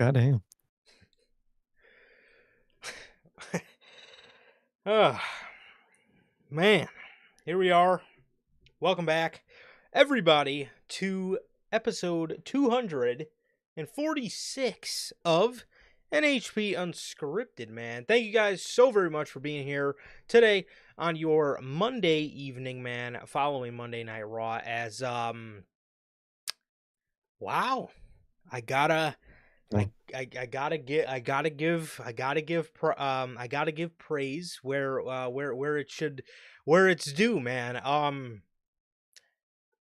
Goddamn. Ah, man, here we are. Welcome back, everybody, to episode 246 of NHP Unscripted, man. Thank you guys so very much for being here today on your Monday evening, man, following Monday Night Raw wow, I gotta Yeah. I gotta give praise where it's due, man.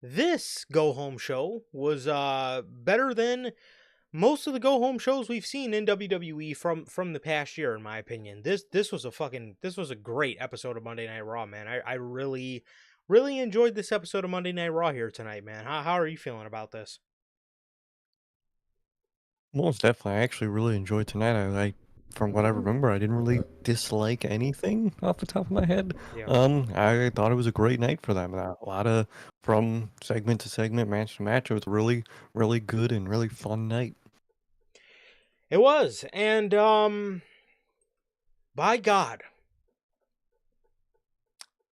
This go home show was better than most of the go home shows we've seen in WWE from the past year, in my opinion. This was a great episode of Monday Night Raw, man. I really enjoyed this episode of Monday Night Raw here tonight, man. How are you feeling about this? Most definitely. I actually really enjoyed tonight. From what I remember, I didn't really dislike anything off the top of my head. Yeah. I thought it was a great night for them. A lot of from segment to segment, match to match. It was a really, really good and really fun night. It was. And by God,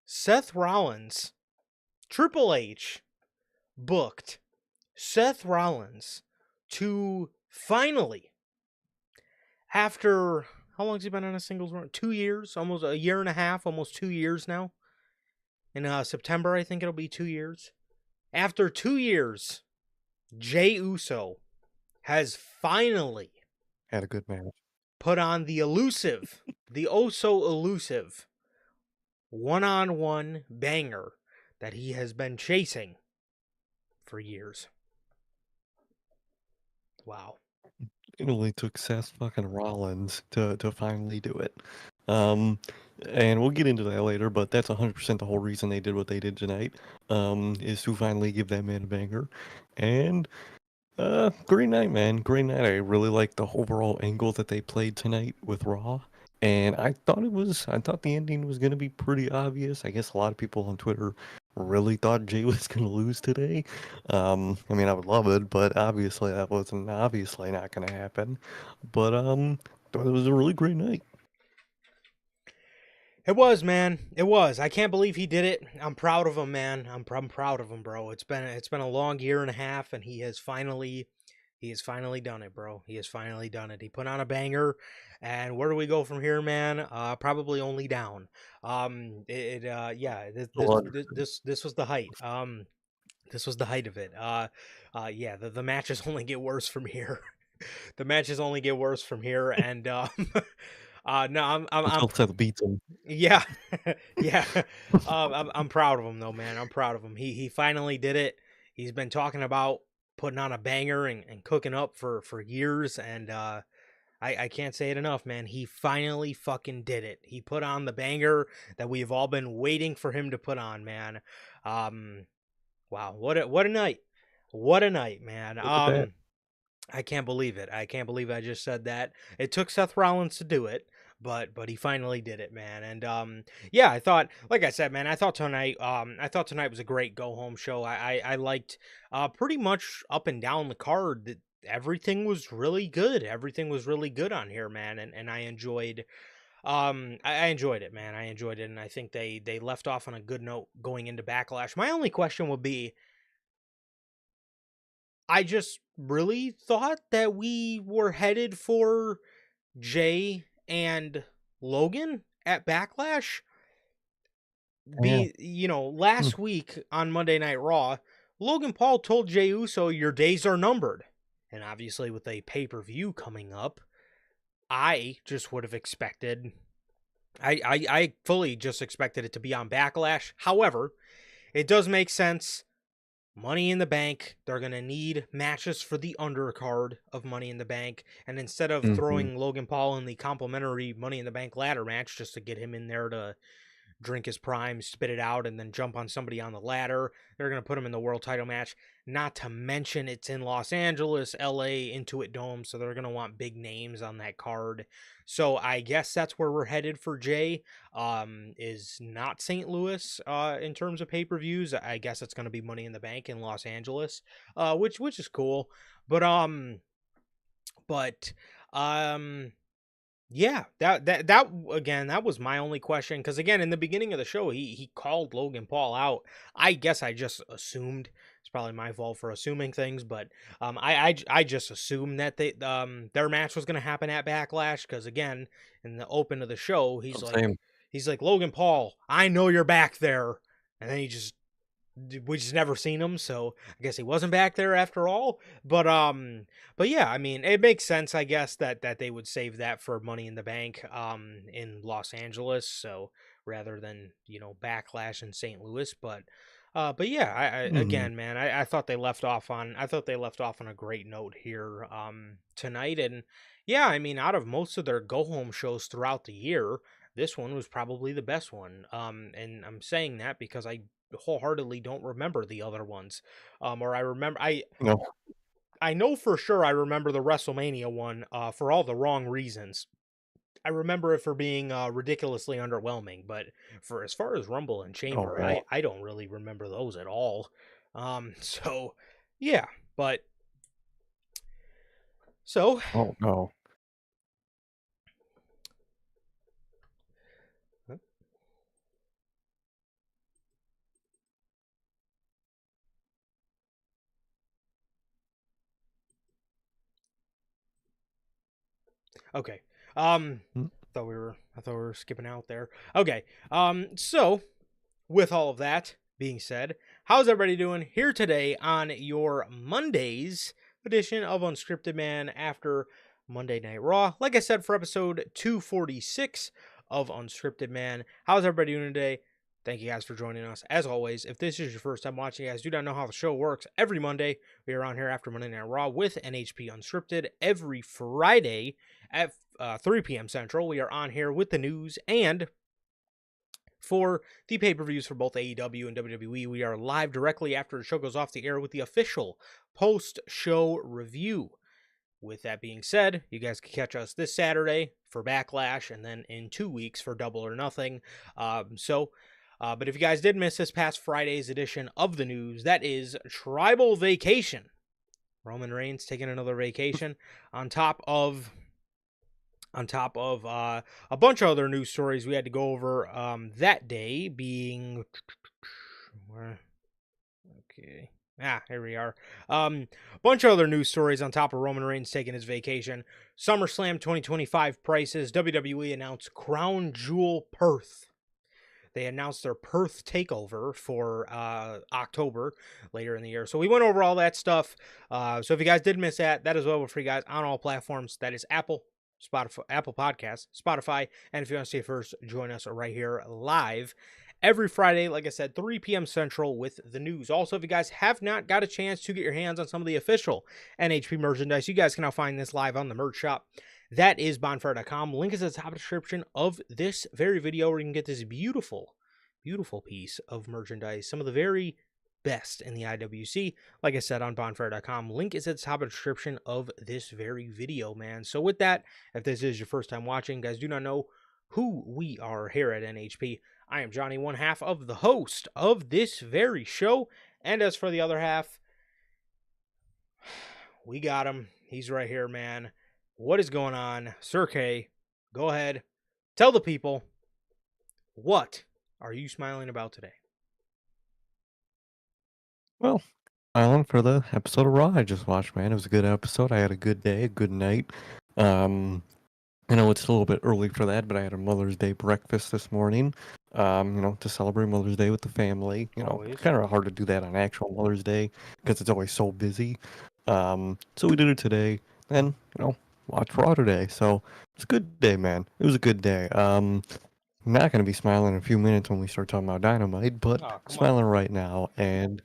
Seth Rollins, Triple H booked Seth Rollins to finally, after how long has he been on a singles run? 2 years, almost a year and a half, almost 2 years now. In September, I think it'll be 2 years. After 2 years, Jey Uso has finally Had a good match. put on the oh so elusive one-on-one banger that he has been chasing for years. Wow. It only took Seth fucking Rollins to finally do it. Um, and we'll get into that later, but that's 100% the whole reason they did what they did tonight. Is to finally give that man a banger. And great night, man. Great night. I really liked the overall angle that they played tonight with Raw. And I thought the ending was gonna be pretty obvious. I guess a lot of people on Twitter really thought Jay was gonna lose today. I mean, I would love it, but obviously that wasn't obviously not gonna happen. But thought it was a really great night. It was, man. It was. I can't believe he did it. I'm proud of him, man. I'm proud of him, bro. It's been a long year and a half, and he has finally done it, bro. He has finally done it. He put on a banger, and where do we go from here, man? Probably only down. Yeah. This was the height. This was the height of it. Yeah. The matches only get worse from here. The matches only get worse from here, and no, I'm Until Seth beats him. yeah, yeah. I'm proud of him though, man. I'm proud of him. He finally did it. He's been talking about putting on a banger and cooking up for years, and I can't say it enough, man. He finally fucking did it. He put on the banger that we've all been waiting for him to put on, man. Wow, what a night. What a night, man. Look at that. I can't believe it. I can't believe I just said that. It took Seth Rollins to do it, but he finally did it, man. And yeah, I thought, like I said, man, I thought tonight was a great go home show. I liked pretty much up and down the card that everything was really good. Everything was really good on here, man. And I enjoyed I enjoyed it, man. I enjoyed it, and I think they left off on a good note going into Backlash. My only question would be, I just really thought that we were headed for Jay and Logan at Backlash. Yeah. Hmm. Last week on Monday Night Raw, Logan Paul told Jey Uso, "Your days are numbered." And obviously, with a pay-per-view coming up, I just would have expected. I fully just expected it to be on Backlash. However, it does make sense. Money in the Bank, they're going to need matches for the undercard of Money in the Bank. And instead of Mm-hmm. throwing Logan Paul in the complimentary Money in the Bank ladder match just to get him in there to drink his prime, spit it out, and then jump on somebody on the ladder, they're going to put him in the world title match. Not to mention it's in Los Angeles, LA, Intuit Dome, so they're going to want big names on that card. So I guess that's where we're headed for Jay. Is not St. Louis in terms of pay-per-views. I guess it's going to be Money in the Bank in Los Angeles, which is cool. But But yeah, that again, that was my only question, because again, in the beginning of the show, he called Logan Paul out. I guess I just assumed. It's probably my fault for assuming things, but I just assumed that their match was going to happen at Backlash, because again, in the open of the show, Same. he's like, Logan Paul, I know you're back there, and then we just never seen him, so I guess he wasn't back there after all. But yeah, I mean, it makes sense, I guess, that they would save that for Money in the Bank in Los Angeles, so rather than, Backlash in St. Louis. But yeah, I Mhm. again, man, I thought they left off on a great note here tonight. And yeah, I mean, out of most of their go home shows throughout the year, this one was probably the best one. And I'm saying that because I wholeheartedly don't remember the other ones. Or No. I know for sure I remember the WrestleMania one for all the wrong reasons. I remember it for being ridiculously underwhelming, but for as far as Rumble and Oh, Chamber, no. I don't really remember those at all. So yeah, but so Oh, no. okay. Mm. I thought we were skipping out there. Okay. So with all of that being said, how's everybody doing here today on your Monday's edition of Unscripted, man, after Monday Night Raw? Like I said, for episode 246 of Unscripted, man, how's everybody doing today? Thank you guys for joining us. As always, if this is your first time watching, you guys do not know how the show works. Every Monday, we are on here after Monday Night Raw with NHP Unscripted. Every Friday at 3 p.m. Central, we are on here with the news, and for the pay-per-views for both AEW and WWE, we are live directly after the show goes off the air with the official post-show review. With that being said, you guys can catch us this Saturday for Backlash, and then in 2 weeks for Double or Nothing. But if you guys did miss this past Friday's edition of the news, that is Tribal Vacation. Roman Reigns taking another vacation on top of a bunch of other news stories we had to go over that day, being okay. Here we are. Bunch of other news stories on top of Roman Reigns taking his vacation. SummerSlam 2025 prices. WWE announced Crown Jewel Perth. They announced their Perth takeover for October later in the year. So we went over all that stuff. So if you guys did miss that, that is available for you guys on all platforms. That is Apple Podcasts, Spotify, and if you want to see it first, join us right here live every Friday, like I said, 3 p.m. Central with the news. Also, if you guys have not got a chance to get your hands on some of the official NHP merchandise, you guys can now find this live on the merch shop. That is bonfire.com. Link is at the top of the description of this very video, where you can get this beautiful, beautiful piece of merchandise. Some of the very best in the IWC. Like I said, on bonfire.com. Link is at the top of the description of this very video, man. So with that, if this is your first time watching, guys do not know who we are here at NHP. I am Johnny, one half of the host of this very show. And as for the other half, we got him. He's right here, man. What is going on? Sir K, go ahead. Tell the people, what are you smiling about today? Well, Island for the episode of Raw I just watched, man. It was a good episode. I had a good day, a good night. Um, I know it's a little bit early for that, but I had a Mother's Day breakfast this morning, to celebrate Mother's Day with the family. Always. Kind of hard to do that on actual Mother's Day because it's always so busy. So we did it today, and, watched Raw today. So it's a good day, man. It was a good day. I'm not going to be smiling in a few minutes when we start talking about Dynamite, but Oh, I'm come on. smiling right now, and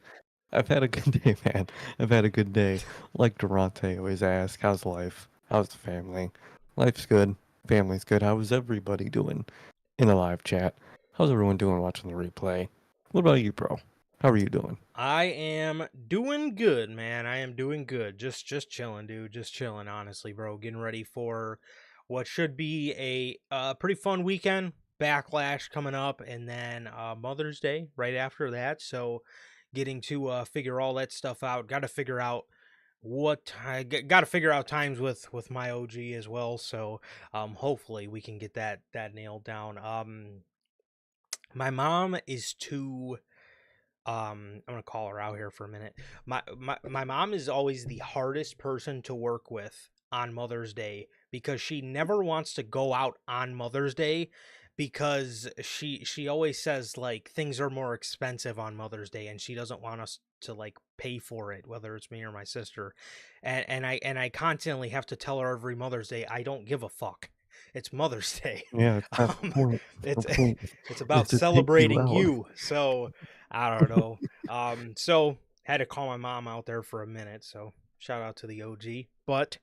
I've had a good day, man. I've had a good day. Like Durante always asks, how's life? How's the family? Life's good. Family's good. How's everybody doing in the live chat? How's everyone doing watching the replay? What about you, bro? How are you doing? I am doing good, man. I am doing good. Just chilling, dude. Just chilling, honestly, bro. Getting ready for what should be a pretty fun weekend. Backlash coming up, and then Mother's Day right after that. So getting to figure all that stuff out. Got to figure out what I got to figure out times with my OG as well. So hopefully we can get that nailed down. My mom is too. I'm gonna call her out here for a minute. My mom is always the hardest person to work with on Mother's Day because she never wants to go out on Mother's Day because she always says like things are more expensive on Mother's Day and she doesn't want us to like pay for it, whether it's me or my sister. And I constantly have to tell her every Mother's Day I don't give a fuck. It's Mother's Day. Yeah, it's past the Um, point. The it's point it's is about to take you celebrating out. you. So I don't know. So had to call my mom out there for a minute. So shout out to the OG. But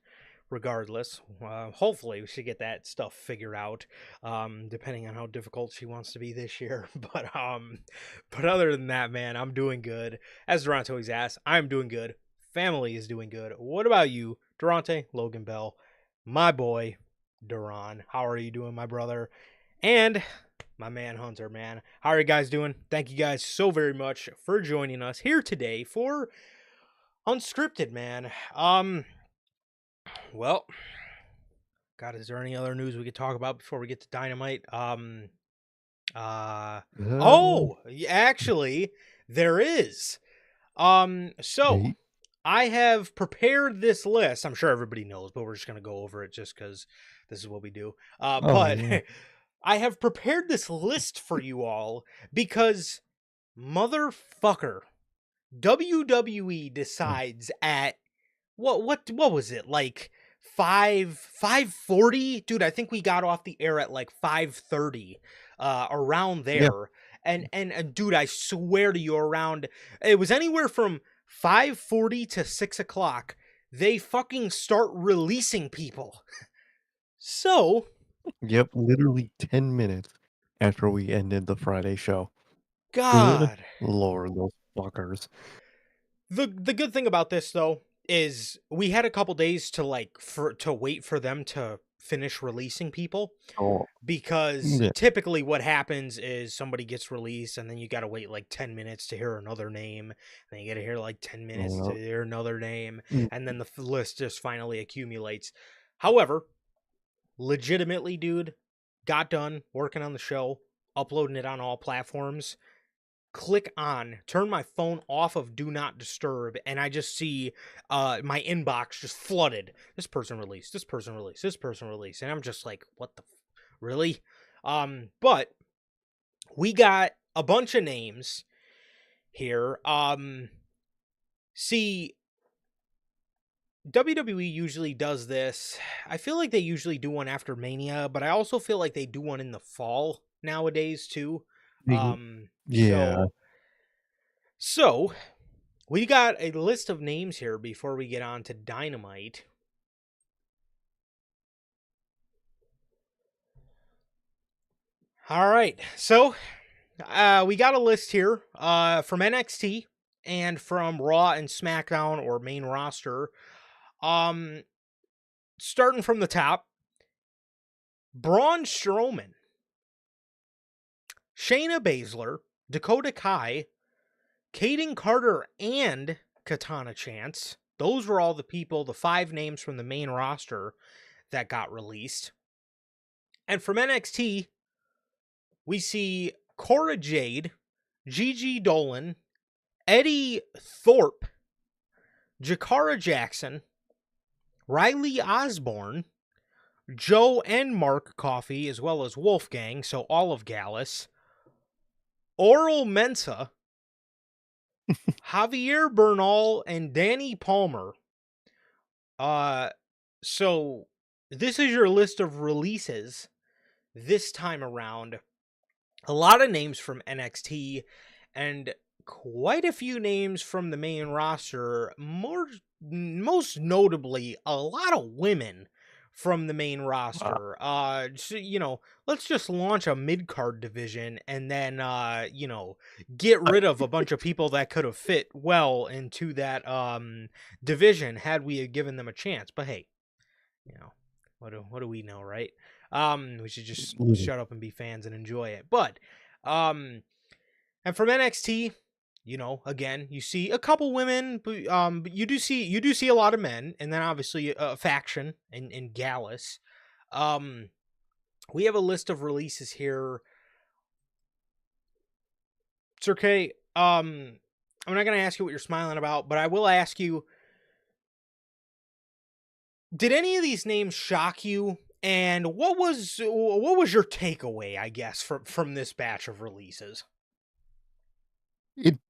regardless, hopefully we should get that stuff figured out. Depending on how difficult she wants to be this year. But other than that, man, I'm doing good. As Durante always asks, I'm doing good. Family is doing good. What about you, Durante, Logan Bell, my boy, Duran? How are you doing, my brother? And my man Hunter, man. How are you guys doing? Thank you guys so very much for joining us here today for Unscripted, man. Well, God, is there any other news we could talk about before we get to Dynamite? Uh, Actually, there is. So Hey. I have prepared this list. I'm sure everybody knows, but we're just gonna go over it just because this is what we do. Oh, But yeah. I have prepared this list for you all because motherfucker, WWE decides at what was it, like 5:40? Dude, I think we got off the air at like 5:30, around Yeah. there. And dude, I swear to you, around it was anywhere from 5:40 to 6 o'clock. They fucking start releasing people. So Yep, literally 10 minutes after we ended the Friday show. Good God. lord, those fuckers. The good thing about this though is we had a couple days to to wait for them to finish releasing people, Oh, because yeah. typically what happens is somebody gets released and then you got to wait like 10 minutes to hear another name, then you got to hear like 10 minutes to Well, hear another name, mm, and then the list just finally accumulates. However, legitimately, dude, got done working on the show, uploading it on all platforms, turn my phone off of do not disturb, and I just see my inbox just flooded. This person released, this person released, this person released, and I'm just like, what the really? But we got a bunch of names here. See, WWE usually does this. I feel like they usually do one after Mania, but I also feel like they do one in the fall nowadays too. the Um, yeah. so so we got a list of names here before we get on to Dynamite. All right. So we got a list here from NXT and from Raw and SmackDown, or main roster. Um, Starting from the top, Braun Strowman, Shayna Baszler, Dakota Kai, Kaden Carter, and Katana Chance. Those were all the 5 names from the main roster that got released. And from NXT, we see Cora Jade, Gigi Dolan, Eddie Thorpe, Jakara Jackson, Riley Osborne, Joe and Mark Coffey, as well as Wolfgang, so all of Gallus, Oral Mensa, Javier Bernal, and Danny Palmer. So this is your list of releases this time around. A lot of names from NXT and quite a few names from the main roster. Most notably, a lot of women from the main roster. So, let's just launch a mid-card division and then get rid of a bunch of people that could have fit well into that division had we have given them a chance. But hey, what do we know, right? We should just shut up and be fans and enjoy it. But and from NXT, You know, again, you see a couple women, but you do see a lot of men, and then obviously a faction in Gallus. Um, we have a list of releases here. Sir K, I'm not gonna ask you what you're smiling about, but I will ask you: did any of these names shock you? And what was your takeaway, I guess, from this batch of releases?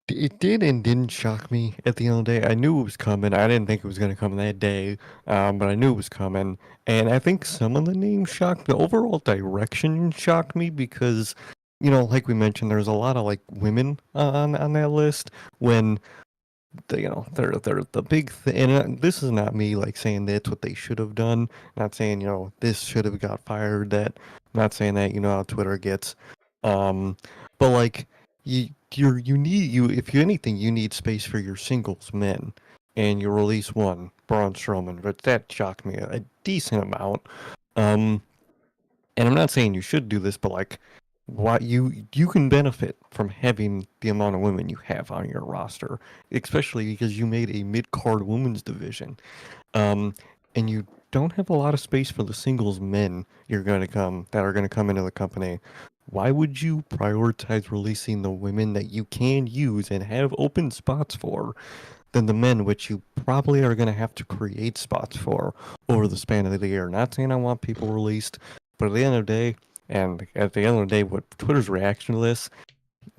It did and didn't shock me at the end of the day. I knew it was coming. I didn't think it was gonna come that day, but I knew it was coming. And I think some of the names shocked. The overall direction shocked me because, like we mentioned, there's a lot of like women on that list. When they're the big thing. And this is not me like saying that's what they should have done. Not saying this should have got fired. That not saying that how Twitter gets. Um, but like you if you anything you need space for your singles men, and you release one Braun Strowman, but that shocked me a decent amount. Um, and I'm not saying you should do this, but like, why you can benefit from having the amount of women you have on your roster, especially because you made a mid-card women's division, um, and you don't have a lot of space for the singles men that are going to come into the company. Why would you prioritize releasing the women that you can use and have open spots for than the men, which you probably are going to have to create spots for over the span of the year? Not saying I want people released, but at the end of the day, what Twitter's reaction to this,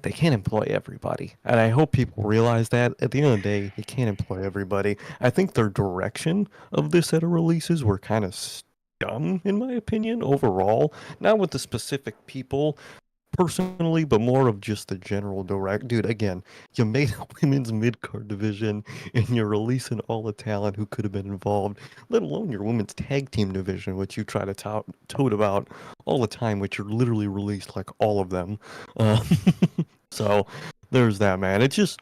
they can't employ everybody. And I hope people realize that at the end of the day, they can't employ everybody. I think their direction of this set of releases were kind of dumb, in my opinion, overall. Not with the specific people personally, but more of just the general direct. Dude, again, you made a women's mid-card division and you're releasing all the talent who could have been involved, let alone your women's tag team division, which you try to tote about all the time, which you're literally released like all of them. Uh, so there's that, man. It's just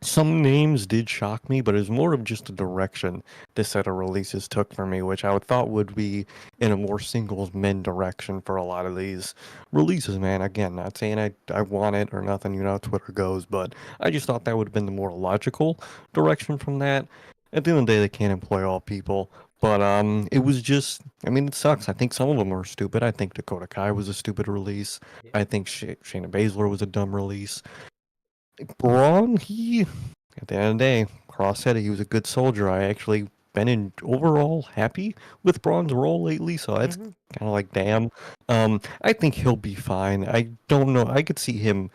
some names did shock me, but it was more of just a direction this set of releases took for me, which I would thought would be in a more singles men direction for a lot of these releases, man. Again, not saying I want it or nothing, you know how Twitter goes, but I just thought that would have been the more logical direction from that. At the end of the day, they can't employ all people. But it was just, I mean, it sucks. I think some of them are stupid. I think Dakota Kai was a stupid release. Yeah. I think Shayna Baszler was a dumb release. Braun, at the end of the day, Cross said he was a good soldier. I actually been overall happy with Braun's role lately, so that's Mm-hmm. kind of like, damn. I think he'll be fine. I don't know. I could see him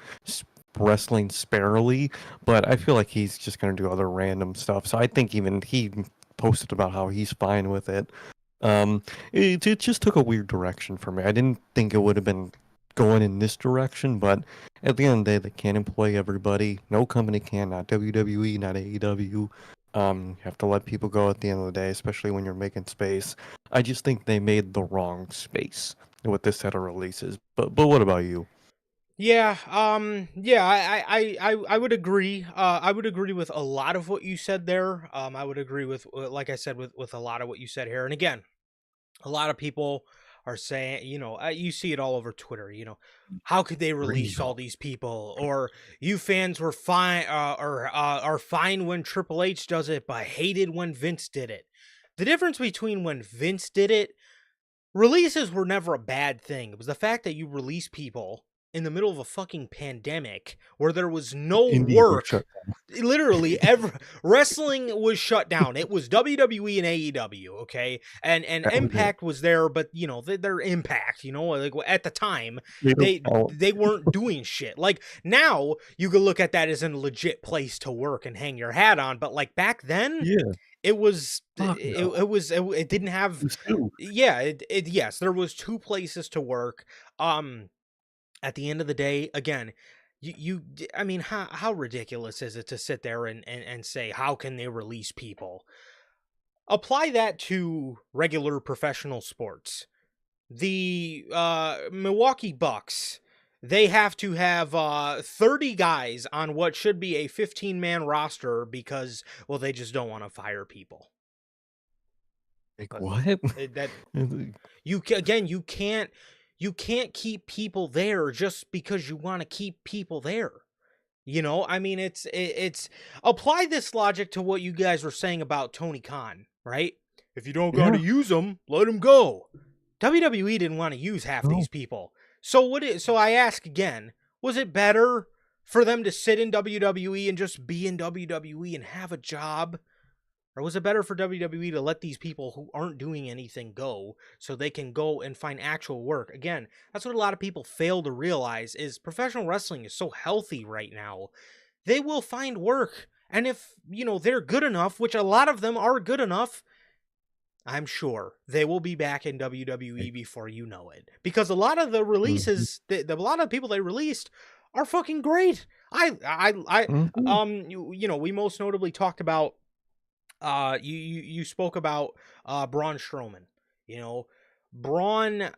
wrestling sparely, but I feel like he's just going to do other random stuff. So I think even he posted about how he's fine with it. It just took a weird direction for me. I didn't think it would have been going in this direction, but at the end of the day, they can't employ everybody. No company can, not WWE, not AEW. You have to let people go at the end of the day, especially when you're making space. I just think they made the wrong space with this set of releases. But what about you? Yeah, yeah, I would agree. I would agree with a lot of what you said there. I would agree with, like I said, with a lot of what you said here. And again, a lot of people are saying, you see it all over Twitter. How could they release all Real. these people? Or you fans were fine, or are fine when Triple H does it, but hated when Vince did it. The difference between when Vince did it, releases were never a bad thing. It was the fact that you release people in the middle of a fucking pandemic where there was no Indies were shut work. Literally, wrestling was shut down. It was WWE and AEW, okay, and That was it. Impact was there, but their Impact, like at the time They don't they count. they weren't doing shit. Like now, you could look at that as a legit place to work and hang your hat on, but like back then, Yeah, it was fuck no. it didn't have. It was two. Yeah, yes, there was two places to work. At the end of the day, again, I mean, how ridiculous is it to sit there and say, how can they release people? Apply that to regular professional sports. The Milwaukee Bucks, they have to have 30 guys on what should be a 15-man roster because, well, they just don't want to fire people. Like But what? that again, you can't keep people there just because you want to keep people there. You know, I mean, it's apply this logic to what you guys were saying about Tony Khan, right? If you don't got to Yeah. use them, let them go. WWE didn't want to use half No. these people. So I ask again, was it better for them to sit in WWE and just be in WWE and have a job? Or was it better for WWE to let these people who aren't doing anything go so they can go and find actual work? Again, that's what a lot of people fail to realize is professional wrestling is so healthy right now. They will find work. And if, they're good enough, which a lot of them are good enough, I'm sure they will be back in WWE before you know it. Because a lot of the Mhm. releases, a lot of people they released are fucking great. Mhm. We most notably talked about you spoke about Braun Strowman. You know, Braun,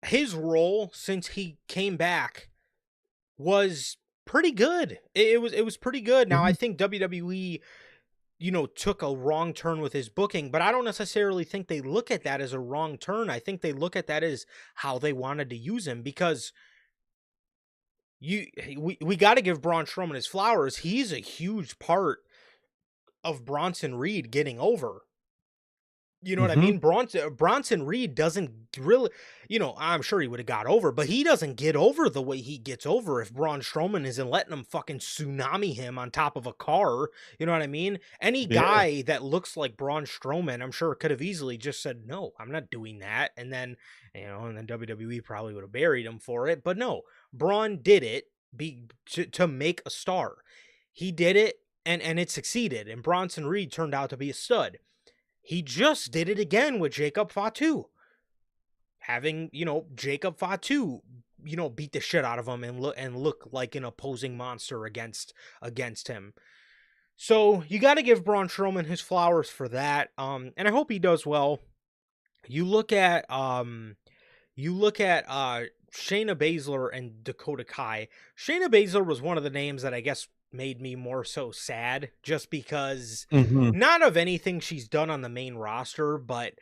his role since he came back was pretty good. It was pretty good. Now I Mhm. think WWE, took a wrong turn with his booking, but I don't necessarily think they look at that as a wrong turn. I think they look at that as how they wanted to use him because we got to give Braun Strowman his flowers. He's a huge part of Bronson Reed getting over. You know what I Mhm. mean? Bronson Reed doesn't really, I'm sure he would have got over, but he doesn't get over the way he gets over if Braun Strowman isn't letting him fucking tsunami him on top of a car. You know what I mean? Any Yeah. guy that looks like Braun Strowman, I'm sure could have easily just said, no, I'm not doing that. And then, WWE probably would have buried him for it. But no, Braun did it to make a star. He did it and it succeeded. And Bronson Reed turned out to be a stud. He just did it again with Jacob Fatu. Having, Jacob Fatu, beat the shit out of him and look like an opposing monster against him. So you got to give Braun Strowman his flowers for that. And I hope he does well. You look at Shayna Baszler and Dakota Kai. Shayna Baszler was one of the names that I guess made me more so sad just because Mhm. not of anything she's done on the main roster, but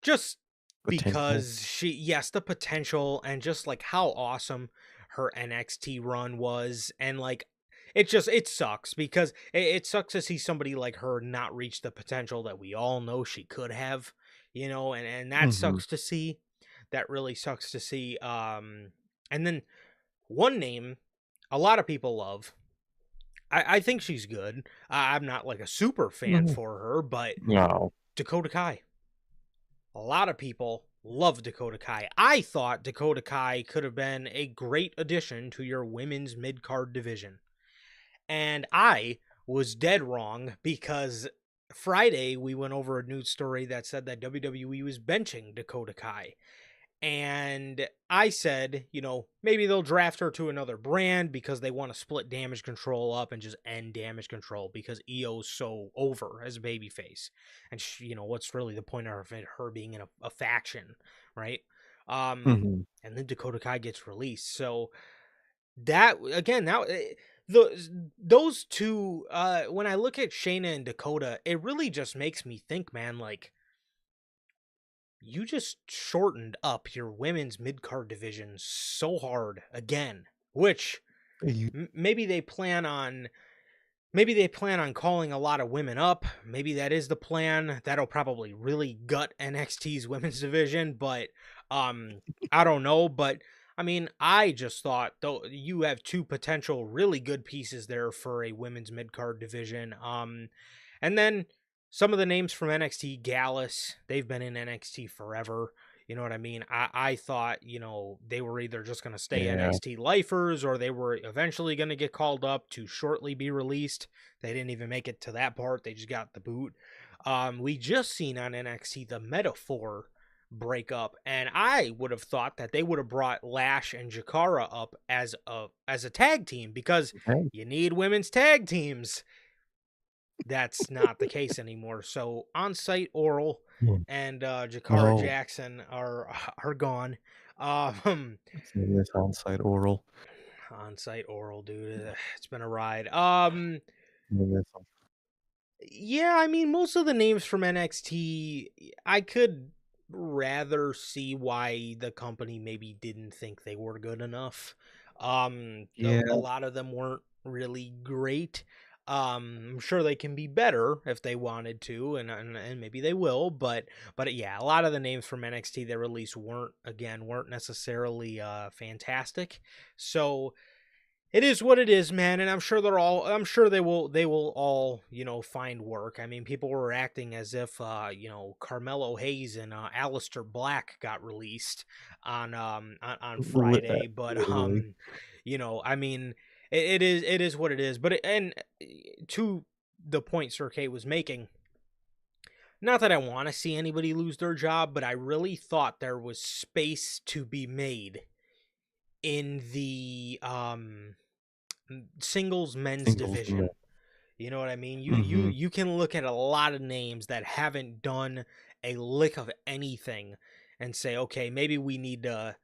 just Potential. because yes, the potential and just like how awesome her NXT run was. And like, it sucks because it sucks to see somebody like her not reach the potential that we all know she could have, and that Mhm. sucks to see. That really sucks to see. And then one name a lot of people love. I think she's good. I'm not like a super fan Mhm. for her, but No. Dakota Kai. A lot of people love Dakota Kai. I thought Dakota Kai could have been a great addition to your women's mid card division. And I was dead wrong because Friday we went over a news story that said that WWE was benching Dakota Kai. And I said, maybe they'll draft her to another brand because they want to split Damage Control up and just end Damage Control because EO's so over as a babyface. And, what's really the point of her being in a faction, right? Mhm. And then Dakota Kai gets released. So that, again, those two, when I look at Shayna and Dakota, it really just makes me think, man, like, you just shortened up your women's mid card division so hard again, which You maybe they plan on calling a lot of women up. Maybe that is the plan. That'll probably really gut NXT's women's division, but I don't know. But I mean, I just thought though you have two potential really good pieces there for a women's mid card division. And then some of the names from NXT, Gallus, they've been in NXT forever. You know what I mean? I thought, they were either just going to stay Yeah. NXT lifers or they were eventually going to get called up to shortly be released. They didn't even make it to that part. They just got the boot. We just seen on NXT the Metaphor break up, and I would have thought that they would have brought Lash and Jakara up as a tag team because Hey. you need women's tag teams. That's not the case anymore. So on-site Oral Mm. and Jakara No. Jackson are gone. Um, This on-site oral. on-site Oral, dude, it's been a ride. This Yeah, I mean, most of the names from NXT, I could rather see why the company maybe didn't think they were good enough. Yeah. A lot of them weren't really great. I'm sure they can be better if they wanted to, and maybe they will. But yeah, a lot of the names from NXT they released weren't necessarily fantastic. So it is what it is, man, and I'm sure they will all, find work. I mean, people were acting as if Carmelo Hayes and Aleister Black got released on Friday, but Literally. I mean, it is what it is. But to the point Sir K was making, not that I want to see anybody lose their job, but I really thought there was space to be made in the singles men's Singles. division. You know what I mean? Mm-hmm. You can look at a lot of names that haven't done a lick of anything and say, okay, maybe we need to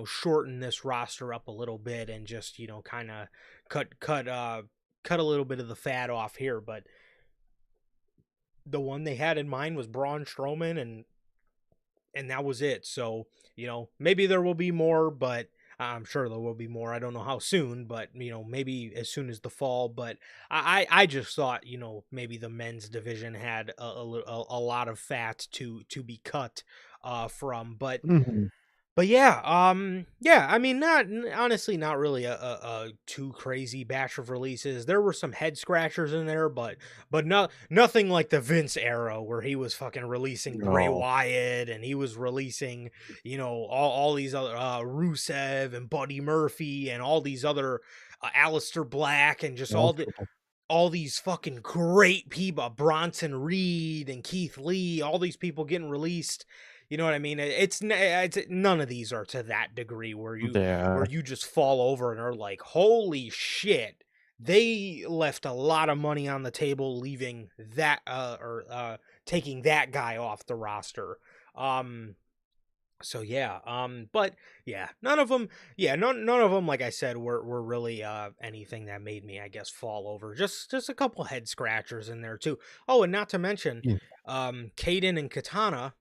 shorten this roster up a little bit and just, kind of cut a little bit of the fat off here. But the one they had in mind was Braun Strowman, and that was it. So, maybe there will be more, but I'm sure there will be more. I don't know how soon, but maybe as soon as the fall. But I just thought, maybe the men's division had a lot of fat to be cut from. Mm-hmm. But yeah, I mean, honestly, not really a too crazy batch of releases. There were some head scratchers in there, but nothing like the Vince era where he was fucking releasing Bray No. Wyatt and he was releasing, all these other Rusev and Buddy Murphy and all these other Aleister Black and just all these fucking great people, Bronson Reed and Keith Lee, all these people getting released. You know what I mean? It's none of these are to that degree where Yeah. you just fall over and are like, holy shit, they left a lot of money on the table, leaving that or taking that guy off the roster. So yeah, but yeah, none of them, none of them, like I said, were really anything that made me, I guess, fall over. Just a couple head scratchers in there too. Oh, and not to mention, Yeah. Kaden and Katana,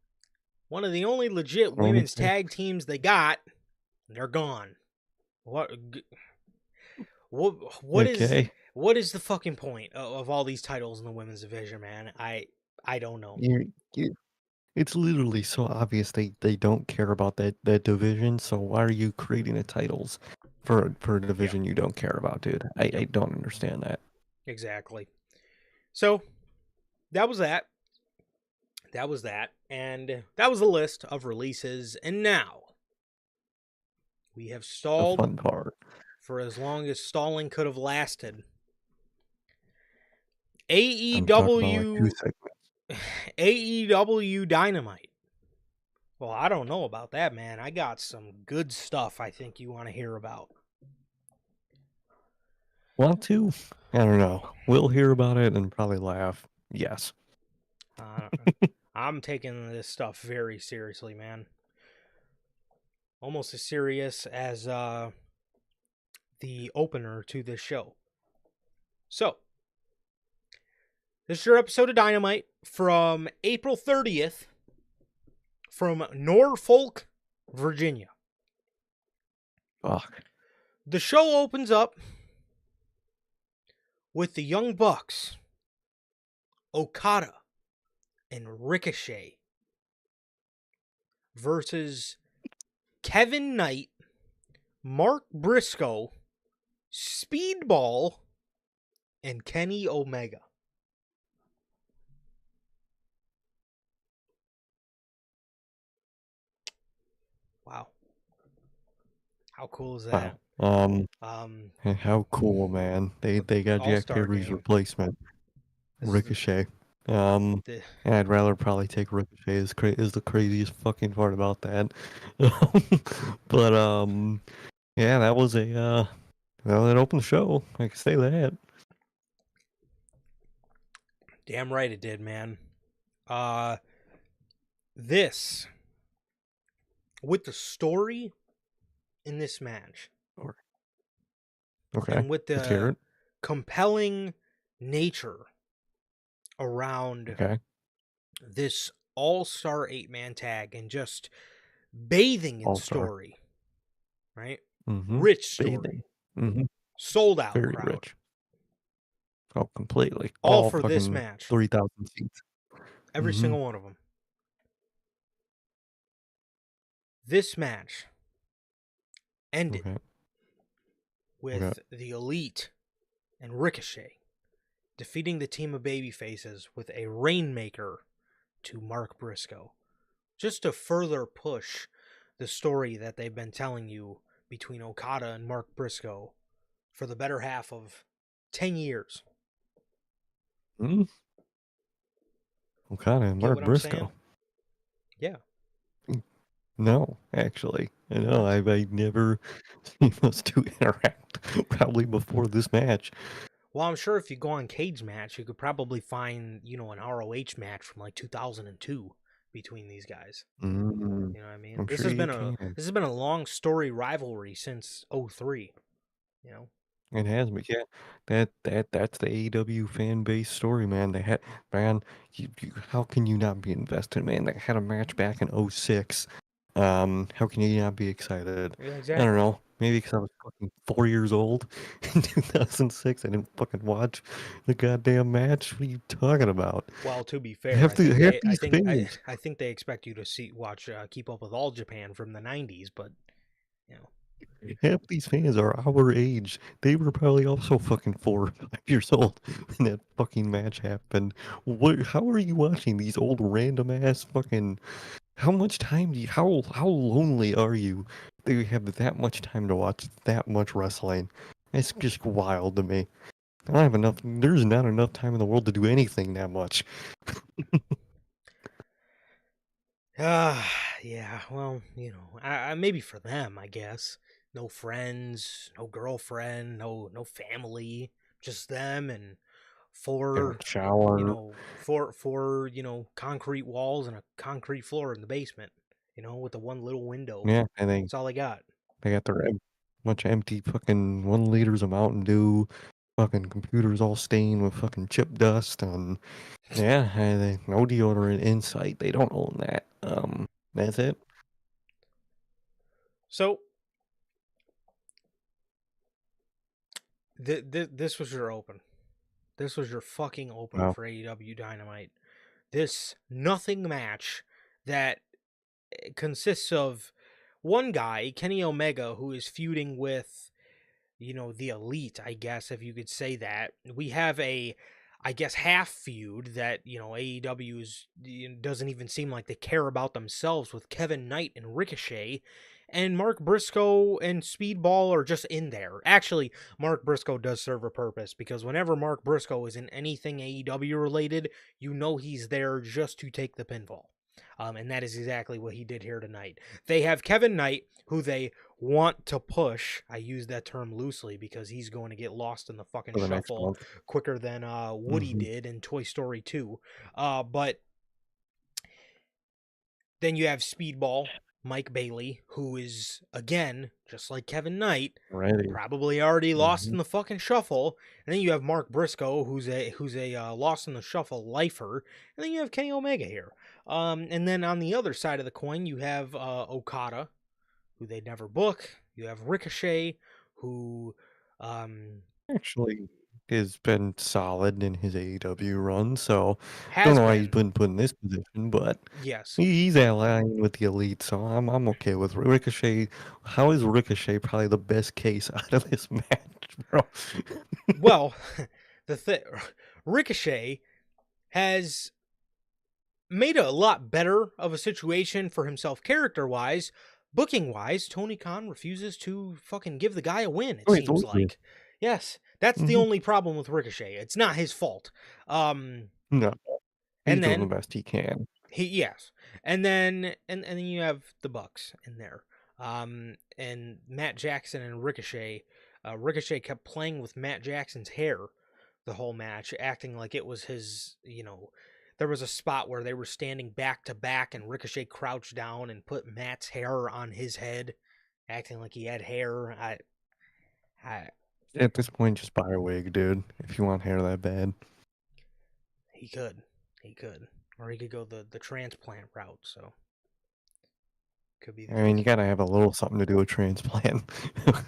one of the only legit Only women's thing. tag teams they got, they're gone. What what is Okay. the fucking point of all these titles in the women's division, man? I don't know. You It's literally so obvious they don't care about that division, so why are you creating the titles for a Yeah. division you don't care about, dude? I Yep. don't understand that. Exactly. So that was that. That was that. And that was a list of releases. And now we have The stalled fun part. for as long as stalling could have lasted. I'm talking about like 2 AEW segments. AEW Dynamite. Well, I don't know about that, man. I got some good stuff I think you want to hear about. Want to? I don't know. We'll hear about it and probably laugh. Yes. I'm taking this stuff very seriously, man. Almost as serious as the opener to this show. So, this is your episode of Dynamite from April 30th from Norfolk, Virginia. Fuck. The show opens up with the Young Bucks, Okada, and Ricochet versus Kevin Knight, Mark Briscoe, Speedball, and Kenny Omega. Wow. How cool is that? Wow. How cool, man. They got Jack All-Star Perry's game. replacement, This is Ricochet. the I'd rather probably take Ricochet is the craziest fucking part about that. But yeah, that was a well, it opened the show. I can say that. damn right it did, man. This with the story in this match Okay. and with Let's hear the it. compelling nature around Okay. this all-star 8-man tag and just bathing in All-star. story, right? Mm-hmm. Rich story. Bathing. Mm-hmm. Sold out Very crowd. rich. Oh, completely. All All for this fucking match. 3,000 seats. Every Mm-hmm. single one of them. This match ended Okay. Okay. with the Elite and Ricochet defeating the team of babyfaces with a Rainmaker to Mark Briscoe, just to further push the story that they've been telling you between Okada and Mark Briscoe for the better half of 10 years. Mm-hmm. Okada and Get Mark what I'm saying? Briscoe. Yeah. No, actually. No, What? I never seen those two interact probably before this match. Well, I'm sure if you go on Cage Match, you could probably find, an ROH match from like 2002 between these guys. Mm, You know what I mean? I'm This sure has you been a can. this has been a long story rivalry since '03. You know? It has, but yeah, that's the AEW fan base story, man. They had, man, how can you not be invested, man? They had a match back in '06. How can you not be excited? Yeah, I don't exactly. know. Maybe because I was fucking 4 years old in 2006. I didn't fucking watch the goddamn match. What are you talking about? Well, to be fair, Half these fans, I think they expect you to watch Keep Up with All Japan from the '90s, but you know, half these fans are our age. They were probably also fucking 4 or 5 years old when that fucking match happened. What? How are you watching these old random ass fucking? How much time do you? How lonely are you that you have that much time to watch that much wrestling? It's just wild to me. I don't have enough. There's not enough time in the world to do anything that much. yeah. Well, maybe for them, I guess. No friends, no girlfriend, no family, just them and They don't four, shower. four, concrete walls and a concrete floor in the basement. With the one little window. Yeah, and That's all I got. they got their bunch of empty fucking 1 liters of Mountain Dew. Fucking computers all stained with fucking chip dust and yeah, and no deodorant in sight. They don't own that. That's it. So this was your open. This was your fucking open Wow. for AEW Dynamite. This nothing match that consists of one guy, Kenny Omega, who is feuding with, the Elite, I guess, if you could say that. We have I guess, half feud that, AEW doesn't even seem like they care about themselves with Kevin Knight and Ricochet. And Mark Briscoe and Speedball are just in there. Actually, Mark Briscoe does serve a purpose because whenever Mark Briscoe is in anything AEW related, he's there just to take the pinfall. And that is exactly what he did here tonight. They have Kevin Knight, who they want to push. I use that term loosely because he's going to get lost in the fucking For the next shuffle month. quicker than Woody Hmm. did in Toy Story 2. But then you have Speedball, Mike Bailey, who is, again, just like Kevin Knight, Ready. probably already lost Hmm. in the fucking shuffle. And then you have Mark Briscoe, who's a lost in the shuffle lifer. And then you have Kenny Omega here. And then on the other side of the coin, you have Okada, who they never book. You have Ricochet, who, Actually, has been solid in his AEW run, so don't has know why he's been, been put in this position, but yes. he's allying with the Elite, so I'm okay with Ricochet. How is Ricochet probably the best case out of this match, bro? Well, Ricochet has made a lot better of a situation for himself character wise. Booking wise, Tony Khan refuses to fucking give the guy a win, it Oh, he's seems always here. like. Yes, that's the Hmm. only problem with Ricochet. It's not his fault. Um, No, he's and doing the then best he can. yes. And then you have the Bucks in there. And Matt Jackson and Ricochet. Ricochet kept playing with Matt Jackson's hair the whole match, acting like it was his, there was a spot where they were standing back to back and Ricochet crouched down and put Matt's hair on his head, acting like he had hair. I At this point, just buy a wig, dude, if you want hair that bad. he could. He could. Or he could go the transplant route, so Could be the I mean, case. you gotta have a little something to do with transplant.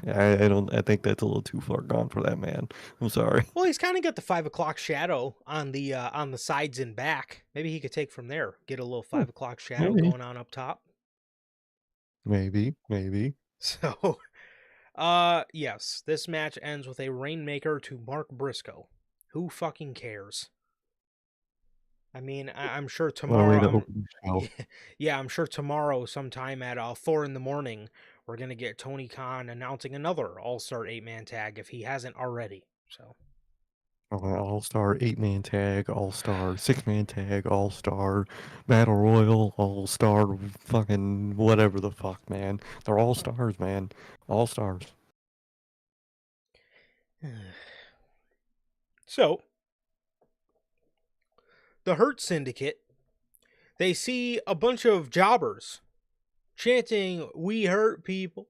I don't. I think that's a little too far gone for that man. I'm sorry. Well, he's kind of got the 5 o'clock shadow on the sides and back. Maybe he could take from there. Get a little Hmm, 5 o'clock shadow maybe, going on up top. maybe. So, yes, this match ends with a Rainmaker to Mark Briscoe. Who fucking cares? I mean, I'm sure What a way tomorrow. to open the show. Yeah, I'm sure tomorrow, sometime at 4 in the morning, we're gonna get Tony Khan announcing another All-Star 8-man tag if he hasn't already. So, All-star 8-man tag, all-star 6-man tag, all-star battle royal, all-star fucking whatever the fuck, man. They're all stars, man. All stars. so the Hurt Syndicate, they see a bunch of jobbers chanting "We hurt people"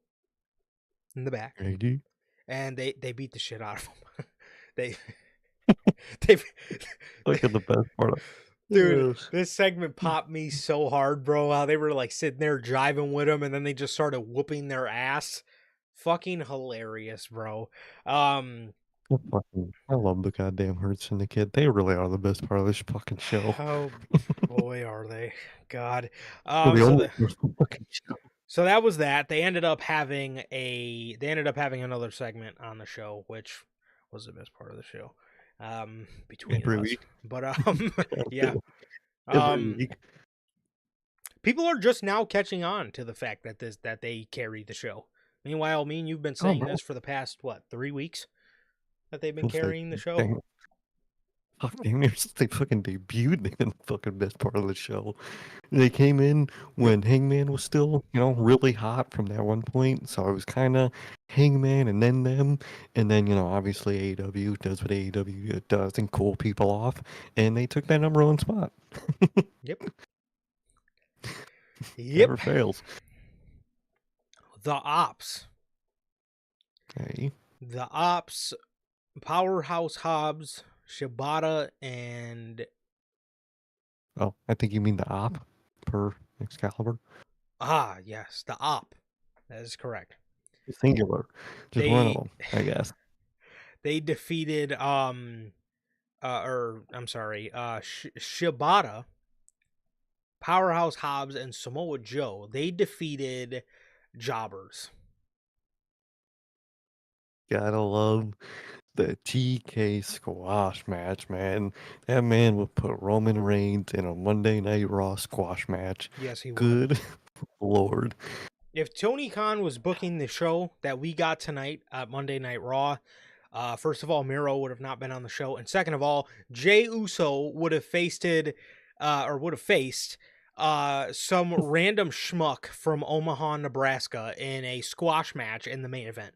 in the back, AD. and they beat the shit out of them. they they Like the best part of Dude, yes. this segment popped me so hard, bro. How they were like sitting there jiving with them, and then they just started whooping their ass. Fucking hilarious, bro. I love the goddamn Hurt Syndicate. They really are the best part of this fucking show. Oh boy, are they? God. They're the So only part of the fucking show. so that was that. They ended up having another segment on the show, which was the best part of the show. Between Every us. week. But yeah. Every Um week. People are just now catching on to the fact that they carry the show. Meanwhile, me and you've been Oh, saying bro. this for the past 3 weeks that they've been Feels like, carrying the show. dang, fuck, damn near since they fucking debuted, they've been the fucking best part of the show. They came in Yep. when Hangman was still, really hot from that one point. So it was kind of Hangman and then them. And then, obviously AEW does what AEW does and cool people off. And they took that number one spot. Yep. Never Yep. fails. The Ops. Okay. The Ops, Powerhouse Hobbs, Shibata, and Oh, I think you mean the op per Excalibur. yes, the Op. That is correct. Singular. Just one of They them, I guess. they defeated or I'm sorry, Shibata, Powerhouse Hobbs, and Samoa Joe. They defeated Jobbers. Gotta love the TK squash match, man. That man would put Roman Reigns in a Monday Night Raw squash match. Yes, he would. Good Lord. If Tony Khan was booking the show that we got tonight at Monday Night Raw, first of all, Miro would have not been on the show, and second of all, Jey Uso would have faced some random schmuck from Omaha, Nebraska, in a squash match in the main event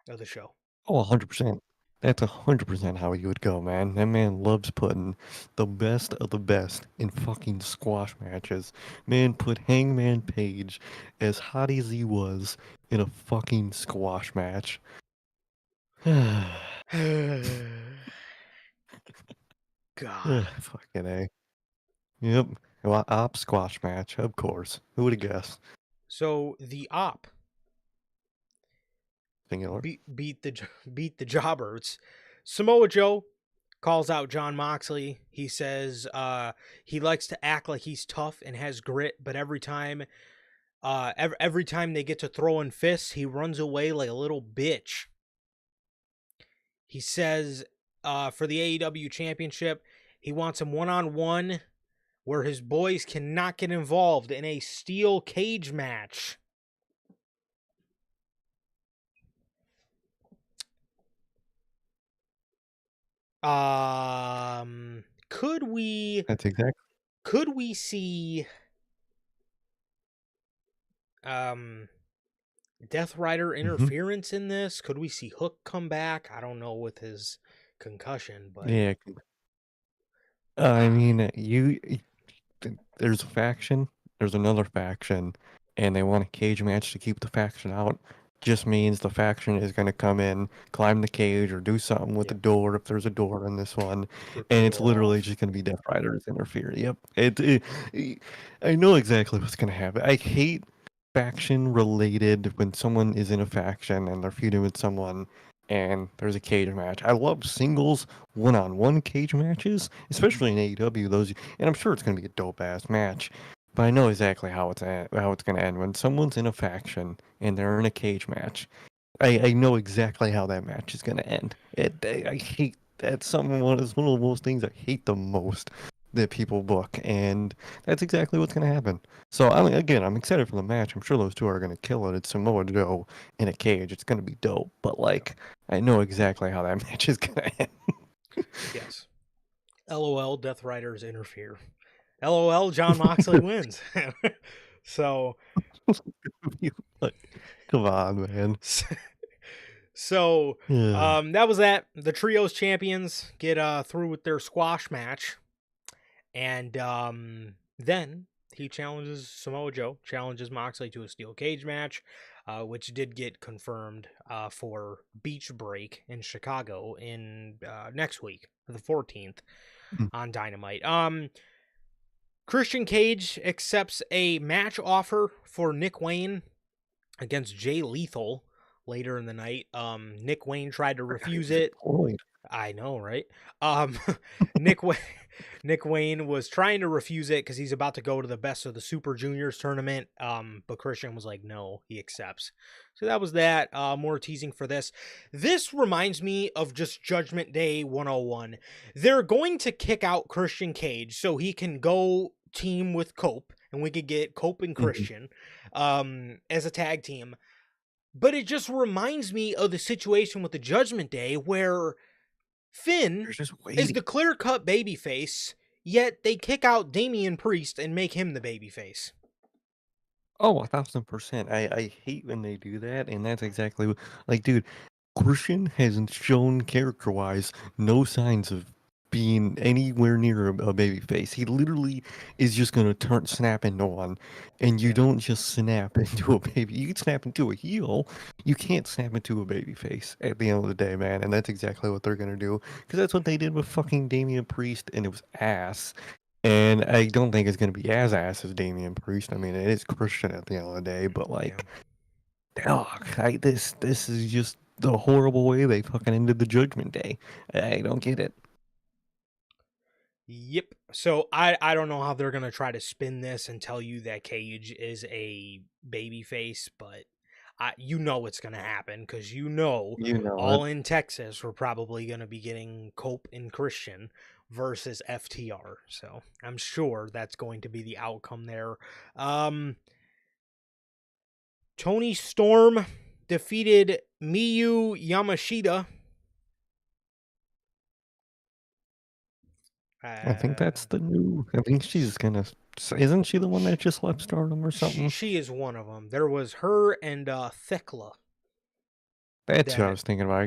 of the show. Oh, 100%. That's 100% how he would go, man. That man loves putting the best of the best in fucking squash matches. Man put Hangman Page, as hot as he was, in a fucking squash match. God. Fucking A. Yep. Well, op squash match, of course. Who would have guessed? So the Op Singular. beat the Jobbers. Samoa Joe calls out John Moxley. He says he likes to act like he's tough and has grit, but every time they get to throwing fists, he runs away like a little bitch. He says for the AEW championship, he wants him one-on-one where his boys cannot get involved in a steel cage match. Could we That's exactly. see Death Rider interference in this? Could we see Hook come back? I don't know with his concussion, but Yeah. I mean, there's a faction, there's another faction, and they want a cage match to keep the faction out. Just means the faction is going to come in, climb the cage, or do something with the door if there's a door in this one, rip the and it's door literally off. just going to be Death Riders interfere. Yep, I know exactly what's going to happen. I hate faction related when someone is in a faction and they're feuding with someone and there's a cage match. I love singles one-on-one cage matches, especially in AEW. Those, and I'm sure it's gonna be a dope ass match. But I know exactly how it's gonna end when someone's in a faction and they're in a cage match. I know exactly how that match is gonna end. I hate that's it's one of the most things I hate the most that people book, and that's exactly what's gonna happen. So I mean, again, I'm excited for the match. I'm sure those two are gonna kill it. It's Samoa Joe in a cage. It's gonna be dope. But like, I know exactly how that match is gonna end. Yes. LOL, Death Riders interfere. LOL, John Moxley wins. So, Like, come on, man. so Yeah. that was that. The trios champions get through with their squash match, and then he challenges Samoa Joe, challenges Moxley to a steel cage match, which did get confirmed for Beach Break in Chicago in next week, the 14th Mm. on Dynamite. Christian Cage accepts a match offer for Nick Wayne against Jay Lethal later in the night. Nick Wayne tried to refuse it. I know, right? Um, Nick Wayne, Nick Wayne was trying to refuse it because he's about to go to the Best of the Super Juniors tournament. But Christian was like, no, he accepts. So that was that. More teasing for this. This reminds me of just Judgment Day 101. They're going to kick out Christian Cage so he can go team with Cope, and we could get Cope and Christian as a tag team. But it just reminds me of the situation with the Judgment Day where Finn is the clear-cut babyface, yet they kick out Damian Priest and make him the babyface. Oh, 1,000%. I hate when they do that, and that's exactly like, dude, Christian hasn't shown character-wise no signs of being anywhere near a baby face. He literally is just gonna snap into one, and you don't just snap into a baby. You can snap into a heel. You can't snap into a baby face at the end of the day, man. And that's exactly what they're gonna do because that's what they did with fucking Damian Priest, and it was ass. And I don't think it's gonna be as ass as Damian Priest. I mean, it is Christian at the end of the day, but like, dog, this is just the horrible way they fucking ended the Judgment Day. I don't get it. Yep. So I don't know how they're gonna try to spin this and tell you that Cage is a babyface, but you know it's gonna happen because You know all it. in Texas we're probably gonna be getting Cope and Christian versus FTR. So I'm sure that's going to be the outcome there. Tony Storm defeated Miyu Yamashita. I think that's the new. I think she's gonna. Isn't she the one that just left Stardom or something? She is one of them. There was her and Thekla. That's what I was thinking about. I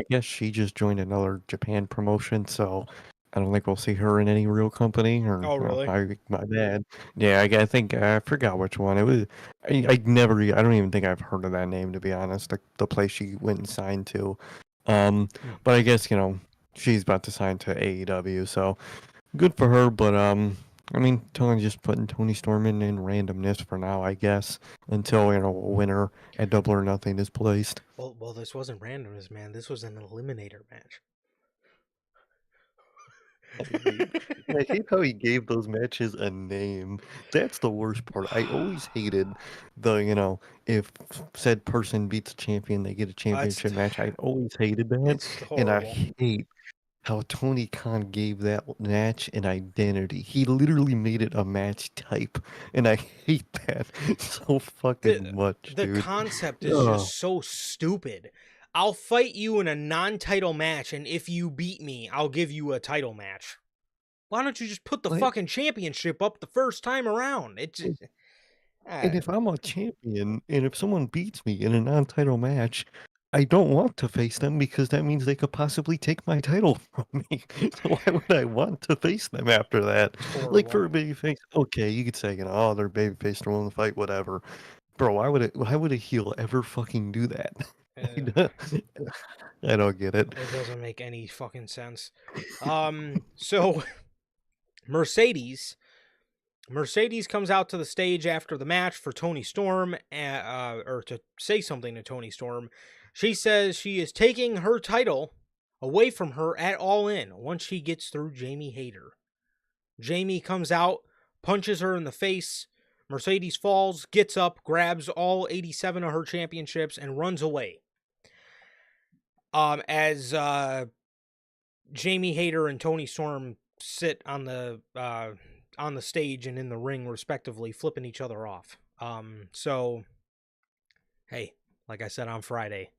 guess she just joined another Japan promotion, so I don't think we'll see her in any real company. Or Oh, really? my bad. Yeah, I think I forgot which one it was. I don't even think I've heard of that name to be honest. The place she went and signed to. But I guess she's about to sign to AEW, so good for her. But I mean, Tony just putting Tony Storm in randomness for now, I guess, until a winner at Double or Nothing is placed. Well, this wasn't randomness, man. This was an eliminator match. I hate how he gave those matches a name. That's the worst part. I always hated if said person beats a champion, they get a championship match. I always hated that. It's And I horrible. hate how Tony Khan gave that match an identity. He literally made it a match type. And I hate that so fucking much, The dude. concept is Ugh. just so stupid. I'll fight you in a non-title match, and if you beat me, I'll give you a title match. Why don't you just put the Like, fucking championship up the first time around? It just, and if I'm a champion, and if someone beats me in a non-title match, I don't want to face them because that means they could possibly take my title from me. So why would I want to face them after that? it's Like horrible. for a babyface, okay, you could say, oh, they're babyface, they're willing to fight, whatever. Bro, why would a heel ever fucking do that? I don't get it. It doesn't make any fucking sense. So Mercedes Mercedes comes out to the stage after the match for Toni Storm, or to say something to Toni Storm. She says she is taking her title away from her at All In once she gets through Jamie Hayter. Jamie comes out, punches her in the face. Mercedes falls, gets up, grabs all 87 of her championships, and runs away. As Jamie Hayter and Toni Storm sit on the stage and in the ring, respectively, flipping each other off. So, hey, like I said on Friday,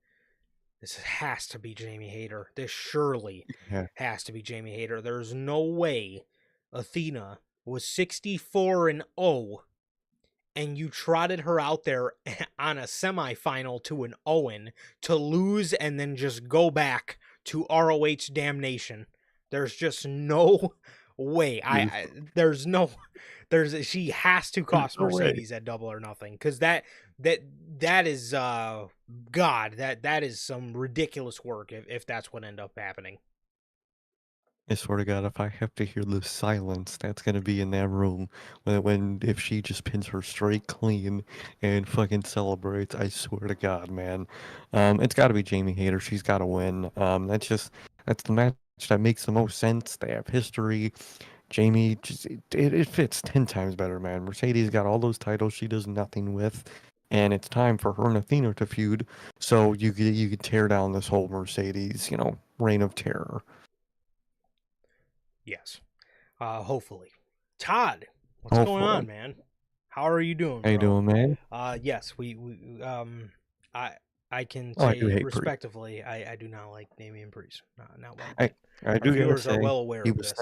this has to be Jamie Hayter. This surely has to be Jamie Hayter. There's no way Athena was 64-0 and you trotted her out there on a semifinal to an Owen to lose and then just go back to ROH damnation. There's just no way. She has to cost Mercedes at Double or Nothing, because that is God, that is some ridiculous work if that's what ended up happening. I swear to God, if I have to hear the silence that's gonna be in that room if she just pins her straight clean and fucking celebrates, I swear to God, man. It's gotta be Jamie Hayter. She's gotta win. That's the match that makes the most sense. They have history. Jamie just it fits 10 times better, man. Mercedes got all those titles she does nothing with. And it's time for her and Athena to feud, so you could tear down this whole Mercedes, reign of terror. Yes. Hopefully. Todd, what's going on, man? How are you doing, bro? How you doing, man? Yes, I can say respectively, I do not like Damian Priest. Not well. I do. Viewers are well aware of this.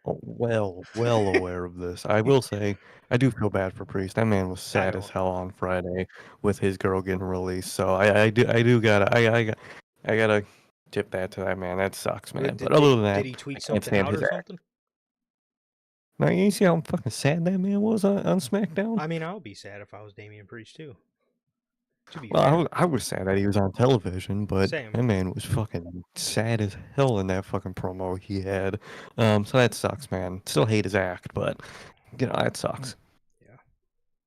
Well aware of this. I will say, I do feel bad for Priest. That man was sad as hell on Friday with his girl getting released. So I gotta tip that to that man. That sucks, man. But other than that, did he tweet something out or something? No, you see how fucking sad that man was on SmackDown? I mean, I would be sad if I was Damian Priest too. Well, I was sad that he was on television, but that man was fucking sad as hell in that fucking promo he had. So that sucks, man. Still hate his act, but that sucks. Yeah,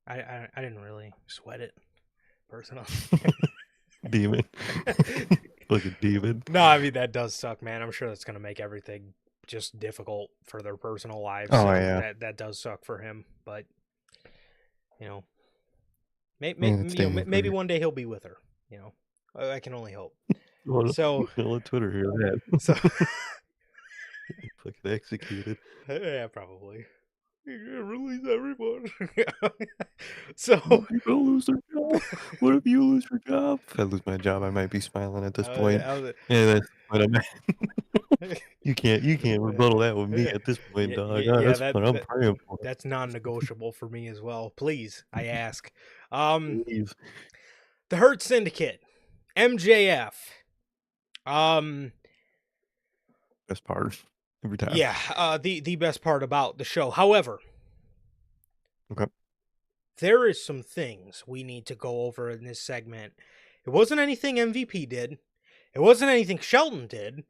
I didn't really sweat it, personally. Demon, fucking demon. No, I mean that does suck, man. I'm sure that's gonna make everything just difficult for their personal lives. Oh so yeah, that does suck for him, but maybe one day he'll be with her. I can only hope. So on Twitter here that. So fucking executed. Yeah, probably. You release everyone. So people lose their job. What if you lose your job? If I lose my job, I might be smiling at this point. Yeah, that's what I'm at. You can't rebuttal that with me at this point, dog. That's what I'm praying for. That's non-negotiable for me as well. Please, I ask. Please. The Hurt Syndicate, MJF. Best part every time. Yeah, the best part about the show. However, okay, there is some things we need to go over in this segment. It wasn't anything MVP did. It wasn't anything Shelton did.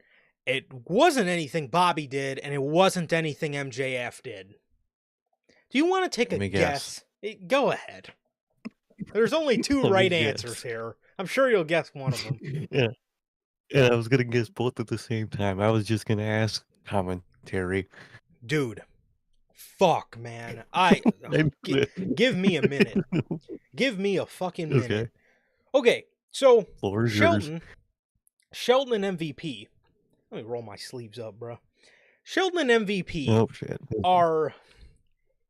It wasn't anything Bobby did, and it wasn't anything MJF did. Do you want to take a guess? Go ahead. There's only two right answers here. I'm sure you'll guess one of them. Yeah, I was gonna guess both at the same time. I was just gonna ask commentary. Dude, fuck, man. Give me a minute. Give me a fucking minute. Okay, so Shelton and MVP. Let me roll my sleeves up, bro. Shelton and MVP are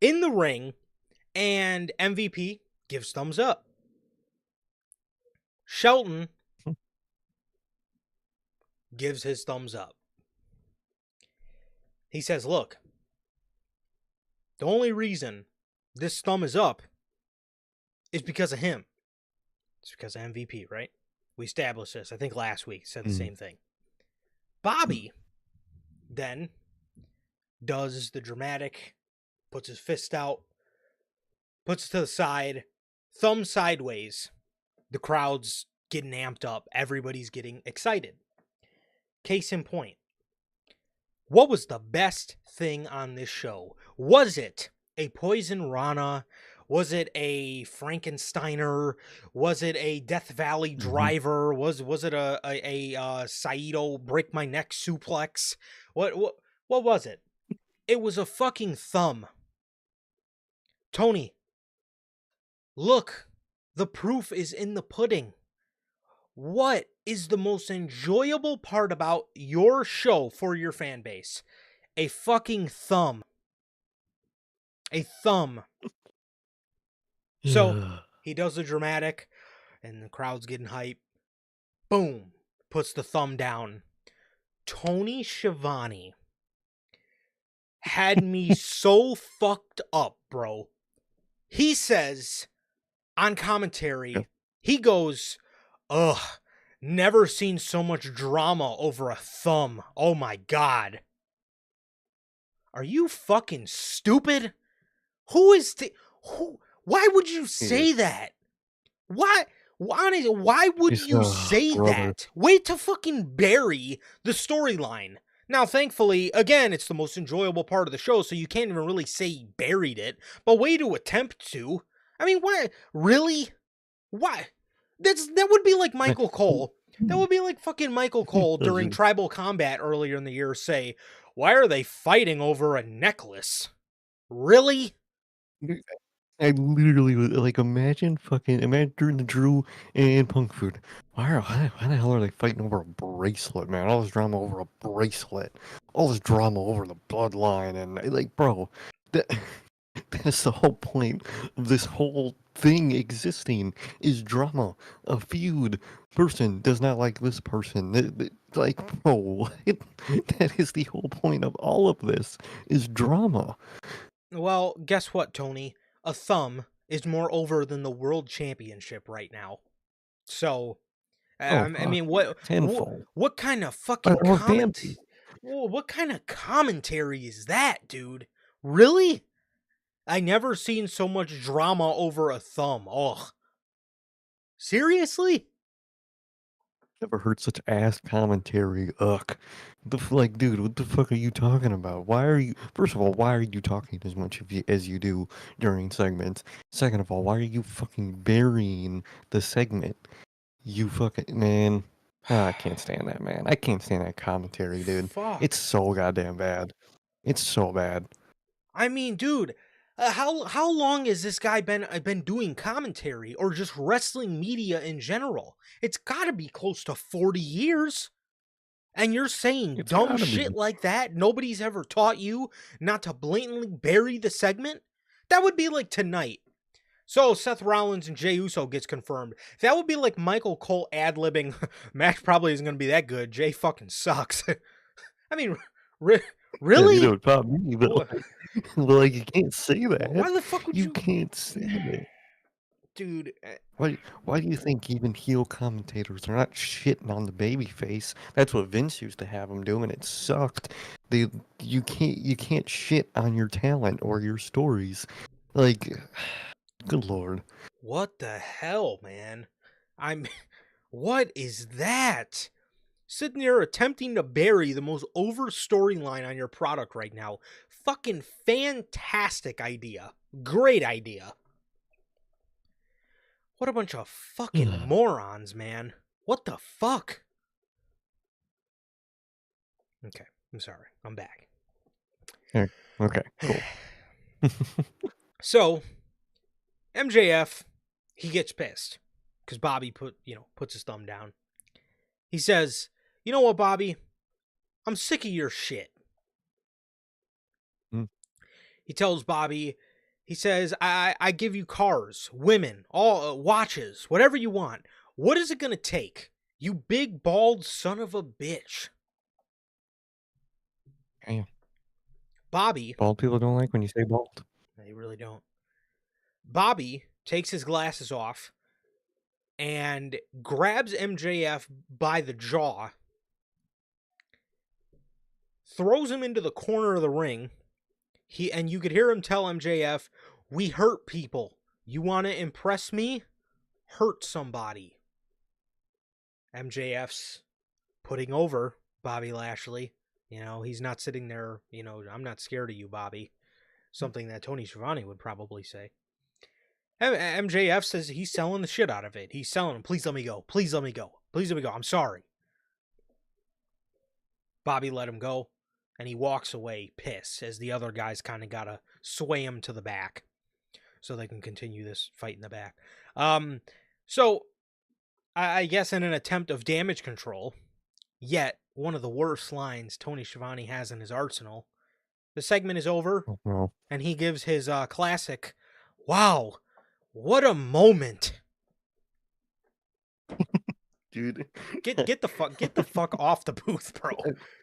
in the ring, and MVP gives thumbs up. Shelton gives his thumbs up. He says, look, the only reason this thumb is up is because of him. It's because of MVP, right? We established this. I think last week said the same thing. Bobby then does the dramatic, puts his fist out, puts it to the side, thumb sideways. The crowd's getting amped up. Everybody's getting excited. Case in point. What was the best thing on this show? Was it a Poison Rana? Was it a Frankensteiner? Was it a Death Valley Hmm. Driver? Was it a Saito break my neck suplex? What was it? It was a fucking thumb. Tony, look, the proof is in the pudding. What is the most enjoyable part about your show for your fan base? A fucking thumb. A thumb. So Yeah. he does the dramatic, and the crowd's getting hype. Boom. Puts the thumb down. Tony Schiavone had me so fucked up, bro. He says on commentary, he goes, ugh, never seen so much drama over a thumb. Oh my God. Are you fucking stupid? Who? Why would you Yeah. say that? Why would It's you say brother. that? Way to fucking bury the storyline. Now, thankfully, again, it's the most enjoyable part of the show, so you can't even really say he buried it. But way to attempt to. I mean, why? Really? Why? That would be like Man, Michael Cole. That would be like fucking Michael Cole that's during Tribal Combat earlier in the year say, "Why are they fighting over a necklace?" Really? just- I literally was like, imagine during the Drew and Punk food. Why the hell are they fighting over a bracelet, man? All this drama over a bracelet, all this drama over the bloodline, and like, bro, that that's the whole point of this whole thing existing is drama, a feud. Person does not like this person. Like, bro, what? That is the whole point of all of this is drama. Well, guess what, Tony? A thumb is more over than the world championship right now. So, Oh I fuck, mean, yeah, what tenfold. what kind of fucking Or Bambi. what kind of commentary is that, dude? Really? I never seen so much drama over a thumb. Ugh. Seriously? Never heard such ass commentary. Ugh. Like, dude, what the fuck are you talking about? Why are you? First of all, why are you talking as much as you do during segments? Second of all, why are you fucking burying the segment? You fucking man. Ah, I can't stand that, man. I can't stand that commentary, dude. It's Fuck. so goddamn bad. It's so bad. I mean, dude, how long has this guy been doing commentary or just wrestling media in general? It's got to be close to 40 years. And you're saying It's dumb gotta shit be. like that? Nobody's ever taught you not to blatantly bury the segment? That would be like tonight. So Seth Rollins and Jey Uso gets confirmed. That would be like Michael Cole ad-libbing. Match probably isn't going to be that good. Jay fucking sucks. I mean, Yeah, you know, really? it's not me, but but like, you can't say that. Why the fuck would You you, can't say that. dude? Why do you think even heel commentators are not shitting on the baby face? That's what Vince used to have them do, and it sucked. They you can't shit on your talent or your stories. Like, good lord. What the hell, man? I'm. What is that? Sitting there attempting to bury the most over storyline on your product right now. Fucking fantastic idea. Great idea. What a bunch of fucking morons, man. What the fuck? Okay, I'm sorry. I'm back. Here, okay, cool. So, MJF, he gets pissed because Bobby puts his thumb down. He says, "You know what, Bobby? I'm sick of your shit." Mm, He tells Bobby, he says, I give you cars, women, all watches, whatever you want. What is it going to take? You big, bald son of a bitch. Damn. Bobby, Bald people don't like when you say bald. they really don't. Bobby takes his glasses off and grabs MJF by the jaw, throws him into the corner of the ring. And you could hear him tell MJF, "We hurt people. You want to impress me? Hurt somebody." MJF's putting over Bobby Lashley. He's not sitting there, I'm not scared of you, Bobby. something that Tony Schiavone would probably say. MJF says he's selling the shit out of it. He's selling him. Please let me go. Please let me go. Please let me go. I'm sorry. Bobby let him go, and he walks away pissed as the other guys kind of got to sway him to the back so they can continue this fight in the back. So I guess in an attempt of damage control, yet one of the worst lines Tony Schiavone has in his arsenal, the segment is over, and he gives his classic, "Wow, what a moment." Dude, get the fuck off the booth, bro.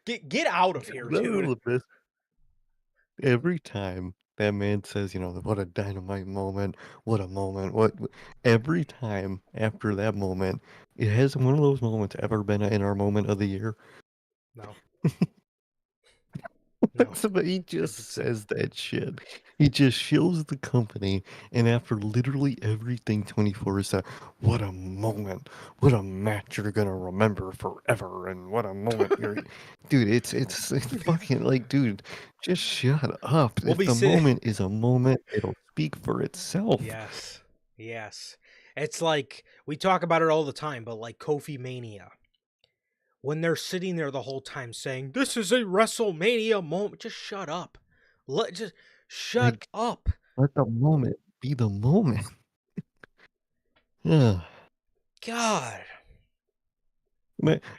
Get out of here, dude. Every time that man says, what a dynamite moment, what a moment, every time after that moment, it has one of those moments ever been in our moment of the year? No. But he just says that shit. He just shills the company, and after literally everything 24 said, what a moment, what a match you're gonna remember forever, and what a moment you're, dude. It's fucking like, dude, just shut up. If the moment is a moment, it'll speak for itself. Yes. It's like we talk about it all the time, but like Kofi Mania. When they're sitting there the whole time saying, "This is a WrestleMania moment," just shut up. Just shut up. Let the moment be the moment. Yeah. God.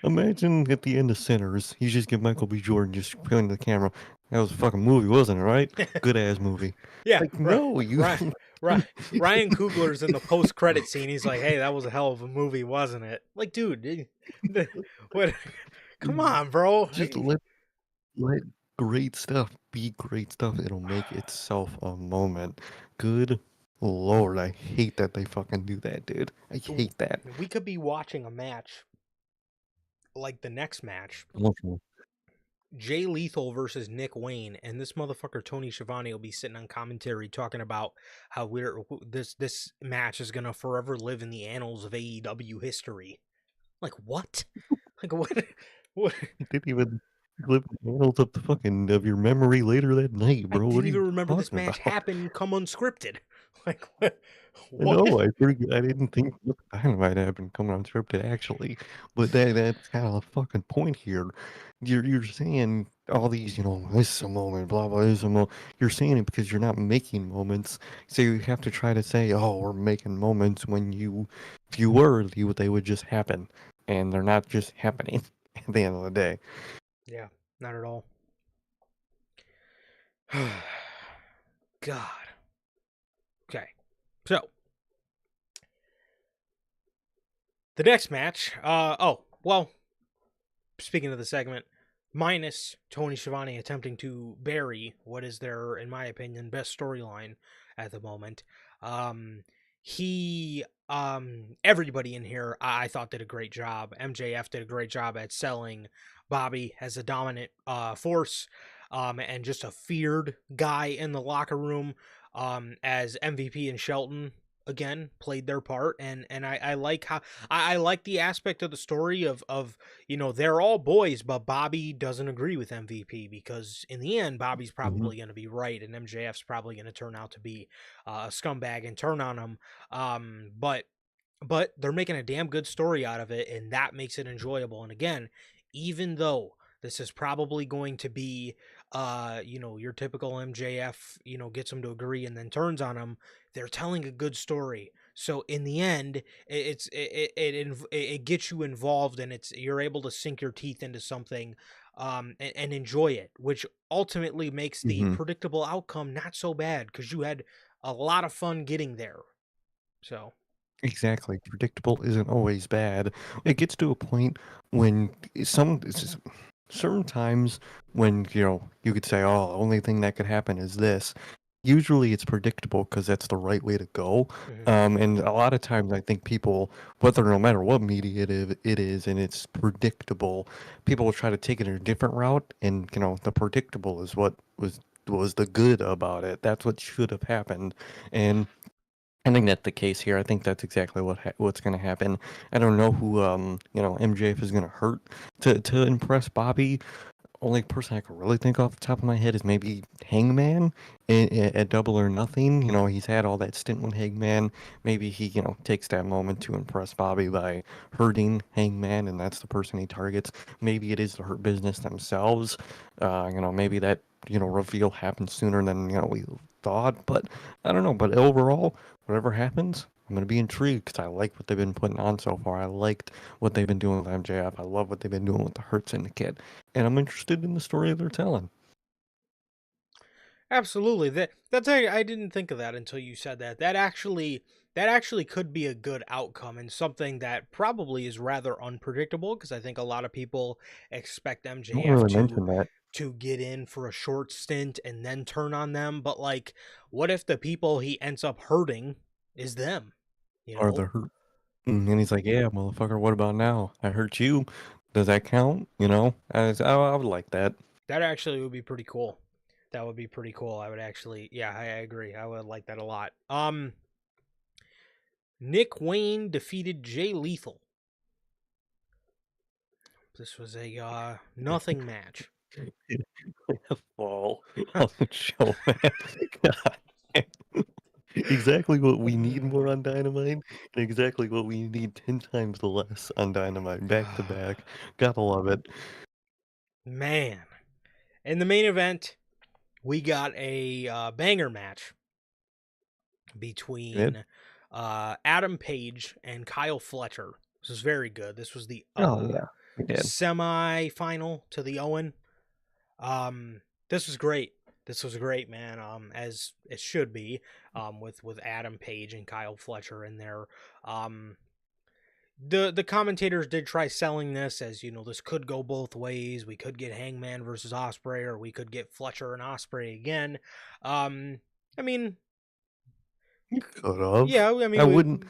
Imagine at the end of Sinners, you just get Michael B. Jordan just pointing the camera. That was a fucking movie, wasn't it, right? Good ass movie. Yeah. Like, no, you. Ryan Coogler's in the post-credit scene. He's like, "Hey, that was a hell of a movie, wasn't it?" Like, dude, what? Come on, bro. Just let great stuff be great stuff. It'll make itself a moment. Good Lord, I hate that they fucking do that, dude. I hate that. We could be watching a match like the next match. Jay Lethal versus Nick Wayne, and this motherfucker Tony Schiavone will be sitting on commentary talking about how this match is gonna forever live in the annals of AEW history. Like what? Like what? What? You didn't even live in the annals of the fucking of your memory later that night, bro. I What didn't even remember this match about? happened. Come unscripted. Like what? No, I didn't think Dynamite had been coming unscripted actually, but that's kind of the fucking point here. You're saying all these, this is a moment, blah blah, this is a moment. You're saying it because you're not making moments, so you have to try to say, oh, we're making moments when if you were, they would just happen, and they're not just happening at the end of the day. Yeah, not at all. God. Okay. So, the next match, speaking of the segment, minus Tony Schiavone attempting to bury what is their, in my opinion, best storyline at the moment. Everybody in here, I thought did a great job. MJF did a great job at selling Bobby as a dominant force, and just a feared guy in the locker room, as MVP and Shelton again played their part, and I like how I like the aspect of the story of they're all boys, but Bobby doesn't agree with MVP because in the end Bobby's probably going to be right, and MJF's probably going to turn out to be a scumbag and turn on him, but they're making a damn good story out of it, and that makes it enjoyable. And again, even though this is probably going to be your typical MJF, gets him to agree and then turns on him, they're telling a good story. So in the end, it gets you involved, and you're able to sink your teeth into something, and enjoy it, which ultimately makes the predictable outcome not so bad because you had a lot of fun getting there. So exactly, predictable isn't always bad. It gets to a point when certain times when you could say, oh, the only thing that could happen is this. Usually it's predictable because that's the right way to go. And a lot of times I think people, whether no matter what media it is and it's predictable, people will try to take it in a different route, and the predictable is what was the good about it. That's what should have happened. And I think that's the case here. I think that's exactly what's going to happen. I don't know who MJF is going to hurt to impress Bobby. only person I could really think off the top of my head is maybe Hangman at Double or Nothing. You know, he's had all that stint with Hangman. Maybe he, takes that moment to impress Bobby by hurting Hangman, and that's the person he targets. Maybe it is the Hurt Business themselves. Maybe that, reveal happens sooner than, we thought. But I don't know. But overall, whatever happens, I'm going to be intrigued because I like what they've been putting on so far. I liked what they've been doing with MJF. I love what they've been doing with the Hurt Syndicate. And I'm interested in the story they're telling. Absolutely. That's I didn't think of that until you said that. That actually could be a good outcome and something that probably is rather unpredictable because I think a lot of people expect I don't MJF really to mention that. get in for a short stint and then turn on them, but like what if the people he ends up hurting is them, you Or know? the Hurt. And he's like, yeah, motherfucker, what about now? I hurt you. Does that count? I would like that. That actually would be pretty cool. That would be pretty cool. I would actually, yeah, I agree. I would like that a lot. Nick Wayne defeated Jay Lethal. This was a nothing match. Fall on the show, man. God. Exactly what we need more on Dynamite, and exactly what we need 10 times less on Dynamite, back to back. Gotta love it. Man. In the main event, we got a banger match Good? between Adam Page and Kyle Fletcher. This was very good. This was the Oh, yeah, we did. semi-final to the Owen. This was great. This was great, man. As it should be. With Adam Page and Kyle Fletcher in there. The commentators did try selling this as, this could go both ways. We could get Hangman versus Osprey, or we could get Fletcher and Osprey again. I mean, You could have. yeah, I I mean, wouldn't.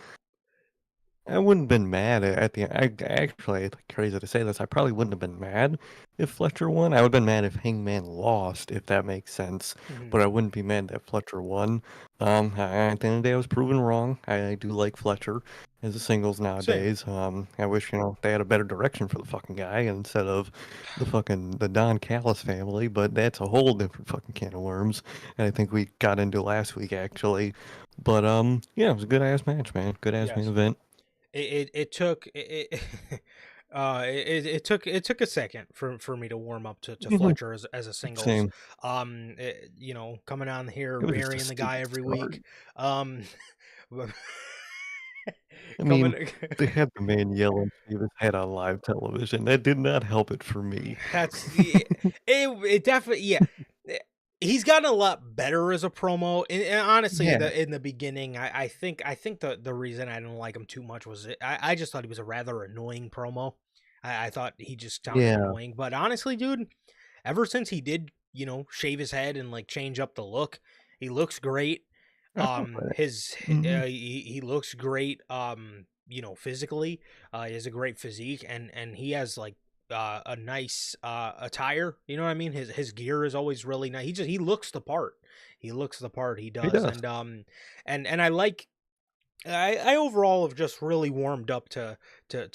I wouldn't have been mad at the actually, it's crazy to say this. I probably wouldn't have been mad if Fletcher won. I would have been mad if Hangman lost, if that makes sense. mhm, But I wouldn't be mad that Fletcher won. At the end of the day, I was proven wrong. I do like Fletcher as a singles same. nowadays. I wish they had a better direction for the fucking guy instead of the Don Callis family. But that's a whole different fucking can of worms. And I think we got into last week actually. But yeah, it was a good ass match, man. Good ass main Yes. event. It took it took a second for me to warm up to Mhm. Fletcher as a singles. Same. Coming on here It was just a burying the guy stupid every start. week. Um, I mean, coming. they had the man yelling Davis head on live television. That did not help it for me. That's it definitely, yeah. Eh, He's gotten a lot better as a promo. And honestly, Yeah, in the beginning, I think the reason I didn't like him too much was I just thought he was a rather annoying promo. I thought he just sounded yeah. annoying. But honestly, dude, ever since he did, shave his head and like change up the look, he looks great. I fuck with it. His Mhm. he looks great. Physically, he has a great physique, and he has like a nice attire. You know what I mean? His gear is always really nice. He looks the part. He looks the part. He He does, does. and I like. I overall have just really warmed up to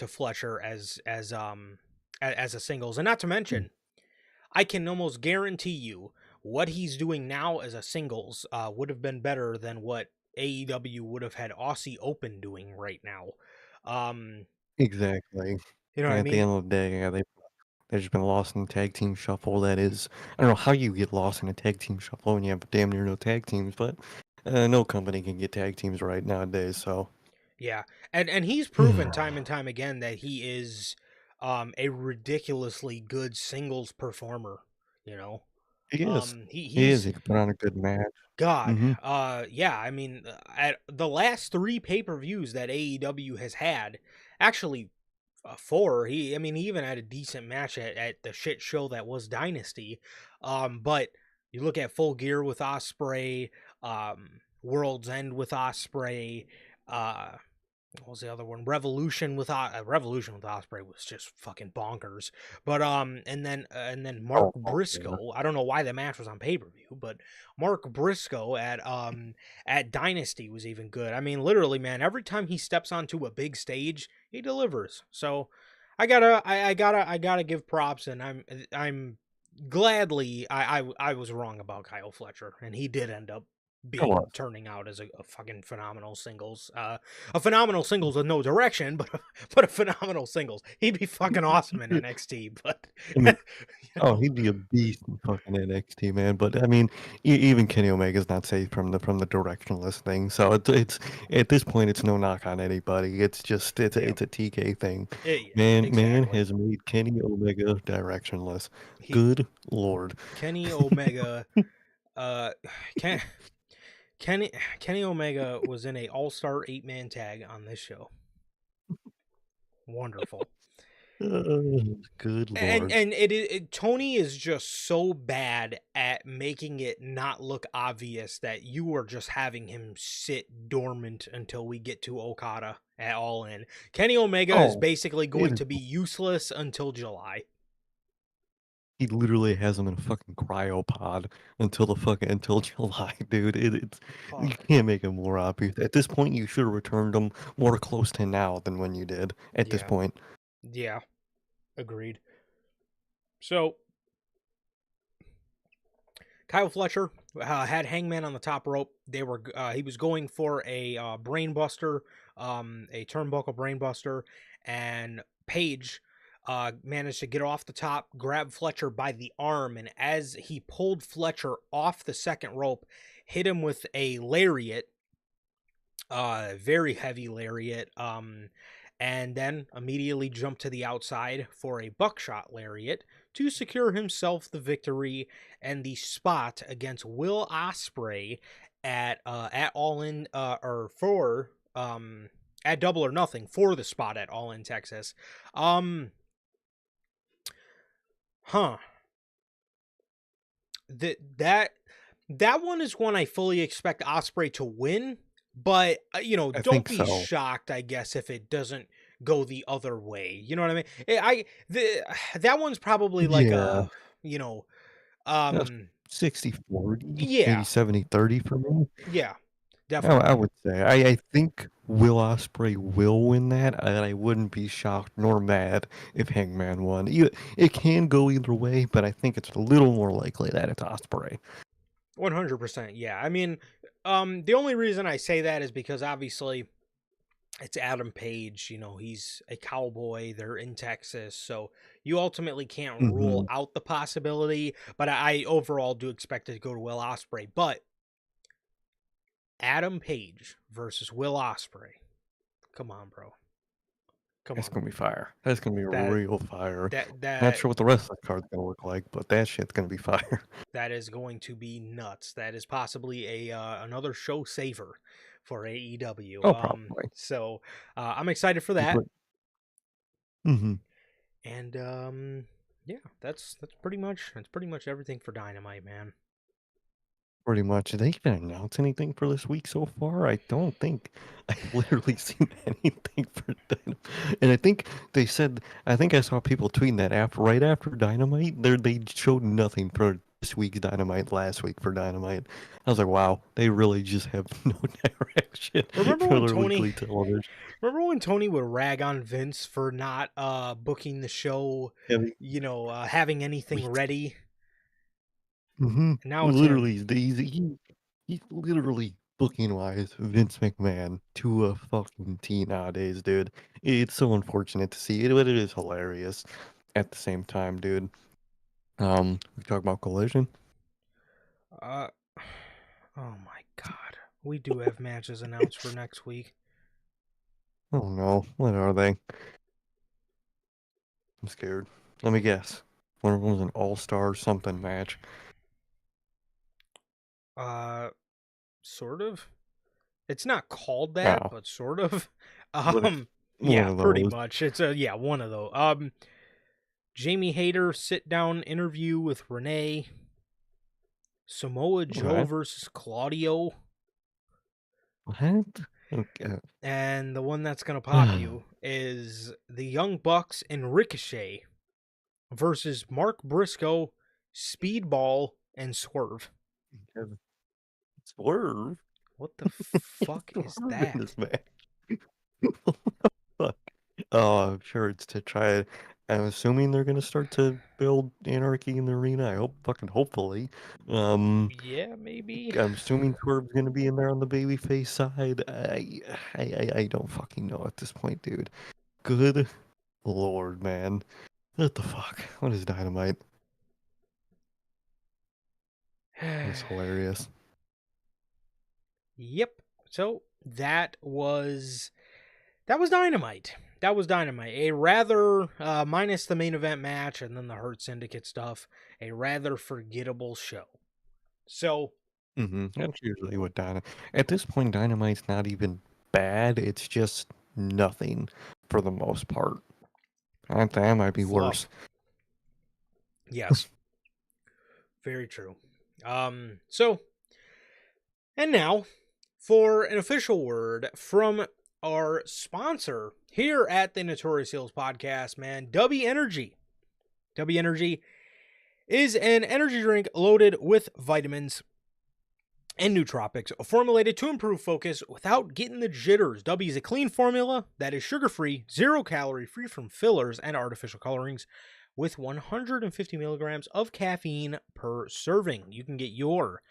Fletcher as a singles, and not to Mm. mention, I can almost guarantee you what he's doing now as a singles would have been better than what AEW would have had Aussie Open doing right now. Um, Exactly. you know what I At the mean? end of the day, yeah, they've just been lost in the tag team shuffle. That is, I don't know how you get lost in a tag team shuffle when you have damn near no tag teams, but no company can get tag teams right nowadays. So Yeah, and he's proven time and time again that he is a ridiculously good singles performer. You know, he is. He is. he's He can put on a good match. God. Hmm. Yeah. I mean, at the last three pay-per-views that AEW has had, actually four. He even had a decent match at the shit show that was Dynasty. But you look at Full Gear with Osprey, World's End with Osprey, uh, what was the other one? Revolution with Osprey was just fucking bonkers. But and then Mark Oh, fuck yeah. Briscoe. I don't know why the match was on pay per view, but Mark Briscoe at Dynasty was even good. I mean, literally, man, every time he steps onto a big stage, he delivers. So I gotta give props, and I'm gladly, I was wrong about Kyle Fletcher, and he did end up Come on. turning out as a fucking phenomenal singles. A phenomenal singles with no direction, but a phenomenal singles. He'd be fucking awesome in NXT, but I mean, you oh, know, he'd be a beast in fucking NXT, man. But I mean, even Kenny Omega's not safe from the directionless thing. So it's at this point, it's no knock on anybody. It's just yeah, it's a TK thing. yeah, Man exactly. has made Kenny Omega directionless. He Good lord. Kenny Omega, uh, Ken, Kenny Omega was in a all-star 8-man tag on this show. Wonderful. Good And lord. Tony is just so bad at making it not look obvious that you are just having him sit dormant until we get to Okada at All In. Kenny Omega is Oh, basically it going is. to be useless until July. He literally has him in a fucking cryopod until July, dude. It's you Fuck. can't make it more obvious. At this point, you should have returned him more close to now than when you did. At this Yeah. point, Yeah. Agreed. So Kyle Fletcher had Hangman on the top rope. He was going for a brainbuster, a turnbuckle brainbuster, and Page managed to get off the top, grab Fletcher by the arm, and as he pulled Fletcher off the second rope, hit him with a lariat, very heavy lariat, and then immediately jumped to the outside for a buckshot lariat to secure himself the victory and the spot against Will Ospreay at All In or for at Double or Nothing for the spot at All In Texas. Um, huh. That that one is one I fully expect Ospreay to win, but I don't think be so. shocked, I guess, if it doesn't go the other way. You know what I mean? That one's probably like Yeah, a, you know, uh, um 60-40, maybe yeah, 70-30 for me. yeah, I definitely. would say. I think Will Ospreay will win that, and I wouldn't be shocked nor mad if Hangman won. It can go either way, but I think it's a little more likely that it's Ospreay. 100%. Yeah. I mean, the only reason I say that is because obviously it's Adam Page, he's a cowboy, they're in Texas, so you ultimately can't rule Hmm. out the possibility, but I overall do expect it to go to Will Ospreay. But Adam Page versus Will Ospreay. Come on, bro. Come That's on. gonna be fire. That's gonna be a That real fire. that Not that sure what the rest of the card's gonna look like, but that shit's gonna be fire. that is going to be nuts. That is possibly a another show saver for AEW. Oh, probably. I'm excited for that. But hmm And yeah, that's pretty much everything for Dynamite, man. pretty much. Did they even announce anything for this week so far? I don't think I've literally seen anything for Dynamite. And I think they said, I think I saw people tweeting that right after Dynamite, they showed nothing for this week's Dynamite last week for Dynamite. I was like, wow, they really just have no direction Remember for when their Tony weekly television. remember when Tony would rag on Vince for not booking the show, Heavy having anything weeks. ready? Mhm. And now it's him. Literally, he's literally booking wise Vince McMahon to a fucking T nowadays, dude. It's so unfortunate to see it, but it is hilarious at the same time, dude. We talk about Collision. Uh oh my god. We do have matches announced for next week. Oh no, what are they? I'm scared. Let me guess. One of them's an all-star something match. Uh sort of. It's not called that, Oh, but sort of. but it's one Yeah, of pretty those. much. It's one of those. Jamie Hayter sit down interview with Renee. Samoa Joe What? versus Claudio. What? Okay. And the one that's going to pop you is the Young Bucks and Ricochet versus Mark Briscoe, Speedball, and Swerve. Swerve? What the fuck is Swerve in that? this match. Fuck. Oh, I'm sure it's to try. I'm assuming they're gonna start to build anarchy in the arena. I hope, hopefully. Yeah, maybe. I'm assuming Swerve's gonna be in there on the babyface side. I don't fucking know at this point, dude. Good lord, man. What the fuck? What is Dynamite? It's hilarious. Yep. So that was Dynamite. That was Dynamite. A rather, minus the main event match and then the Hurt Syndicate stuff, a rather forgettable show. So, That's usually what Dynamite. At this point, Dynamite's not even bad. It's just nothing for the most part. That might be worse. fluff. Yes. Very true. So, and now for an official word from our sponsor here at the Notorious Heels podcast, man, W Energy. W Energy is an energy drink loaded with vitamins and nootropics, formulated to improve focus without getting the jitters. W is a clean formula that is sugar-free, 0-calorie, free from fillers and artificial colorings, with 150 milligrams of caffeine per serving. You can get your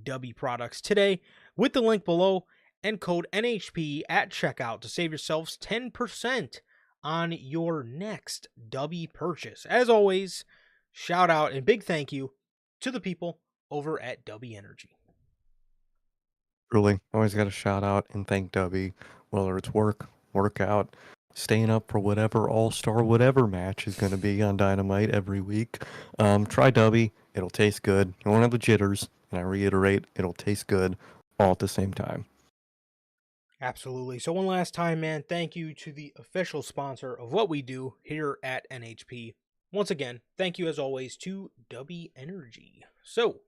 W products today with the link below and code NHP at checkout to save yourselves 10% on your next W purchase. As always, shout out and big thank you to the people over at W Energy. Truly, always got to shout out and thank Dubby, whether it's workout, staying up for whatever all-star whatever match is going to be on Dynamite every week. Try Dubby. It'll taste good. You won't have the jitters, and I reiterate, it'll taste good all at the same time. Absolutely. So one last time, man, thank you to the official sponsor of what we do here at NHP. Once again, thank you as always to W Energy. So,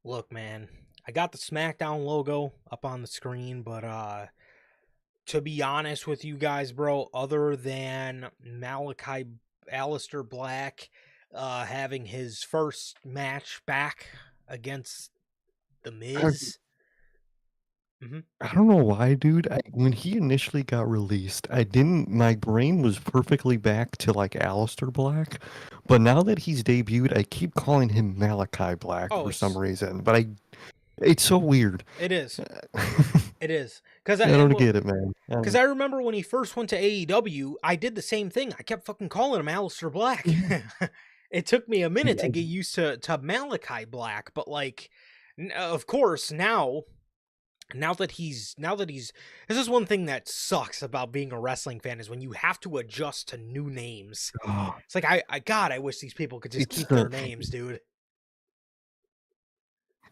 look, man, I got the SmackDown logo up on the screen, but to be honest with you guys, bro, other than Aleister Black having his first match back against The Miz. I don't know why, dude. When he initially got released, my brain was perfectly back to like Aleister Black, but now that he's debuted, I keep calling him Malachi Black for some reason. But it's so weird. It is. It is. Because I don't get it, man. Because I remember when he first went to AEW, I did the same thing. I kept fucking calling him Aleister Black. It took me a minute to get used to Malachi Black, but like, of course, now that he's this is one thing that sucks about being a wrestling fan is when you have to adjust to new names. It's like I wish these people could just keep their names, dude.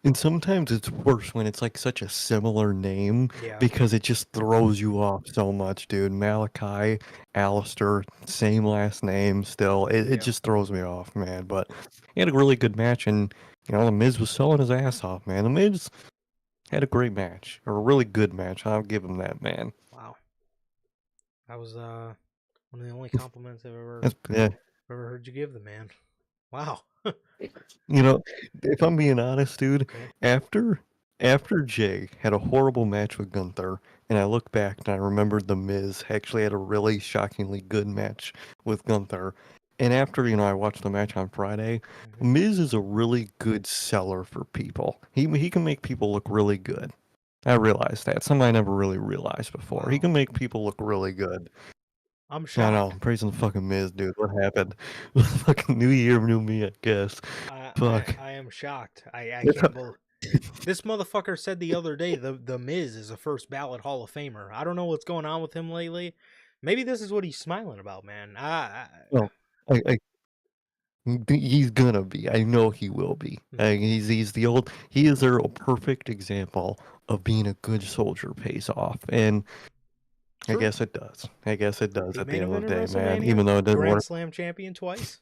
And sometimes it's worse when it's like such a similar name because it just throws you off so much, dude. Malachi, Aleister, same last name still. It just throws me off, man. But he had a really good match, and The Miz was selling his ass off, man. The Miz had a great match, or a really good match. I'll give him that, man. Wow. That was one of the only compliments I've ever heard you give the man. Wow. If I'm being honest, dude, after Jey had a horrible match with Gunther, and I look back and I remembered The Miz actually had a really shockingly good match with Gunther. And after, I watched the match on Friday, Miz is a really good seller for people. He can make people look really good. I realized that. Something I never really realized before. Wow. He can make people look really good. I'm shocked. I know. I'm praising the fucking Miz, dude. What happened? Fucking new year, new me, I guess. Fuck. I am shocked. I can't believe this motherfucker said the other day the Miz is a first ballot Hall of Famer. I don't know what's going on with him lately. Maybe this is what he's smiling about, man. He's gonna be. I know he will be. He is a perfect example of being a good soldier pays off, and true. I guess it does. At the end of the day, man. Even though it doesn't Grand work. Slam champion twice.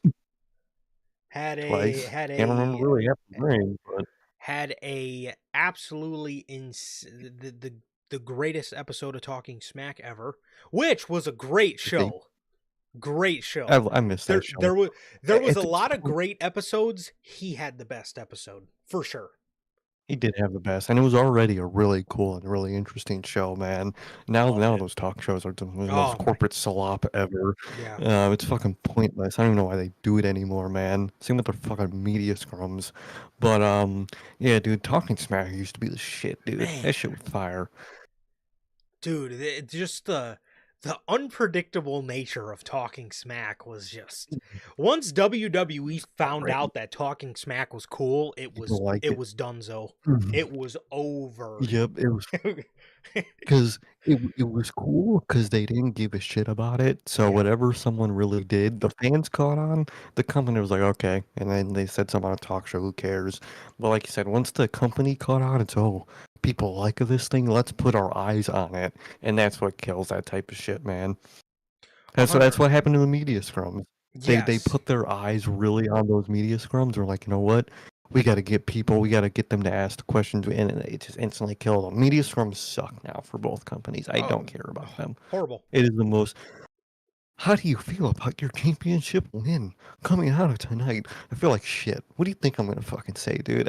Can't remember really happened, but had a absolutely the greatest episode of Talking Smack ever, which was a great show. Great show. I missed that show. There was a lot of great episodes. He had the best episode for sure. He did have the best, and it was already a really cool and really interesting show, man. Loved Now it. those talk shows are the most Oh my, corporate slop ever. yeah, It's fucking pointless. I don't even know why they do it anymore, man. Same with their fucking media scrums. But yeah, dude, Talking Smack used to be the shit, dude. man, That shit was fire. dude, just the unpredictable nature of Talking Smack was just once WWE found Great. out that Talking Smack was cool, People like it it. was donezo. Mhm. It was over. Yep, it was 'cause it was cool because they didn't give a shit about it, so Yeah. whatever someone really did, the fans caught on, the company was like, "Okay," and then they said something on a talk show, who cares? But like you said, once the company caught on, it's, "Oh, people like this thing, let's put our eyes on it," and that's what kills that type of shit, man. That's 100. what happened to the media scrums. They Yes. put their eyes really on those media scrums. They're like, "You know what? We gotta get them to ask the questions," and it just instantly killed them. Media scrums suck now for both companies. I Oh, don't care about them. horrible. It is the most how do you feel about your championship win coming out of tonight? I feel like shit. What do you think I'm gonna fucking say, dude?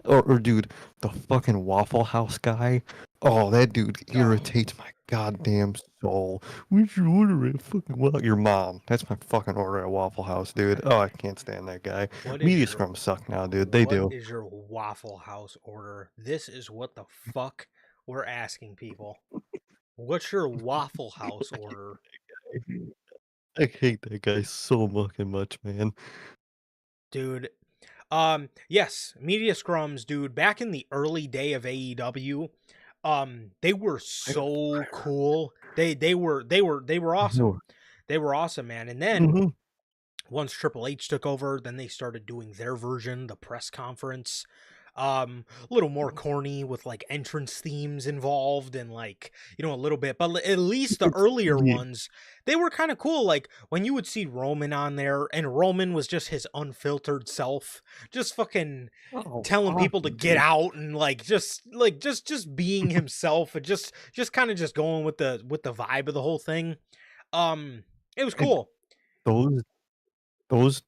Or dude, the fucking Waffle House guy. Oh, that dude Oh, irritates my goddamn soul. We should order it fucking your mom. That's my fucking order at Waffle House, dude. Oh, I can't stand that guy. what is Media your scrums suck now, dude. They what do. is your Waffle House order? This is what the fuck we're asking people. What's your Waffle House order? I hate that guy so fucking much, man. Dude, yes, media scrums, dude, back in the early day of AEW, they were I know. so cool. They were I awesome. know. They were awesome, man. And then Mhm. once Triple H took over, then they started doing their version, the press conference. A little more corny with like entrance themes involved and like, you know, a little bit, but at least the It's earlier yeah. ones, they were kind of cool. Like when you would see Roman on there and Roman was just his unfiltered self, just fucking Oh, telling people to awesome, get dude. out and just being himself and just kind of just going with the vibe of the whole thing. It was And cool. those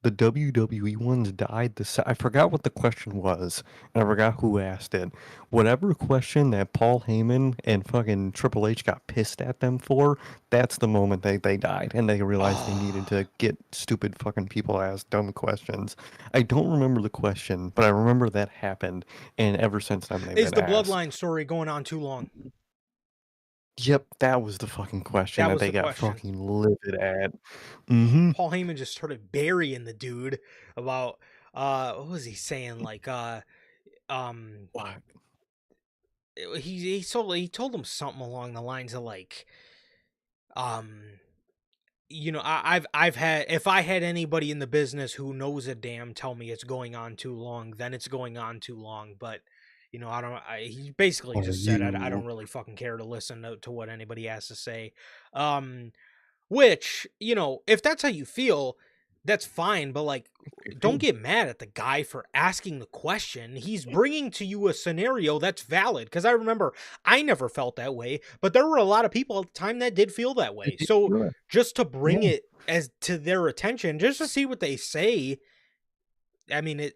the WWE ones died I forgot what the question was, and I forgot who asked it. Whatever question that Paul Heyman and fucking Triple H got pissed at them for, that's the moment they died, and they realized they needed Oh, to get stupid fucking people to ask dumb questions. I don't remember the question, but I remember that happened, and ever since then they've is been the asked. bloodline story going on too long? Yep, that was the fucking question That that was they the got question. fucking livid at. Mhm. Paul Heyman just started burying the dude about what was he saying? Like um What? he told him something along the lines of like um you know, I've had if I had anybody in the business who knows a damn tell me it's going on too long, then it's going on too long. But you know, he basically Are just said I you don't really fucking care to listen to what anybody has to say. Um, which you know, if that's how you feel, that's fine. But like, don't get mad at the guy for asking the question. He's bringing to you a scenario that's valid. Because I remember I never felt that way, but there were a lot of people at the time that did feel that I way. did So feel that. just to bring Yeah, it as to their attention, just to see what they say. I mean,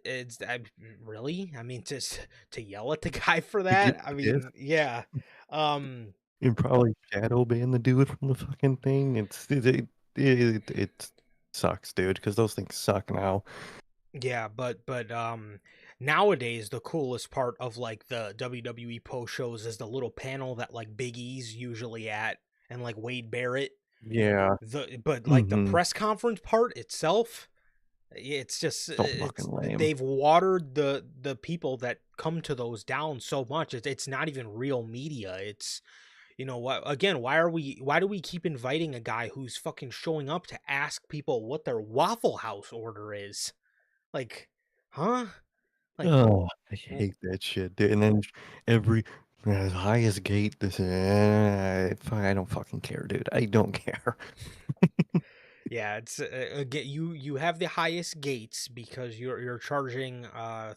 really. I mean, just to yell at the guy for to get that. I pissed mean, yeah. Um, and probably shadow ban the dude from the fucking thing. It sucks, dude, because those things suck now. Yeah, but nowadays the coolest part of like the WWE post shows is the little panel that like Big E's usually at and like Wade Barrett. Yeah. But like the Mhm. press conference part itself, it's just So fucking lame. they've watered the people that come to those down so much. It's not even real media. It's you know what again, why do we keep inviting a guy who's fucking showing up to ask people what their Waffle House order is? Like, huh? Like, Oh, I hate that shit, dude. And then every highest gate, I don't fucking care, dude. I don't care. yeah, it's you have the highest gates because you're charging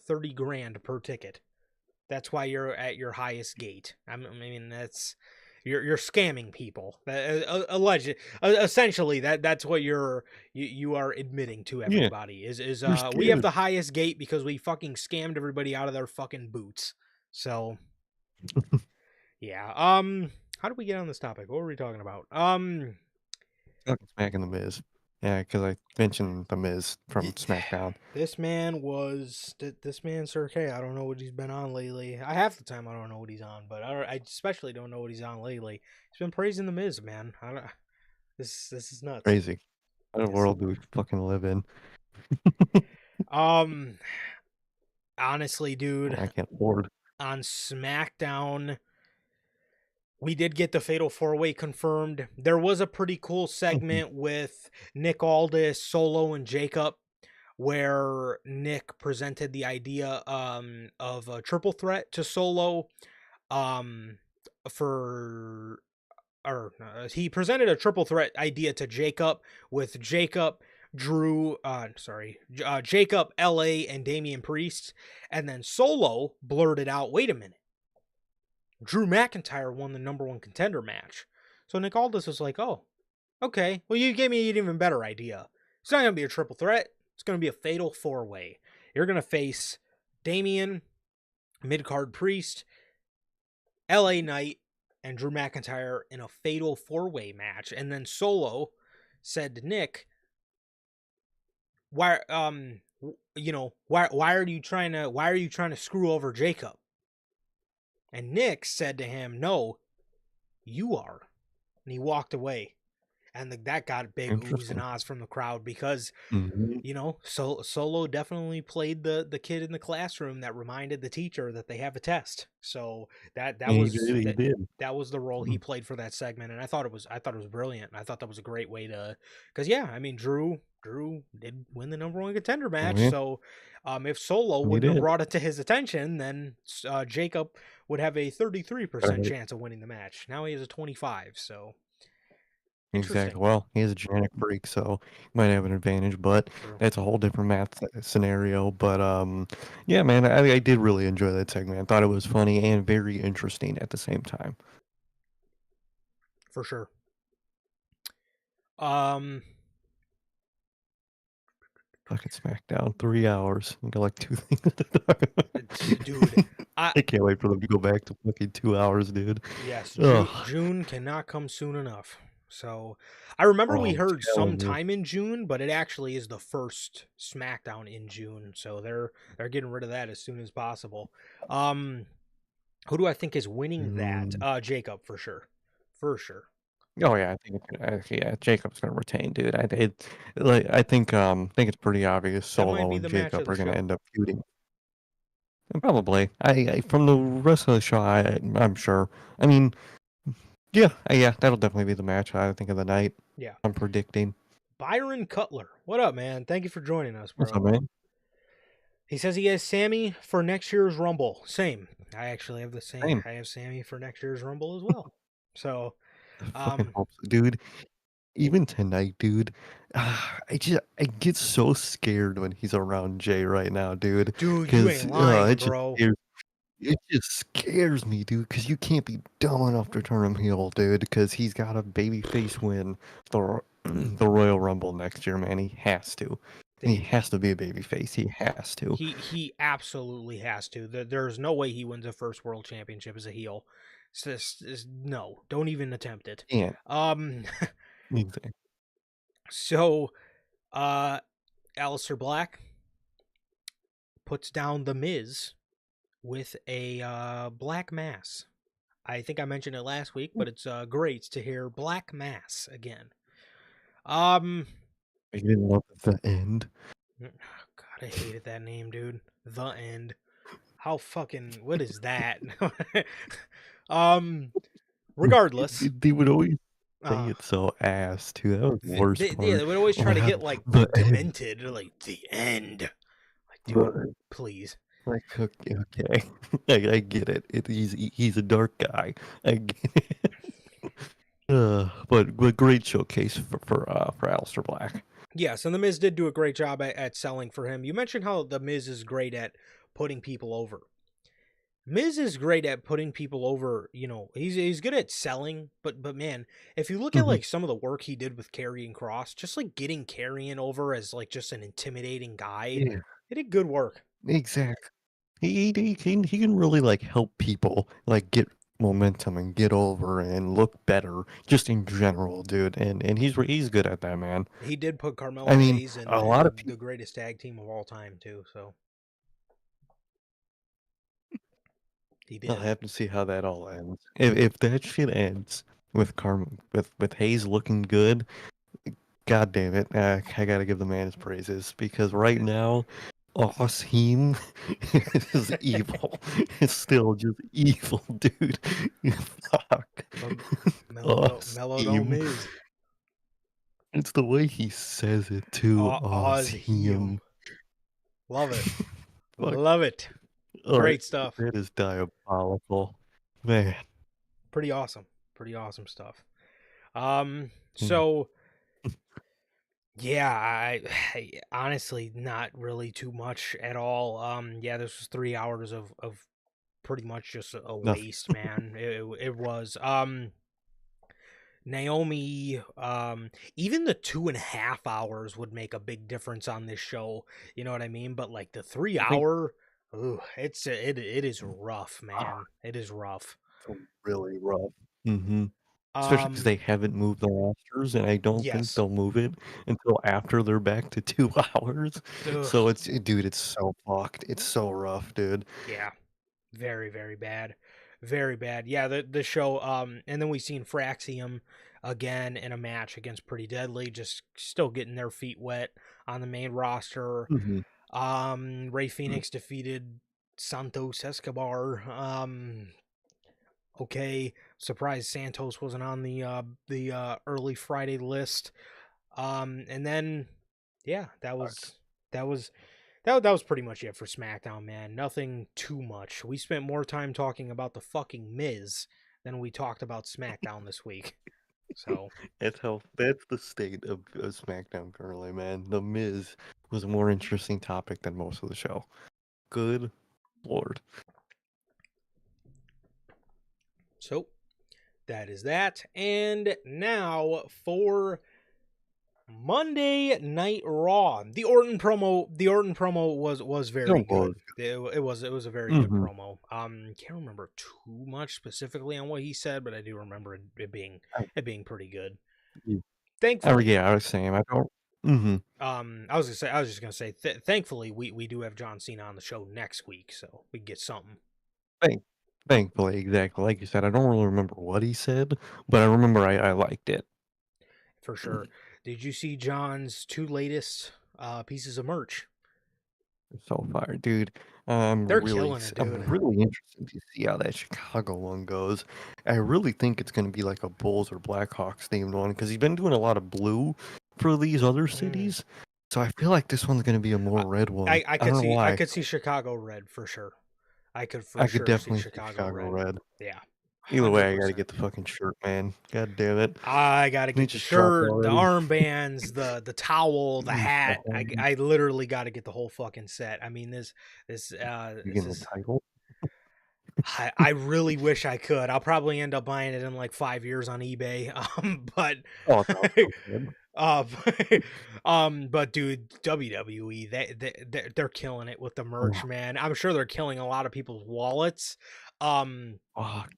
30 grand per ticket. That's why you're at your highest gate. I mean that's you're scamming people. Alleged essentially that's what you are admitting to Yeah, everybody is you're we have scamming. the highest gate because we fucking scammed everybody out of their fucking boots. So yeah. How did we get on this topic? What were we talking about? Fucking smacking the Miz. Yeah, because I mentioned the Miz from SmackDown. This man Sir K. I don't know what he's been on lately. I half the time I don't know what he's on, but I especially don't know what he's on lately. He's been praising the Miz, man. I don't. This is nuts. Crazy. What This is world do we nuts. fucking live in? Um, honestly, dude, I can't afford. on SmackDown, we did get the Fatal 4-Way confirmed. There was a pretty cool segment with Nick Aldis, Solo, and Jacob, where Nick presented the idea of a triple threat to Solo, um, for or he presented a triple threat idea to Jacob with Jacob, Drew, Jacob, LA, and Damian Priest, and then Solo blurted out, "Wait a minute, Drew McIntyre won the number one contender match." So Nick Aldis was like, "Oh, okay. Well, you gave me an even better idea. It's not going to be a triple threat. It's going to be a fatal 4-way. You're going to face Damian, mid-card Priest, LA Knight, and Drew McIntyre in a fatal 4-way match." And then Solo said to Nick, "Why why are you trying to screw over Jacob?" And Nick said to him, "No, you are." And he walked away. And that got big oohs and Interesting. ahs from the crowd because, Mhm. Solo definitely played the kid in the classroom that reminded the teacher that they have a test. So that He was did. He did. that was the role he played for that segment, and I thought it was brilliant. I thought that was a great way to, because yeah, I mean Drew did win the number one contender match. Yeah, So if Solo he wouldn't have did. brought it to his attention, then Jacob would have a 33% Right. chance of winning the match. Now he has a 25. So Exactly. interesting. Well, he is a genetic freak, so he might have an advantage, but True. that's a whole different scenario. But yeah, man, I did really enjoy that segment. I thought it was funny and very interesting at the same time. For sure. Um, Fucking SmackDown, 3 hours. We got like two things to talk about. dude, I I can't wait for them to go back to fucking 2 hours, dude. yes, Ugh. June cannot come soon enough. So, I remember Bro, we I'm heard telling you. sometime in June, but it actually is the first SmackDown in June. So they're getting rid of that as soon as possible. Um, who do I think is winning that? Mm. Jacob for sure, for sure. Oh yeah, I think yeah, Jacob's gonna retain, dude. I think it's pretty obvious That might Solo be and the match of Jacob the are gonna show. end up feuding. And probably. I from the rest of the show, I'm sure. I mean, yeah, that'll definitely be the match. I think of the night. Yeah, I'm predicting. Byron Cutler. What up, man? Thank you for joining us, What's bro. up, man? He says he has Sammy for next year's Rumble. Same. I actually have the same. Same. I have Sammy for next year's Rumble as well. So, I fucking um, hope so. Dude. Even tonight, dude, I get so scared when he's around Jay right now, dude. dude, you Cause ain't lying, bro. it just scares me, dude. Cause you can't be dumb enough to turn him heel, dude. Cause he's got a babyface win the Royal Rumble next year, man. He has to. And he has to be a babyface. He has to. He absolutely has to. There's no way he wins a first world championship as a heel. No, don't even attempt it. And Um, exactly. so, uh, Aleister Black puts down the Miz with a black mass. I think I mentioned it last week, but it's great to hear Black Mass again. Um, I didn't love the end. God, I hated that name, dude. The End. How fucking what is that? um, regardless, They would always say uh, it so ass too. That was the worst they part. would always Oh try my to god, get like the end. demented, or like the end. Like, dude, The please. Like, okay. I get it. He's a dark guy. I get it. But great showcase for Aleister Black. Yes, and the Miz did do a great job at selling for him. You mentioned how the Miz is great at putting people over. Miz is great at putting people over. He's good at selling, but man, if you look at Mhm. like some of the work he did with Karrion Kross, just like getting Karrion over as like just an intimidating guy, Yeah, he did good work. exactly. He can really like help people like get momentum and get over and look better just in general, dude. And he's good at that, man. He did put I Carmelo mean, Hayes a in lot of the people. greatest tag team of all time too. So he I'll did. have to see how that all ends. If that shit ends with with Hayes looking good, god damn it, I gotta give the man his praises because right now, Asim is evil. It's still just evil, dude. Fuck. But Mellow don't Asim. Miz. It's the way he says it too. Oz Asim. him. Love it. Fuck. Love it. Oh, Great stuff. that is diabolical, man. Pretty awesome. Pretty awesome stuff. Um, Mm. so yeah, I honestly not really too much at all. Yeah, this was 3 hours of pretty much just a Nothing. waste, man. It was. Naomi, even the 2.5 hours would make a big difference on this show. You know what I mean? But like the three I think hour, ooh, it is rough, man. It is rough. it's really rough. Mm-hmm. Especially because Um, they haven't moved the rosters, and I don't think yes. they'll move it until after they're back to 2 hours. Ugh, So dude, it's so fucked. It's so rough, dude. yeah. Very, very bad. Very bad. Yeah, the show, and then we seen Fraxium again in a match against Pretty Deadly, just still getting their feet wet on the main roster. Mm-hmm. Ray Phoenix defeated Santos Escobar. Okay, surprised Santos wasn't on the early Friday list. And then yeah, Fuck. that was pretty much it for SmackDown, man. Nothing too much. We spent more time talking about the fucking Miz than we talked about SmackDown this week. So That's the state of SmackDown currently, man. The Miz was a more interesting topic than most of the show. Good lord. so that is that. And now for Monday Night Raw. The Orton promo was very It was. good. It was a very good Mm-hmm. promo. Can't remember too much specifically on what he said, but I do remember it being pretty good. Thankfully, Yeah, I was saying I don't. Mm-hmm. I was just gonna say, thankfully we do have John Cena on the show next week, so we get something Thank, thankfully, exactly like you said. I don't really remember what he said, but I remember I liked it. for sure. Did you see John's two latest pieces of merch? So far, dude. They're killing it, I'm dude. really interested to see how that Chicago one goes. I really think it's gonna be like a Bulls or Blackhawks themed one because he's been doing a lot of blue for these other Mm. cities. So I feel like this one's gonna be a more red one. I I don't know I why. could see Chicago red for sure. I could for I could sure see definitely see Chicago Chicago red. red. Yeah, Either way, I gotta 100%. get the fucking shirt, man. God damn it. I gotta It get the just dropped shirt, the already. armbands, the towel, the The hat. whole, I literally got to get the whole fucking set. I mean you this getting the is title? I really wish I could. I'll probably end up buying it in like 5 years on eBay. But Oh, no, so good. um, but dude, WWE they're killing it with the merch, Oh, man. I'm sure they're killing a lot of people's wallets. fuck.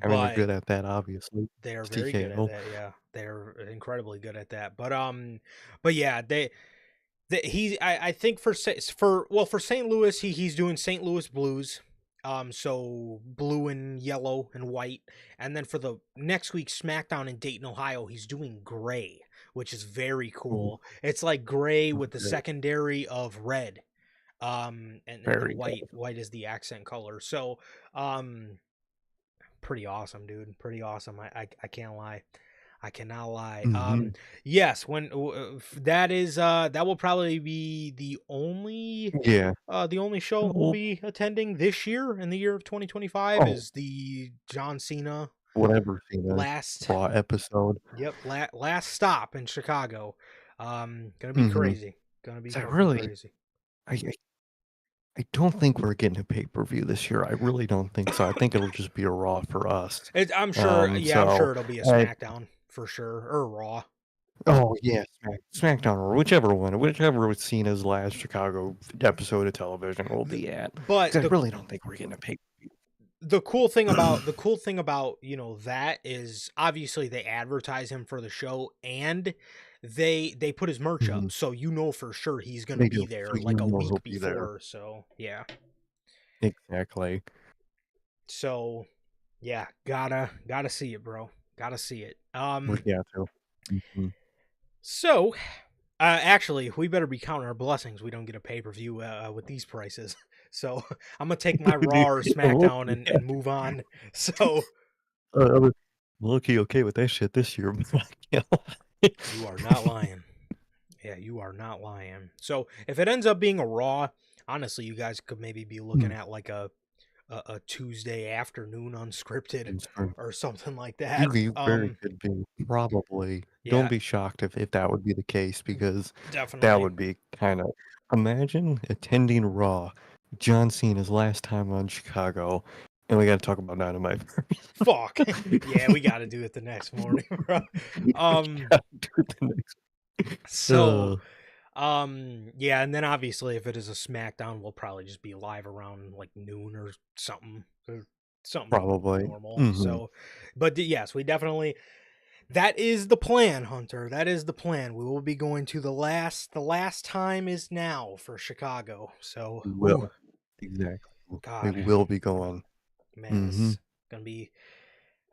I mean, they're But good at that, obviously. they are It's very good at TKO. that. Yeah, they're incredibly good at that. But yeah, I think for St. Louis he's doing St. Louis Blues. So blue and yellow and white, and then for the next week SmackDown in Dayton, Ohio, he's doing gray, which is very Ooh, cool. It's like gray with the very, secondary of red. And then very dope. white is the accent color. So um pretty awesome, dude. Pretty awesome. I can't lie. I cannot lie. Hmm. Yes, that is that will probably be Yeah. the only show we'll Well, be attending this year in the year of 2025 oh, is the John Cena whatever Cena's last Raw episode. last stop in Chicago. Gonna be Hmm. crazy. Gonna be So fucking crazy. I don't think we're getting a pay-per-view this year. I really don't think so. I think it'll just be a Raw for us. I'm sure. Yeah, I'm So sure it'll be a I SmackDown for sure or Raw. Oh yeah, SmackDown or whichever was seen as last Chicago episode of television will be at. But Because I really don't think we're getting a pay. the cool thing about that is obviously they advertise him for the show, and they put his merch up, so for sure he's gonna They be do, there so like a he'll week be there. before. So yeah. Exactly. So yeah, gotta see it, bro. Gotta see it. Yeah, too. So actually, we better be counting our blessings. We don't get a pay-per-view with these prices. So I'm gonna take my Raw or SmackDown and move on. So I was low-key okay with that shit this year. you are not lying. Yeah, you are not lying. So if it ends up being a Raw, honestly, you guys could maybe be looking at like a Tuesday afternoon unscripted or something like that. You very could be. Probably. Don't Yeah, be shocked if that would be the case, because that definitely. would be kind of. Imagine attending Raw, John Cena's last time on Chicago, and we got to talk about Dynamite first. Fuck. Yeah, we got to do it the next morning, bro. We gotta do it the next. So, yeah, and then obviously if it is a SmackDown, we'll probably just be live around like noon or something Probably. normal. So, but yes, we definitely. That is the plan, Hunter. That is the plan. We will be going to the last time is now for Chicago. So We will. Exactly. God, We will be going. man, it's gonna be.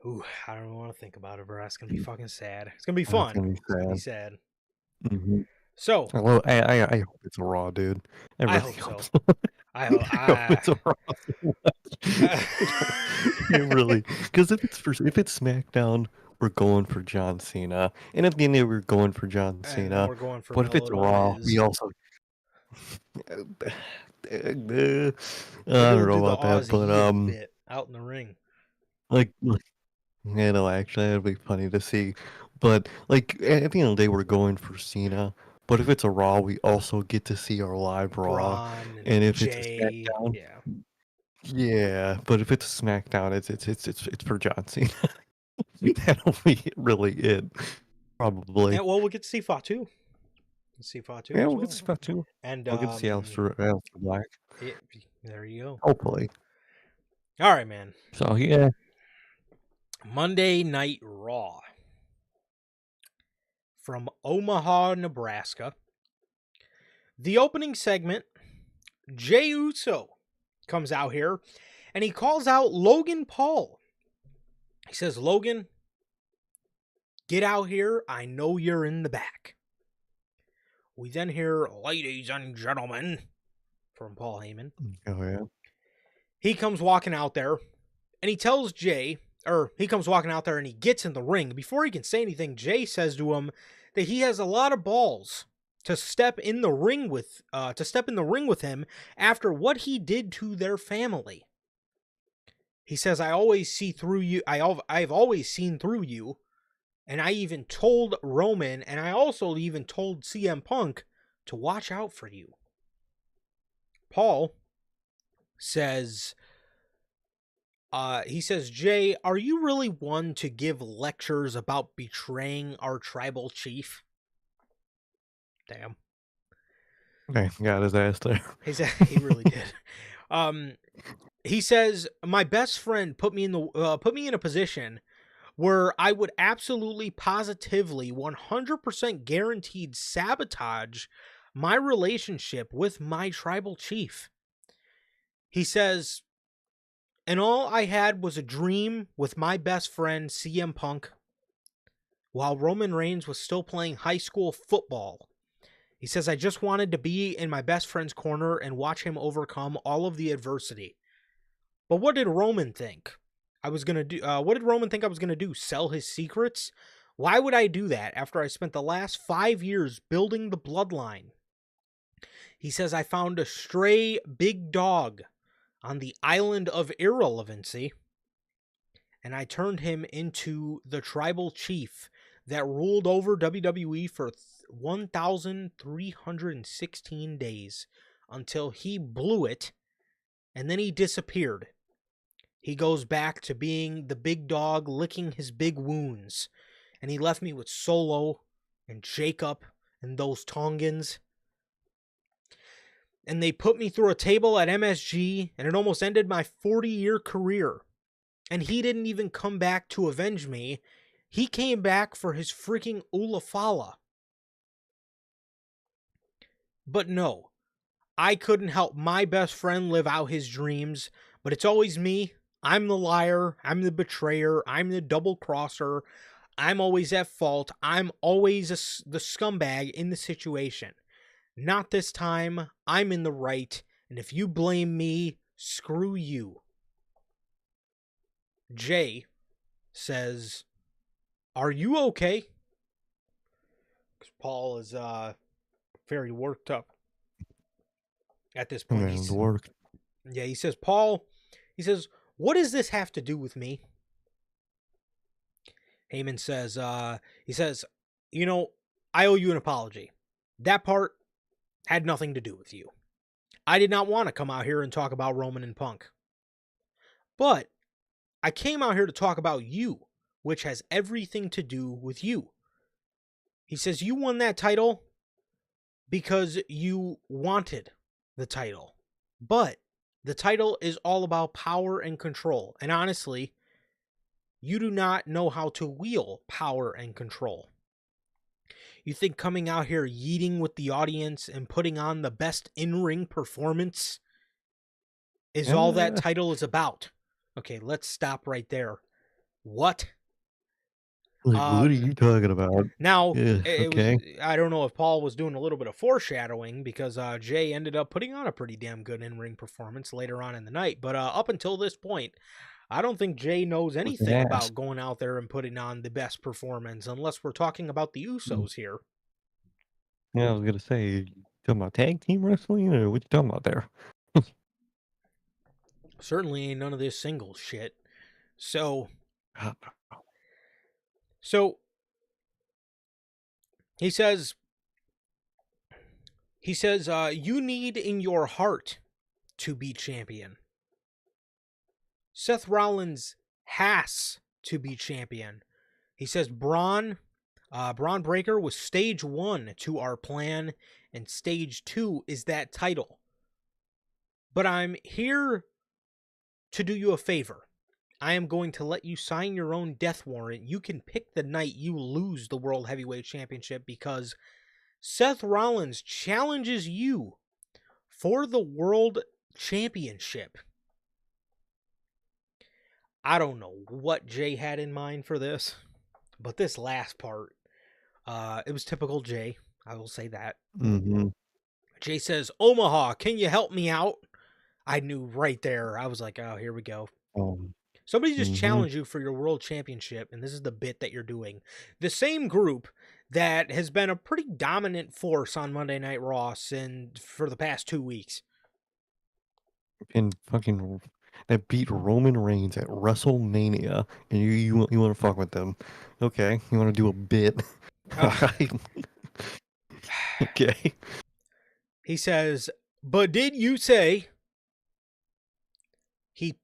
Ooh, I don't even want to think about it, bro. It's gonna be fucking sad. It's gonna be fun. It's gonna be sad. So I hope it's a Raw, dude. I hope so. I hope it's a Raw. It really, because if it's SmackDown, we're going for John Cena, and at the end we're going for John Cena. We're going for but if it's Raw, we also. I don't know about that, but bit out in the ring. Like, actually, that'd be funny to see. But like at the end of the day, we're going for Cena. But if it's a Raw, we also get to see our live Raw. And if it's a SmackDown, yeah. But if it's a SmackDown, it's for John Cena. That'll be really it, probably. Yeah, well, we'll get to see Fatu. Yeah, we'll get to see Fatu. And we'll get to see Aleister Black. There you go. Hopefully. All right, man. So yeah. Monday Night Raw from Omaha, Nebraska. The opening segment, Jey Uso comes out here and he calls out Logan Paul. He says, Logan, get out here. I know you're in the back. We then hear, ladies and gentlemen, from Paul Heyman. Oh, yeah. He comes walking out there and he tells Jey, he comes walking out there and he gets in the ring. Before he can say anything, Jey says to him that he has a lot of balls to step in the ring with him after what he did to their family. He says, I always see through you. I've always seen through you. And I even told Roman, and I also even told CM Punk to watch out for you. Paul says, Jey, are you really one to give lectures about betraying our tribal chief? Damn. Okay, got his ass there. He really did. He says, my best friend put me in a position where I would absolutely, positively, 100% guaranteed sabotage my relationship with my tribal chief. He says, and all I had was a dream with my best friend, CM Punk, while Roman Reigns was still playing high school football. He says, I just wanted to be in my best friend's corner and watch him overcome all of the adversity. But what did Roman think I was going to do? What did Roman think I was going to do? Sell his secrets? Why would I do that after I spent the last 5 years building the bloodline? He says, I found a stray big dog on the island of irrelevancy, and I turned him into the tribal chief that ruled over WWE for 1,316 days until he blew it, and then he disappeared. He goes back to being the big dog licking his big wounds, and he left me with Solo and Jacob and those Tongans. And they put me through a table at MSG, and it almost ended my 40-year career. And he didn't even come back to avenge me. He came back for his freaking Ulafala. But no, I couldn't help my best friend live out his dreams, but it's always me. I'm the liar. I'm the betrayer. I'm the double crosser. I'm always at fault. I'm always the scumbag in the situation. Not this time. I'm in the right. And if you blame me, screw you. Jey says, "Are you okay?" Because Paul is very worked up at this point. Man, the work. Yeah, he says, "Paul," he says, "what does this have to do with me?" Heyman says, he says, "You know, I owe you an apology. That part had nothing to do with you. I did not want to come out here and talk about Roman and Punk. But I came out here to talk about you, which has everything to do with you." He says, "You won that title because you wanted the title. But the title is all about power and control. And honestly, you do not know how to wield power and control. You think coming out here yeeting with the audience and putting on the best in-ring performance is all that title is about." Okay, let's stop right there. What? Like, what are you talking about? Now, Yeah, okay. I don't know if Paul was doing a little bit of foreshadowing, because Jey ended up putting on a pretty damn good in-ring performance later on in the night. But up until this point, I don't think Jey knows anything about going out there and putting on the best performance, unless we're talking about the Usos here. Yeah, I was gonna say, you talking about tag team wrestling, or what you talking about there? Certainly ain't none of this singles shit. So God. he says, you need in your heart to be champion. Seth Rollins has to be champion. He says Braun Breaker was stage 1 to our plan, and stage 2 is that title. But I'm here to do you a favor. I am going to let you sign your own death warrant. You can pick the night you lose the World Heavyweight Championship, because Seth Rollins challenges you for the World Championship. I don't know what Jey had in mind for this, but this last part, it was typical Jey. I will say that. Mm-hmm. Jey says, "Omaha, can you help me out?" I knew right there. I was like, oh, here we go. Somebody just challenged you for your world championship, and this is the bit that you're doing. The same group that has been a pretty dominant force on Monday Night Raw for the past 2 weeks. And fucking that beat Roman Reigns at WrestleMania, and you want to fuck with them? Okay, you want to do a bit? Okay. He says, "But did you say?" He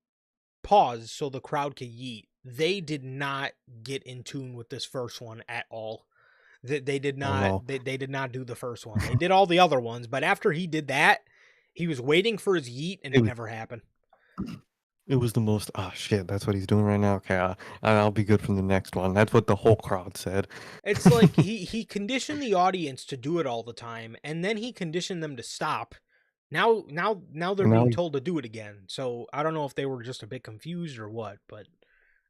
paused so the crowd could yeet. They did not get in tune with this first one at all. They did not. They did not do the first one. They did all the other ones, but after he did that, he was waiting for his yeet, and it never happened. It was the most, oh shit, that's what he's doing right now? Okay, I'll be good from the next one. That's what the whole crowd said. It's like he conditioned the audience to do it all the time, and then he conditioned them to stop. Now they're being told to do it again. So I don't know if they were just a bit confused or what, but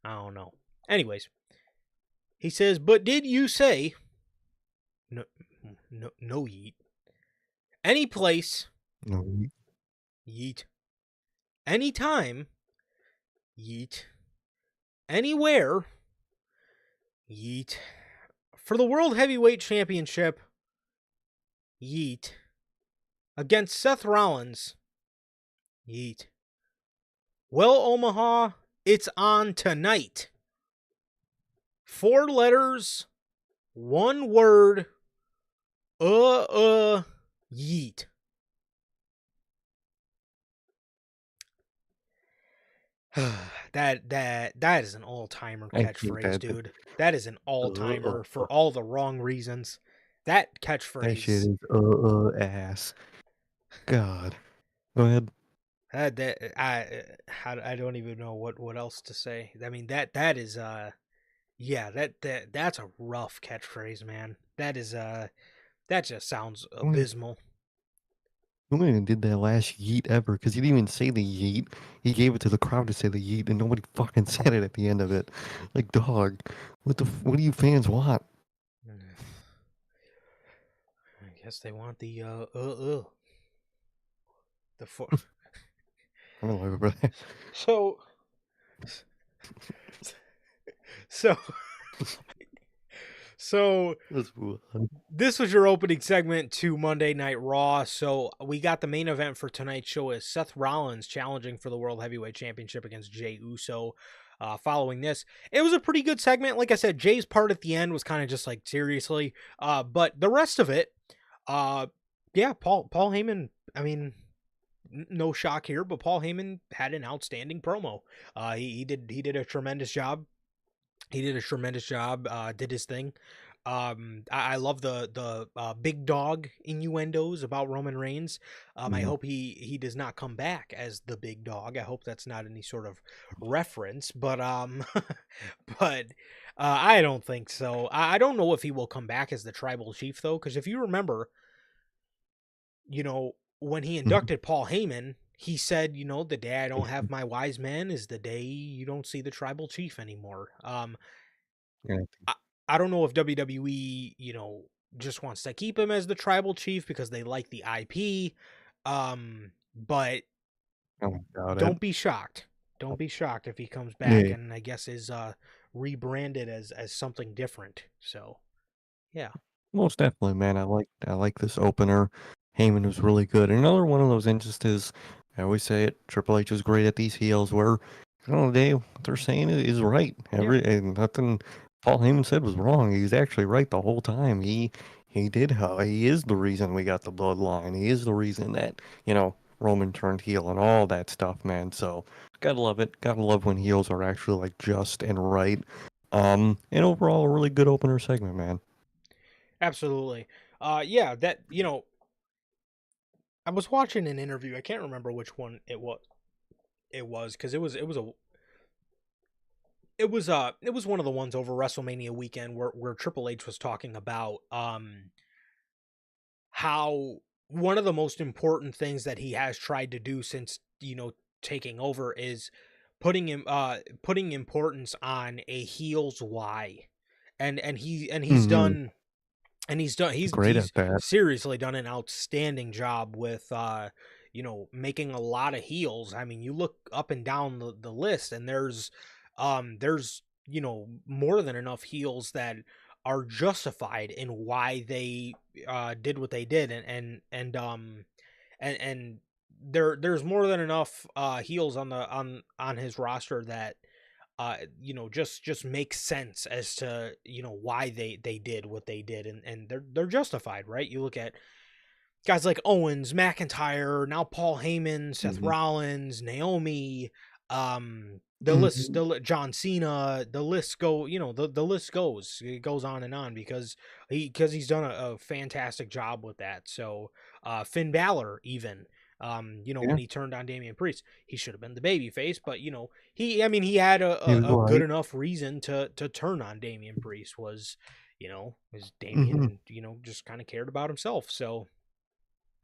I don't know. Anyways, he says, "But did you say no yeet? Any place, No. yeet. Anytime, yeet. Anywhere, yeet. For the World Heavyweight Championship, yeet. Against Seth Rollins, yeet. Well, Omaha, it's on tonight. 4 letters, 1 word, yeet." That is an all-timer I hate catchphrase, that. dude. That is an all-timer for all the wrong reasons. That That shit catchphrase, is ass. God. Go ahead. I don't even know what else to say. I mean that is yeah, that's a rough catchphrase, man. That is that just sounds abysmal. Who even did that last yeet ever? Because he didn't even say the yeet. He gave it to the crowd to say the yeet, and nobody fucking said it at the end of it. Like, dog, what do you fans want? I guess they want the four. I don't know about that. So so so Let's move on. this was your opening segment to Monday Night Raw. So we got the main event for tonight's show is Seth Rollins challenging for the World Heavyweight Championship against Jey Uso. Following this, it was a pretty good segment. Like I said, Jay's part at the end was kind of just like seriously, but the rest of it, yeah, Paul Heyman. I mean, no shock here, but Paul Heyman had an outstanding promo. He did a tremendous job. He did a tremendous job. Did his thing. I love the big dog innuendos about Roman Reigns. I hope he does not come back as the big dog. I hope that's not any sort of reference, but but I don't think so. I don't know if he will come back as the tribal chief though, because if you remember, you know, when he inducted Paul Heyman, he said, you know, the day I don't have my wise men is the day you don't see the tribal chief anymore. Yeah. I don't know if WWE, you know, just wants to keep him as the tribal chief because they like the IP. But I doubt it. don't be shocked. Don't be shocked if he comes back Yeah. and I guess is rebranded as something different. So, yeah. Most definitely, man. I like this opener. Heyman was really good. Another one of those instances, I always say it, Triple H is great at these heels where, you know, what they're saying is right. Yeah. And nothing Paul Heyman said was wrong. He's actually right the whole time. He is the reason we got the bloodline. He is the reason that, you know, Roman turned heel and all that stuff, man. So gotta love it. Gotta love when heels are actually like just and right. And overall a really good opener segment, man. Absolutely. Yeah, that, you know, I was watching an interview. I can't remember which one it was. It was because it was one of the ones over WrestleMania weekend where Triple H was talking about how one of the most important things that he has tried to do since, you know, taking over is putting importance on a heel's why. He's Mhm. done and Great he's at that. seriously done an outstanding job with you know, making a lot of heels. I mean, you look up and down the list and there's, you know, more than enough heels that are justified in why they did what they did, and there's more than enough heels on the on his roster that you know, just makes sense as to, you know, why they did what they did, and they're justified, right? You look at guys like Owens, McIntyre, now Paul Heyman, Seth Mhm. Rollins, Naomi, the list, Mhm. John Cena, the list go, you know, the list goes, it goes on and on because he's done a fantastic job with that. So, Finn Balor even, you know, when Yeah, he turned on Damian Priest, he should have been the baby face, but you know, I mean, he had he was a good right. enough reason to turn on Damian Priest was, you know, was Mhm. Damian, you know, just kind of cared about himself. So,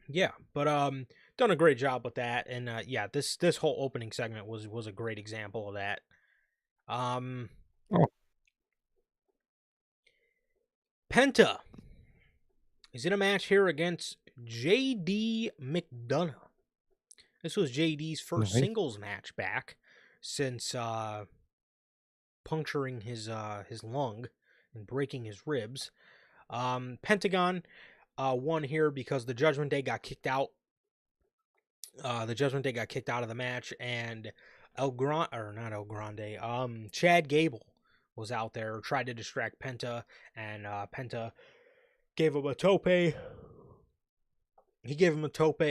yeah, but done a great job with that, and yeah, this whole opening segment was a great example of that. Um, Oh, Penta is in a match here against JD McDonough. This was JD's first nice. singles match back since puncturing his lung and breaking his ribs. Pentagon won here because the Judgment Day got kicked out. The Judgment Day got kicked out of the match, and El Grande, or not El Grande, Chad Gable was out there, tried to distract Penta, and Penta gave him a tope. He gave him a tope.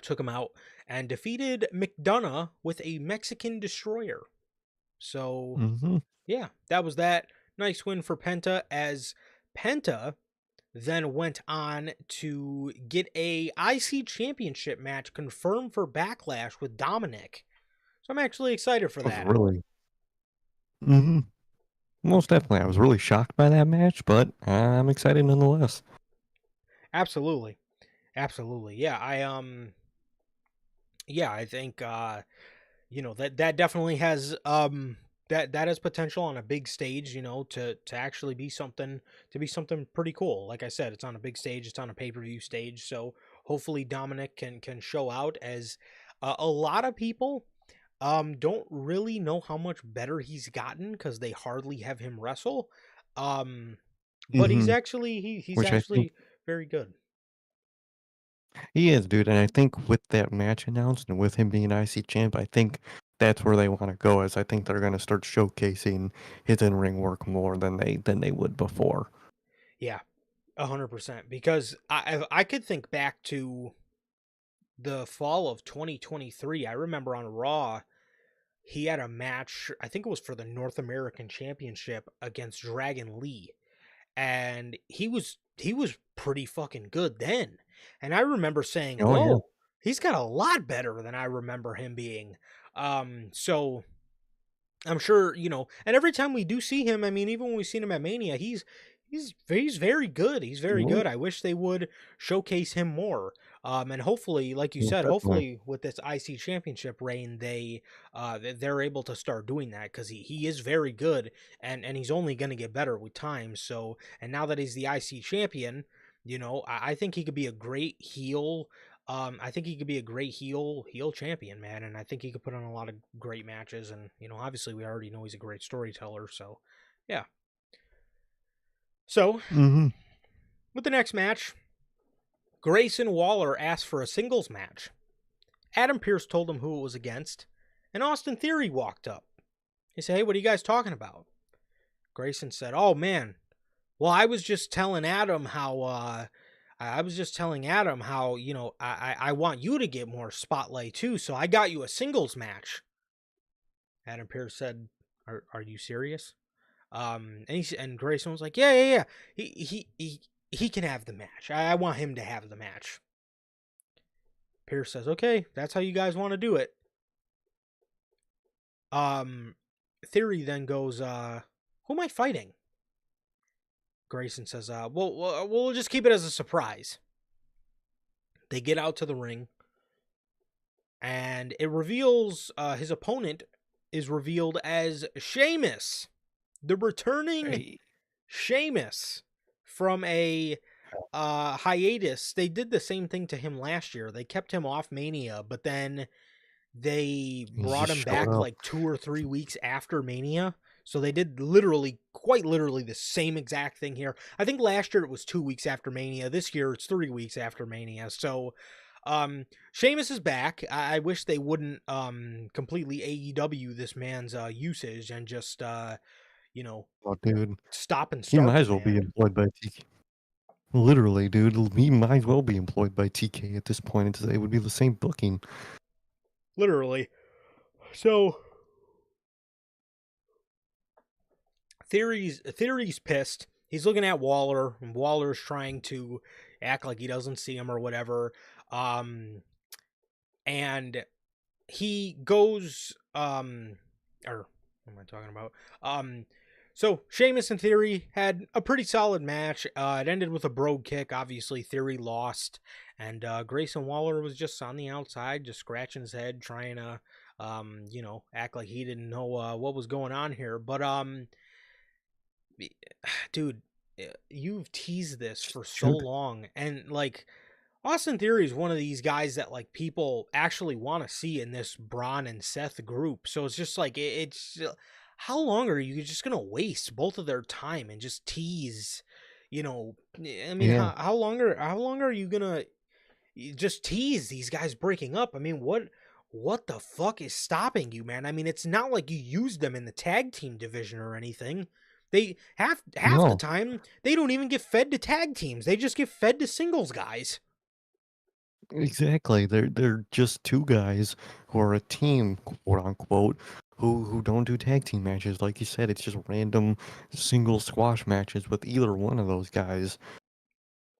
took him out and defeated McDonough with a Mexican destroyer. So, Mm-hmm. yeah, that was that. Nice win for Penta, as Penta then went on to get a IC championship match confirmed for Backlash with Dominic. So I'm actually excited for I was that. really. Mm-hmm. Most definitely. I was really shocked by that match, but I'm excited nonetheless. Absolutely. Absolutely. Yeah, I think that definitely has that has potential on a big stage, to actually be something pretty cool. Like I said, it's on a big stage, it's on a pay-per-view stage, so hopefully Dominic can show out, as a lot of people don't really know how much better he's gotten because they hardly have him wrestle. But Mm-hmm. he's Which I think actually very good. he is, dude. And I think with that match announced and with him being IC champ, I think that's where they want to go. Is I think they're going to start showcasing his in-ring work more than they would before. Yeah, 100%. Because I could think back to the fall of 2023. I remember on Raw, he had a match, I think it was for the North American Championship against Dragon Lee. And he was pretty fucking good then. And I remember saying, Oh yeah. "Whoa, he's got a lot better than I remember him being." So I'm sure, and every time we do see him, I mean, even when we've seen him at Mania, he's very good. He's very Well, good. I wish they would showcase him more. And hopefully, like you most said, definitely. hopefully with this IC championship reign, they're able to start doing that, because he is very good, and he's only going to get better with time. So, and now that he's the IC champion, I think he could be a great heel. I think he could be a great heel champion, man, and I think he could put on a lot of great matches. And obviously, we already know he's a great storyteller. So, yeah. So, Mm-hmm. with the next match, Grayson Waller asked for a singles match. Adam Pearce told him who it was against, and Austin Theory walked up. He said, "Hey, what are you guys talking about?" Grayson said, "Oh man, well, I was just telling Adam how I want you to get more spotlight too, so I got you a singles match." Adam Pearce said, "Are you serious?" And Grayson was like, "Yeah, yeah, yeah. He can have the match. I want him to have the match." Pearce says, "Okay, that's how you guys want to do it." Um, Theory then goes, "Who am I fighting?" Grayson says, we'll just keep it as a surprise." They get out to the ring, and it reveals his opponent is revealed as Sheamus, the returning Hey. Sheamus from a hiatus. They did the same thing to him last year. They kept him off Mania, but then they He brought just him showed back up. like 2 or 3 weeks after Mania. So they did quite literally the same exact thing here. I think last year it was 2 weeks after Mania. This year it's 3 weeks after Mania. So Sheamus is back. I wish they wouldn't completely AEW this man's usage and just you know Oh, dude. stop and He start might the as well be man. employed by TK. Literally, dude. He might as well be employed by TK at this point. It would be the same booking. Literally. So Theory's pissed. He's looking at Waller, and Waller's trying to act like he doesn't see him or whatever. And he goes, or what am I talking about? So Sheamus and Theory had a pretty solid match. It ended with a brogue kick. Obviously, Theory lost, and Grayson Waller was just on the outside, just scratching his head, trying to, act like he didn't know what was going on here. But dude, you've teased this for so Shoot. long, and like Austin Theory is one of these guys that like people actually want to see in this Braun and Seth group. So it's just like it's how long are you just gonna waste both of their time and just tease? I mean, Yeah. how long are you gonna just tease these guys breaking up? I mean, what the fuck is stopping you, man? I mean, it's not like you used them in the tag team division or anything. They half the No. time they don't even get fed to tag teams. They just get fed to singles guys. Exactly. They're just two guys who are a team, quote unquote, who don't do tag team matches. Like you said, it's just random single squash matches with either one of those guys.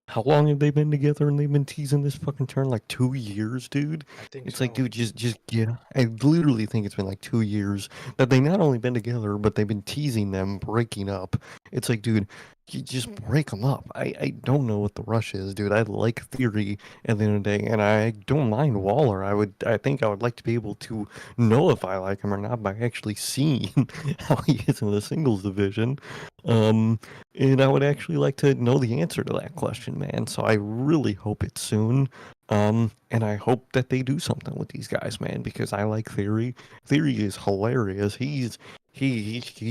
How long have they been together and they've been teasing this fucking turn? Like 2 years, dude? I think It's like, so. dude, just get. I literally think it's been like 2 years that they not only been together, but they've been teasing them breaking up. It's like, dude, you just break them up. I don't know what the rush is, dude. I like Theory at the end of the day, and I don't mind Waller. I think I would like to be able to know if I like him or not by actually seeing how he is in the singles division. Um, and I would actually like to know the answer to that question, man. So I really hope it's soon. And I hope that they do something with these guys, man, because I like Theory. Theory is hilarious. He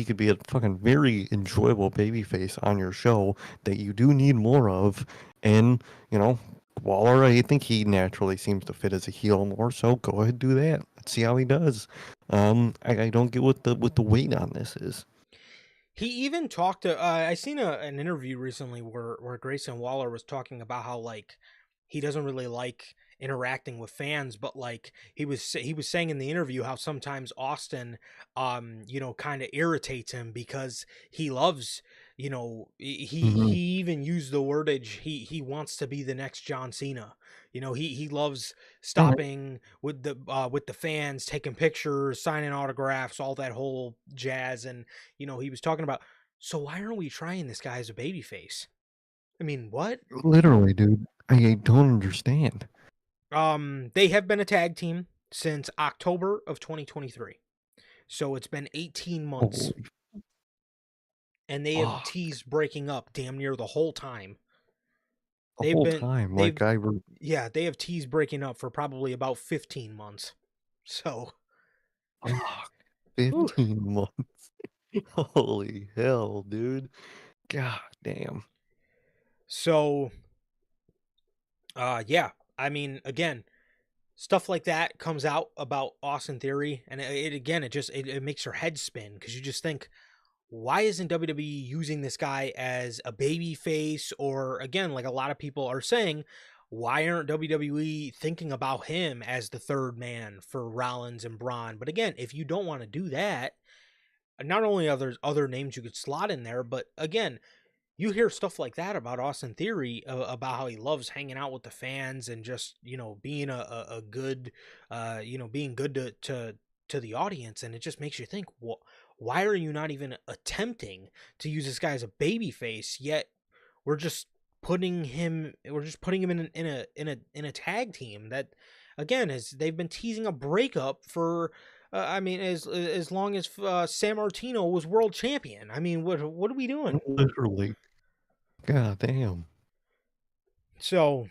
could be a fucking very enjoyable babyface on your show that you do need more of. And, you know, Waller, I think he naturally seems to fit as a heel more, so go ahead do that. Let's see how he does. I don't get what the weight on this is. He even talked to. I seen an interview recently where Grayson Waller was talking about how like he doesn't really like interacting with fans, but like he was saying in the interview how sometimes Austin, kind of irritates him because he loves. He Hmm. even used the wordage he wants to be the next John Cena. He loves All right. stopping with the fans, taking pictures, signing autographs, all that whole jazz. And he was talking about, so why aren't we trying this guy as a babyface? I mean, what? Literally, dude. I don't understand. They have been a tag team since October of 2023. So it's been 18 months, Holy and they have fuck. teased breaking up damn near the whole time. The They've whole been time, they've like I re yeah, they have teased breaking up for probably about 15 months. So, fuck, whew. 15 months. Holy hell, dude. God damn. So, yeah. I mean, again, stuff like that comes out about Austin Theory, and it again, it makes your head spin because you just think, why isn't WWE using this guy as a baby face? Or again, like a lot of people are saying, why aren't WWE thinking about him as the third man for Rollins and Braun? But again, if you don't want to do that, not only are there other names you could slot in there, but again, you hear stuff like that about Austin Theory, about how he loves hanging out with the fans and just being a good, being good to the audience, and it just makes you think, well, why are you not even attempting to use this guy as a baby face? Yet we're just putting him in a tag team that, again, is they've been teasing a breakup for. I mean, as long as San Martino was world champion. I mean, what are we doing? Literally. God damn. So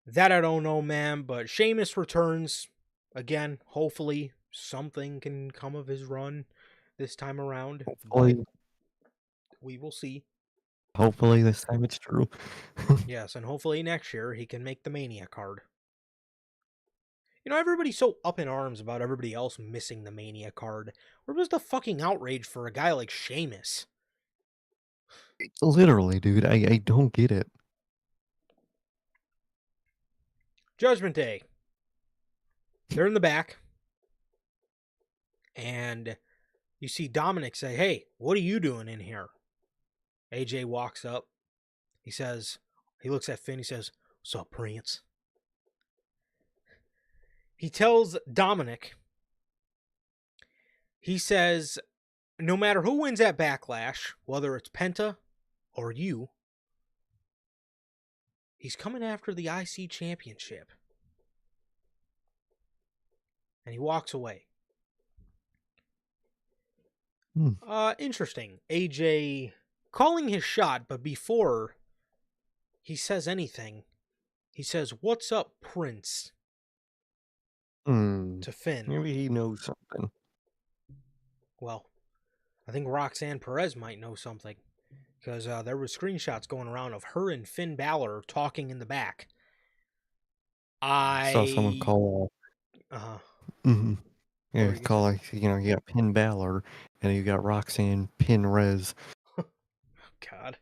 that I don't know, man. But Sheamus returns again. Hopefully, something can come of his run this time around. But Hopefully, we will see. hopefully this time it's true. Yes, and hopefully next year he can make the Mania card. Everybody's so up in arms about everybody else missing the Mania card. Where was the fucking outrage for a guy like Sheamus? Literally, dude. I don't get it. Judgment Day. They're in the back, and you see Dominic say, "Hey, what are you doing in here?" AJ walks up. He looks at Finn. He says, "What's up, Prince?" He tells Dominic, he says, no matter who wins at Backlash, whether it's Penta or you, he's coming after the IC Championship. And he walks away. Hmm. Interesting. AJ calling his shot, but before he says anything, he says, "What's up, Prince?" Hmm. to Finn. Maybe he knows something. Well, I think Roxanne Perez might know something, because there were screenshots going around of her and Finn Balor talking in the back. Saw someone I call. uh Mhm. What Yeah, were you gonna call say? like you got Pin Balor and you got Roxanne Pin Rez. God.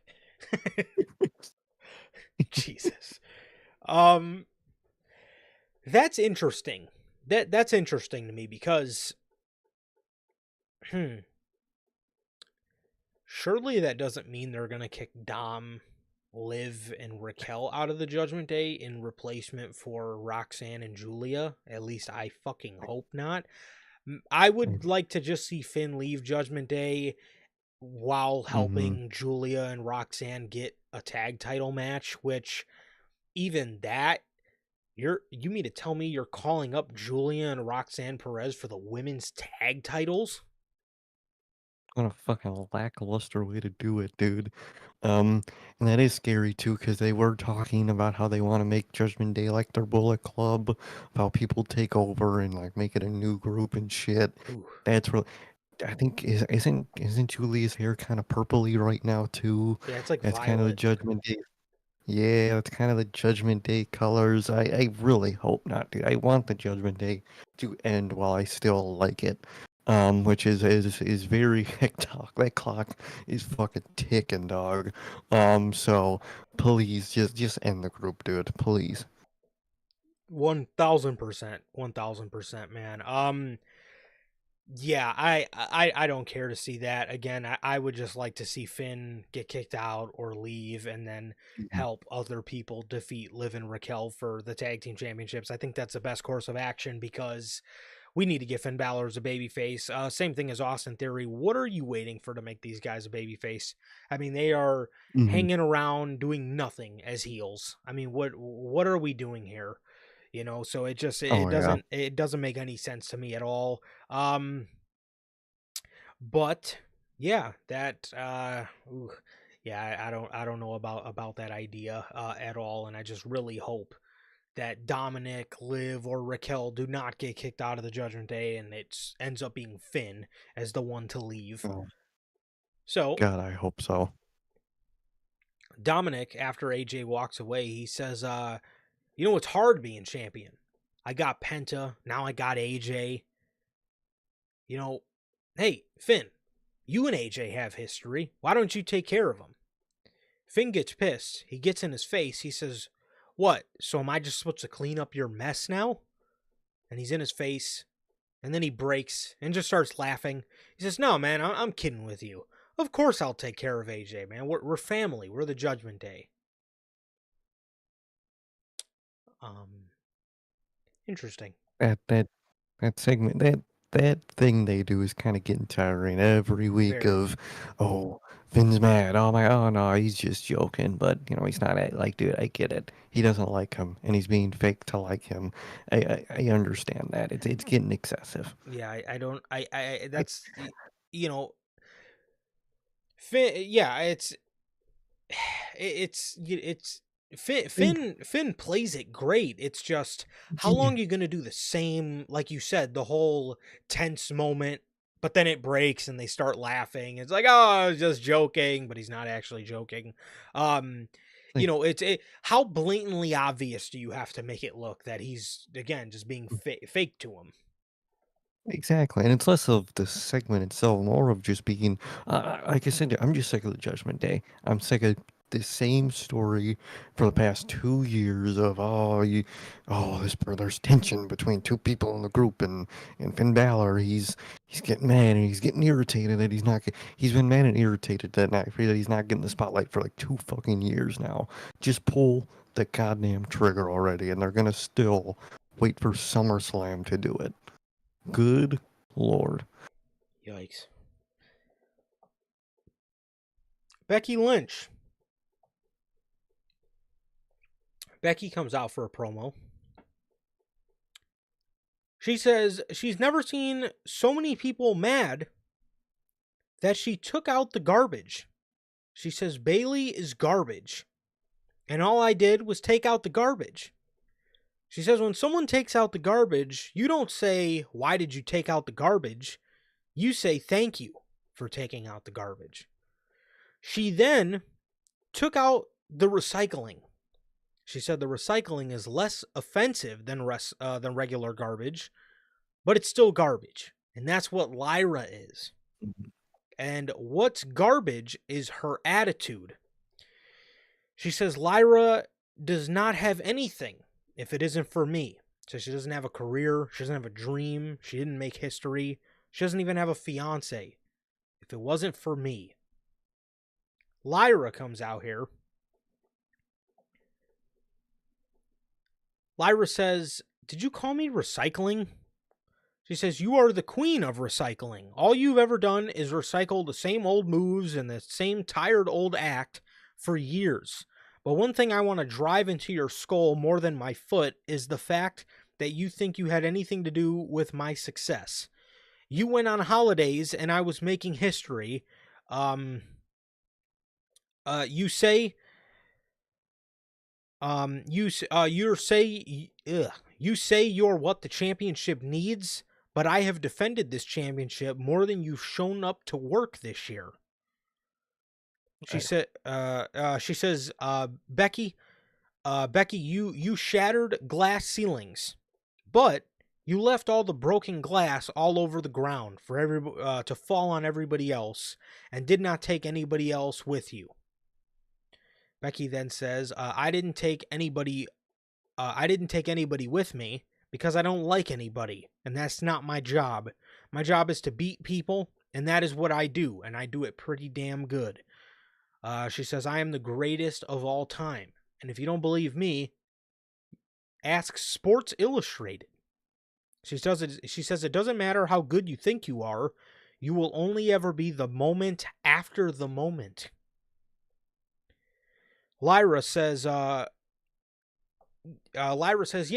Jesus. Um That's interesting. That's interesting to me because surely that doesn't mean they're gonna kick Dom, Liv, and Raquel out of the Judgment Day in replacement for Roxanne and Julia. At least I fucking hope not. I would like to just see Finn leave Judgment Day while Mm-hmm. helping Julia and Roxanne get a tag title match, which even that, you mean to tell me you're calling up Julia and Roxanne Perez for the women's tag titles? What a fucking lackluster way to do it, dude. Um, and that is scary too, because they were talking about how they want to make Judgment Day like their Bullet Club, about people take over and like make it a new group and shit. Ooh. That's really. I think isn't Julia's hair kind of purpley right now too? Yeah, it's like That's kind of the violet. Judgment Day. Yeah, that's kind of the Judgment Day colors. I really hope not, dude. I want the Judgment Day to end while I still like it. Which is very TikTok. That clock is fucking ticking, dog. So please just end the group, dude. Please. 1000%. 1000%, man. Yeah, I don't care to see that. Again, I would just like to see Finn get kicked out or leave and then Mhm. help other people defeat Liv and Raquel for the tag team championships. I think that's the best course of action because we need to get Finn Balor as a babyface. Same thing as Austin Theory. What are you waiting for to make these guys a babyface? I mean, they are Mhm. hanging around doing nothing as heels. I mean, what are we doing here? So Oh yeah. it doesn't make any sense to me at all. Um, but yeah, ooh, yeah, I don't know about that idea at all, and I just really hope that Dominic, Liv, or Raquel do not get kicked out of the Judgment Day, and it ends up being Finn as the one to leave. Oh, So God, I hope so. Dominic, after AJ walks away, he says, it's hard being champion. I got Penta, now I got AJ. You know, hey, Finn, you and AJ have history. Why don't you take care of him? Finn gets pissed. He gets in his face. He says, "What? So am I just supposed to clean up your mess now?" And he's in his face. And then he breaks and just starts laughing. He says, "No, man, I'm kidding with you. Of course I'll take care of AJ, man. We're family. We're the Judgment Day." Um, Interesting. That that segment that thing they do is kind of getting tiring every week Very. of, oh, Finn's mad. Oh my, oh no, he's just joking. But he's not like, dude, I get it. He doesn't like him, and he's being fake to like him. I understand that. It's getting excessive. Yeah, I don't. I, That's, you know, Finn. Yeah, it's think Finn plays it great. It's just how yeah, long are you gonna do the same, like you said, the whole tense moment, but then it breaks and they start laughing. It's like, oh, I was just joking, but he's not actually joking. Um, like how blatantly obvious do you have to make it look that he's again just being fake to him? exactly, and it's less of the segment itself, more of just being, like I said, I'm just sick of the Judgment Day. I'm sick of the same story for the past 2 years of, there's tension between two people in the group, and Finn Balor, he's getting mad and he's getting irritated that he's been mad and irritated that he's not getting the spotlight for like 2 fucking years now. Just pull the goddamn trigger already, and they're gonna still wait for SummerSlam to do it. Good Lord. Yikes. Becky Lynch. Becky comes out for a promo. She says she's never seen so many people mad that she took out the garbage. She says Bailey is garbage, and all I did was take out the garbage. She says when someone takes out the garbage, you don't say, "Why did you take out the garbage?" You say, "Thank you for taking out the garbage." She then took out the recycling. She said the recycling is less offensive than regular garbage, but it's still garbage. And that's what Lyra is. And what's garbage is her attitude. She says Lyra does not have anything if it isn't for me. Says she doesn't have a career. She doesn't have a dream. She didn't make history. She doesn't even have a fiance. If it wasn't for me. Lyra comes out here. Lyra says, "Did you call me recycling?" She says, "You are the queen of recycling. All you've ever done is recycle the same old moves and the same tired old act for years. But one thing I want to drive into your skull more than my foot is the fact that you think you had anything to do with my success. You went on holidays and I was making history. Um, you say you say you're what the championship needs, but I have defended this championship more than you've shown up to work this year." She says, Becky, you shattered glass ceilings, but you left all the broken glass all over the ground for to fall on everybody else, and did not take anybody else with you. Becky then says, I didn't take anybody with me because I don't like anybody, and that's not my job. My job is to beat people, and that is what I do, and I do it pretty damn good. She says, I am the greatest of all time, and if you don't believe me, ask Sports Illustrated. She says it doesn't matter how good you think you are, you will only ever be the moment after the moment. Lyra says, yeah,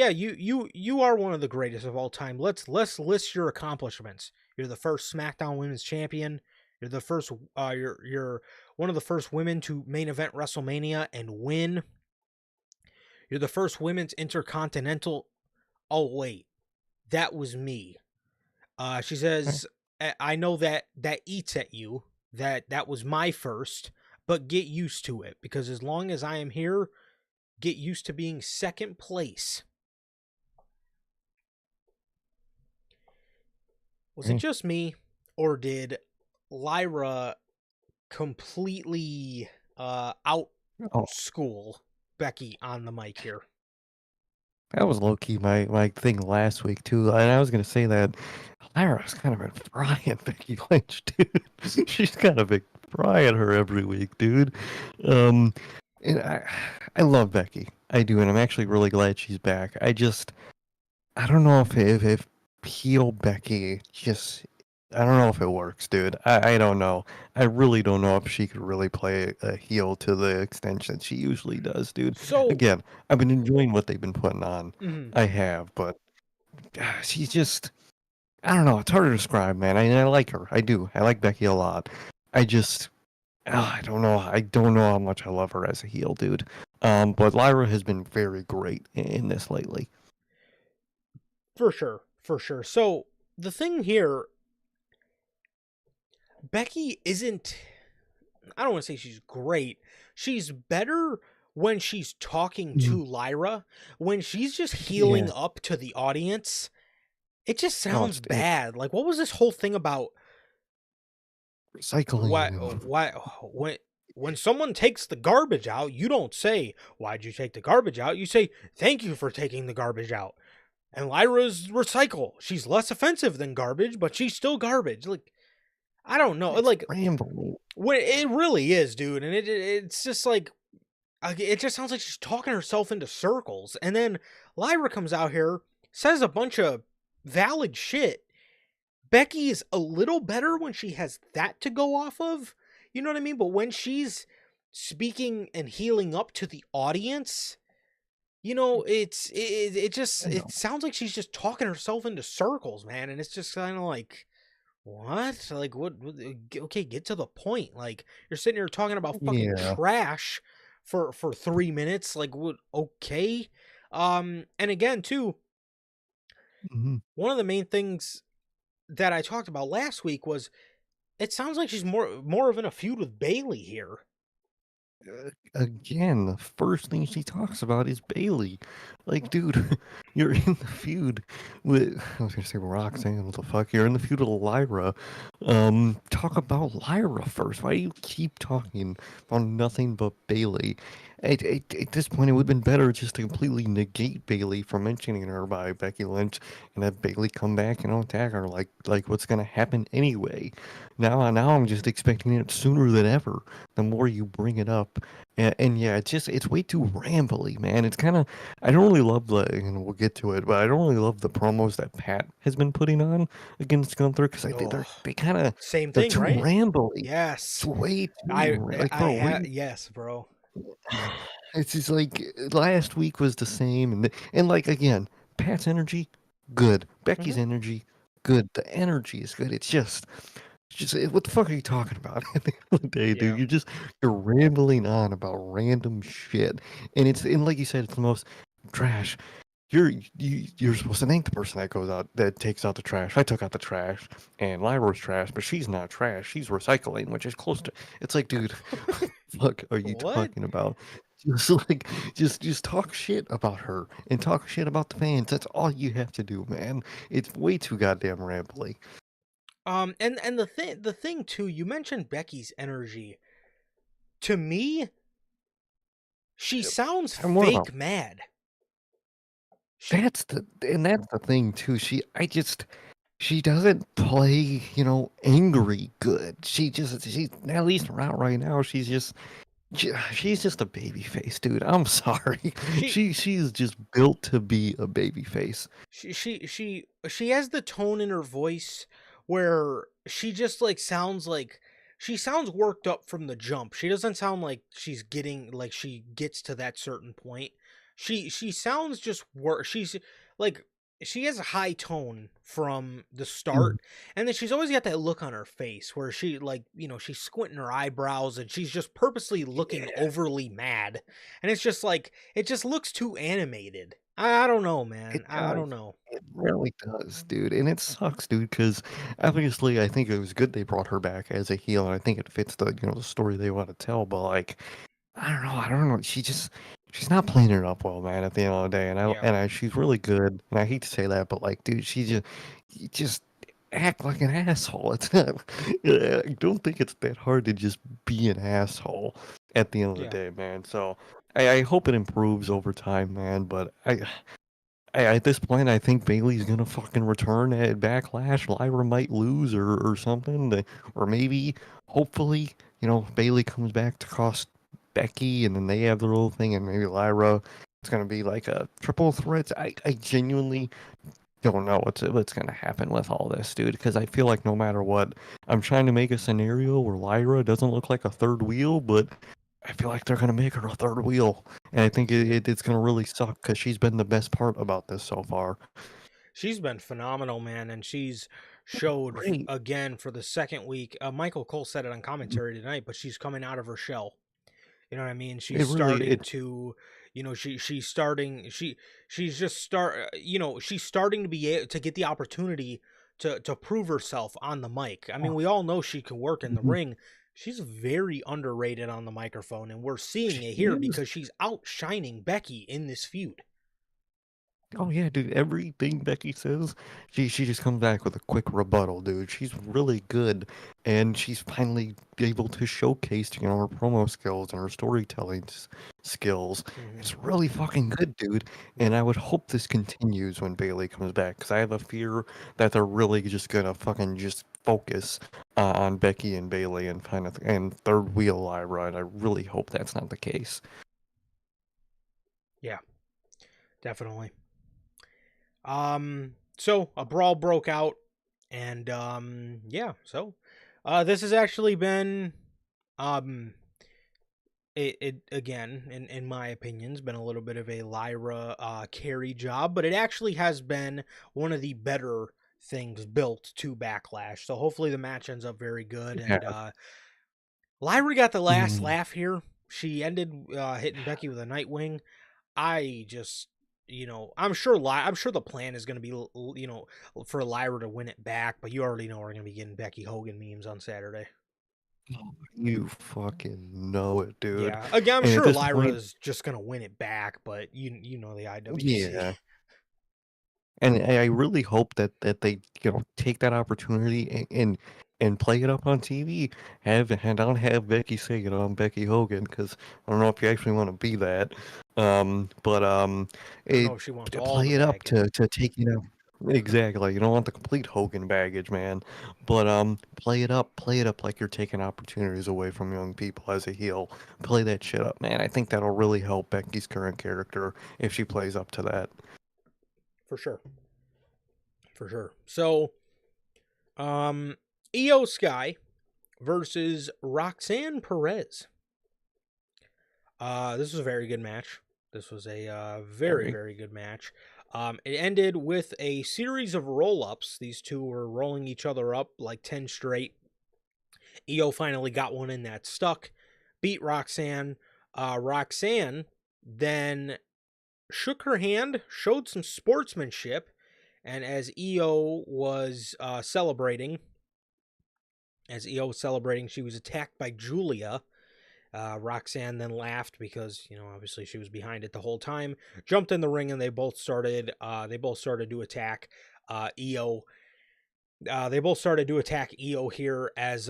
you are one of the greatest of all time. Let's list your accomplishments. You're the first SmackDown Women's Champion. You're the first. You're one of the first women to main event WrestleMania and win. You're the first women's Intercontinental. Oh wait, that was me. She says, I know that eats at you. That was my first. But get used to it, because as long as I am here, get used to being second place. Was it just me, or did Lyra completely out-school Becky on the mic here? That was low-key my thing last week, too, and I was gonna say that Lyra's kind of been frying Becky Lynch, dude. She's kind of been frying her every week, dude. And I love Becky. I do, and I'm actually really glad she's back. I don't know if heel Becky I don't know if it works, dude. I don't know. I really don't know if she could really play a heel to the extent that she usually does, dude. So again, I've been enjoying what they've been putting on. Mm-hmm. I have, but she's just, I don't know. It's hard to describe, man. I like her. I do. I like Becky a lot. I don't know. I don't know how much I love her as a heel, dude. But Lyra has been very great in this lately. For sure. So the thing here, Becky isn't, I don't want to say she's great. She's better when she's talking to Lyra. When she's just healing up to the audience, it just sounds bad. Like, what was this whole thing about recycling? When someone takes the garbage out, you don't say, why'd you take the garbage out? You say, thank you for taking the garbage out. And Lyra's recycle. She's less offensive than garbage, but she's still garbage. Like, I don't know. It's like, rambling. It really is, dude. And it's just like, it just sounds like she's talking herself into circles. And then Lyra comes out here, says a bunch of valid shit. Becky is a little better when she has that to go off of. You know what I mean? But when she's speaking and healing up to the audience, you know, it sounds like she's just talking herself into circles, man. And it's just kind of like, what? Like, what? Okay, get to the point. Like, you're sitting here talking about fucking trash for 3 minutes. Like, what? Okay. And again, too, one of the main things that I talked about last week was, it sounds like she's more of in a feud with Bayley here. Again, the first thing she talks about is Bayley. Like, dude, you're in the feud with, I was gonna say Roxanne, what the fuck? You're in the feud with Lyra. Talk about Lyra first. Why do you keep talking about nothing but Bayley? At this point, it would have been better just to completely negate Bailey from mentioning her by Becky Lynch and have Bailey come back and attack her like what's gonna happen anyway. Now I'm just expecting it sooner than ever. The more you bring it up, and yeah, it's way too rambly, man. It's kind of I don't really love the and we'll get to it, but I don't really love the promos that Pat has been putting on against Gunther because I think Oh, they kind of same they're thing, too right? rambly. It's Yes. way too like I bro, have yes, bro. it's just like last week was the same, and like again, Pat's energy, good. Becky's Mhm. energy, good. The energy is good. What the fuck are you talking about? At the end of the day, dude, Yeah. you're rambling on about random shit, and like you said, it's the most trash. You're supposed to thank the person that goes out that takes out the trash. I took out the trash, and Lyra's trash, but she's not trash. She's recycling, which is close to. It's like, dude, what the fuck are you What? talking about? Just like, just talk shit about her and talk shit about the fans. That's all you have to do, man. It's way too goddamn rambly. And the thing too, you mentioned Becky's energy. To me, she sounds And more about fake mad. She that's the thing too. She doesn't play, angry good. She's at least right now. She's just a baby face, dude. I'm sorry. she She's just built to be a baby face. she has the tone in her voice where she just like she sounds worked up from the jump. She doesn't sound like she gets to that certain point. She sounds just she's like she has a high tone from the Mm. start, and then she's always got that look on her face where she's squinting her eyebrows and she's just purposely looking Yeah, overly mad, and it's just like it just looks too animated. I don't know, it man. I does. don't know. It really does, dude. And it sucks, dude, because obviously I think it was good they brought her back as a heel, and I think it fits the story they want to tell. But like, I don't know. She's not playing it up well, man. At the end of the day, Yeah. she's really good. And I hate to say that, but like, dude, you just act like an asshole. It's not. I don't think it's that hard to just be an asshole at the end of the Yeah. day, man. So I hope it improves over time, man. But at this point, I think Bailey's gonna fucking return at Backlash. Lyra might lose or something, or maybe, hopefully, Bailey comes back to cost Becky, and then they have their little thing, and maybe Lyra. It's gonna be like a triple threat. I genuinely don't know what's gonna happen with all this, dude. Because I feel like no matter what, I'm trying to make a scenario where Lyra doesn't look like a third wheel, but I feel like they're gonna make her a third wheel, and I think Yeah. it's gonna really suck because she's been the best part about this so far. She's been phenomenal, man, and she's showed Great. again for the second week. Michael Cole said it on commentary tonight, but she's coming out of her shell. You know what I mean? She's It really starting it to, she's starting she's just she's starting to be able to get the opportunity to prove herself on the mic. I mean, oh, we all know she can work in the mhm. ring. She's very underrated on the microphone, and we're seeing She it here is. because she's outshining Becky in this feud. Oh yeah, dude. Everything Becky says, she just comes back with a quick rebuttal, dude. She's really good, and she's finally able to showcase, her promo skills and her storytelling skills. Hmm. It's really fucking good, dude. And Yep. I would hope this continues when Bailey comes back, because I have a fear that they're really just gonna fucking just focus on Becky and Bailey and and third wheel Lyra, and I really hope that's not the case. Yeah, definitely. So a brawl broke out, and yeah, so this has actually been um it again in my opinion has been a little bit of a Lyra carry job, but it actually has been one of the better things built to Backlash. So hopefully the match ends up very good, Yeah. and Lyra got the last Mm. laugh here. She ended hitting Becky with a Nightwing. I just, I'm sure the plan is going to be, for Lyra to win it back. But you already know we're going to be getting Becky Hogan memes on Saturday. You fucking know it, dude. Yeah, again, I'm And at sure this point, Lyra's just going to win it back. But you know the IWC. yeah. And I really hope that they take that opportunity and play it up on TV. Don't have Becky say, I'm Becky Hogan, because I don't know if you actually want to be that. But I don't know it if she wants to all play the it up baggage. to take exactly. You don't want the complete Hogan baggage, man. But play it up like you're taking opportunities away from young people as a heel. Play that shit up, man. I think that'll really help Becky's current character if she plays up to that. For sure. For sure. So, Io Sky versus Roxanne Perez. This was a very good match. This was a very, Very. very good match. It ended with a series of roll-ups. These two were rolling each other up like 10 straight. Io finally got one in that stuck, beat Roxanne. Roxanne then shook her hand, showed some sportsmanship, and as Io was celebrating, she was attacked by Julia. Roxanne then laughed because, obviously she was behind it the whole time. Jumped in the ring and they both started to attack Io. They both started to attack Io here as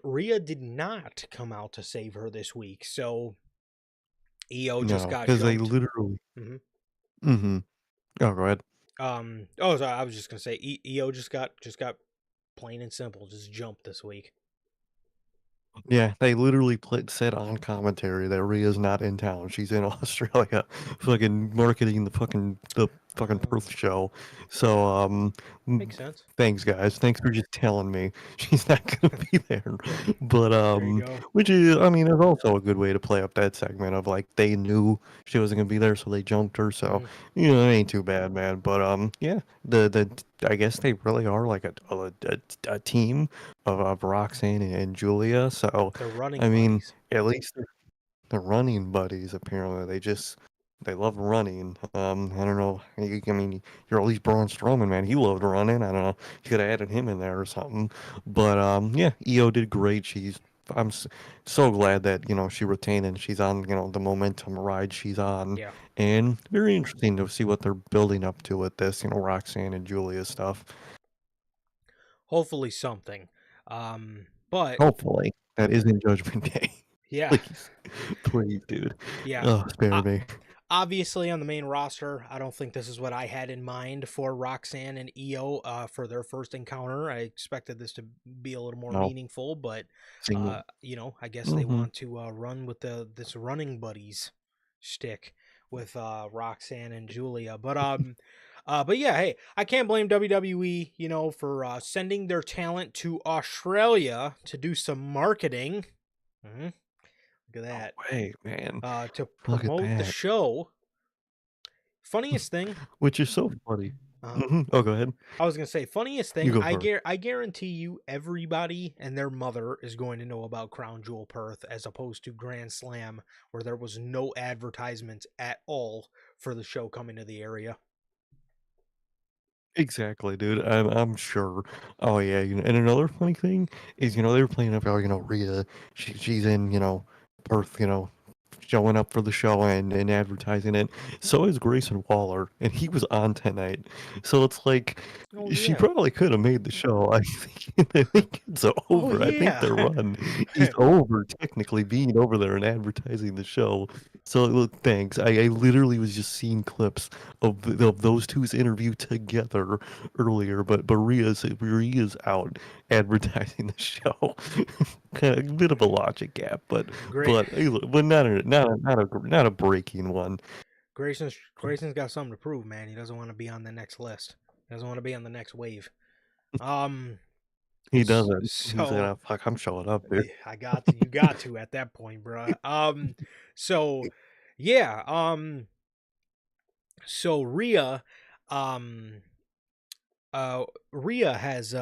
Rhea did not come out to save her this week. So Io just No, got because they jumped. literally. hmm Mm-hmm. Oh, go ahead. So I was just gonna say Io just got plain and simple just jumped this week. Yeah, they literally said on commentary that Rhea's not in town. She's in Australia, fucking marketing the fucking Perth show. So Makes sense. thanks guys. Thanks for just telling me she's not gonna be there. But There you go. which is, I mean, is also a good way to play up that segment of like they knew she wasn't gonna be there, so they jumped her. So Mhm. it ain't too bad, man. But yeah, the I guess they really are like a team of Roxanne and Julia. So, They're I running mean, buddies. at least they're running buddies. Apparently, they love running. I don't know. I mean, you're at least Braun Strowman, man. He loved running. I don't know. You could have added him in there or something. But yeah, Io did great. So glad that she retained and she's on the momentum ride she's on. Yeah. And very interesting to see what they're building up to with this. Roxanne and Julia stuff. Hopefully something. But Hopefully, that isn't Judgment Day. yeah, Please, please, dude. yeah. Oh, spare Uh, me. Obviously, on the main roster, I don't think this is what I had in mind for Roxanne and Io for their first encounter. I expected this to be a little more No, meaningful, but single. I guess they Mm-hmm. want to run with this running buddies shtick with Roxanne and Julia. But yeah, hey, I can't blame WWE, for sending their talent to Australia to do some marketing. Look at No that. way, man. To Look at promote the that. show. Funniest thing, Which is so funny. uh, Mm-hmm. Oh, go ahead. I was gonna say, funniest You thing. go first. I guarantee you, everybody and their mother is going to know about Crown Jewel Perth as opposed to Grand Slam, where there was no advertisements at all for the show coming to the area. Exactly, dude. I'm sure. Oh yeah, and another funny thing is, they were playing up, Rhea. She's in, Perth, showing up for the show and advertising it. So is Grayson Waller, and he was on tonight. So it's like Oh she yeah. probably could have made the show. I think it's Oh over. I think yeah. their run is over, technically being over there and advertising the show. So look, thanks. I literally was just seeing clips of those two's interview together earlier, but Rhea's out advertising the show. Kind of a bit of a logic gap, but Great. but hey, look, but not a breaking one. Grayson's got something to prove, man. He doesn't want to be on the next list. He doesn't want to be on the next wave. Um. He doesn't. He said, So "Oh, fuck, I'm showing up, dude." you got to at that point, bro. So yeah, so um Rhea has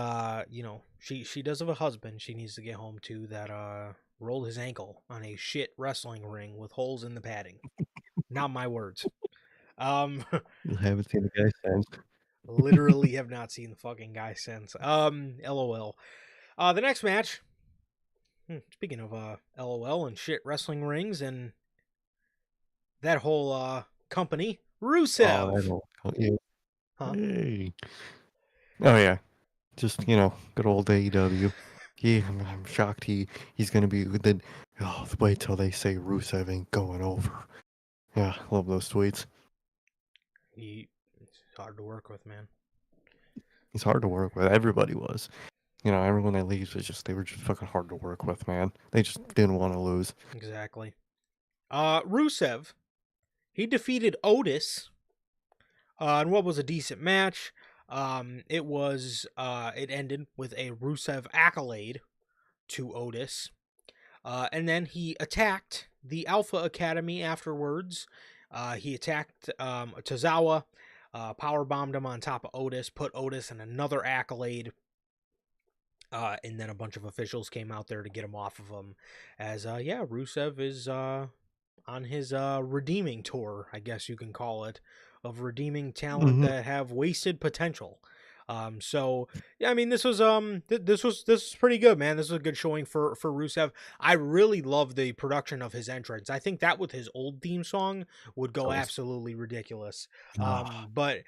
she does have a husband she needs to get home to that rolled his ankle on a shit wrestling ring with holes in the padding. Not my words. Um I haven't seen the guy since. Literally have not seen the fucking guy since. LOL. The next match, speaking of LOL and shit wrestling rings and that whole company, Oh, I Rusev. don't. Yeah. Huh? Hey. Oh yeah, just good old AEW. I'm shocked he's gonna be the. Oh, wait till they say Rusev ain't going over. Yeah, love those tweets. He's hard to work with, man. He's hard to work with. Everybody was. You know, everyone that leaves was just they were just fucking hard to work with, man. They just didn't want to lose. Exactly. Rusev, he defeated Otis. And what was a decent match. It ended with a Rusev accolade to Otis. And then he attacked the Alpha Academy afterwards. He attacked Tozawa, power bombed him on top of Otis, put Otis in another accolade. And then a bunch of officials came out there to get him off of him. As Rusev is on his redeeming tour, I guess you can call it, of redeeming talent Hmm. that have wasted potential. So yeah, I mean, this was this was pretty good, man. This was a good showing for Rusev. I really love the production of his entrance. I think that with his old theme song would go So it's absolutely ridiculous. ah, But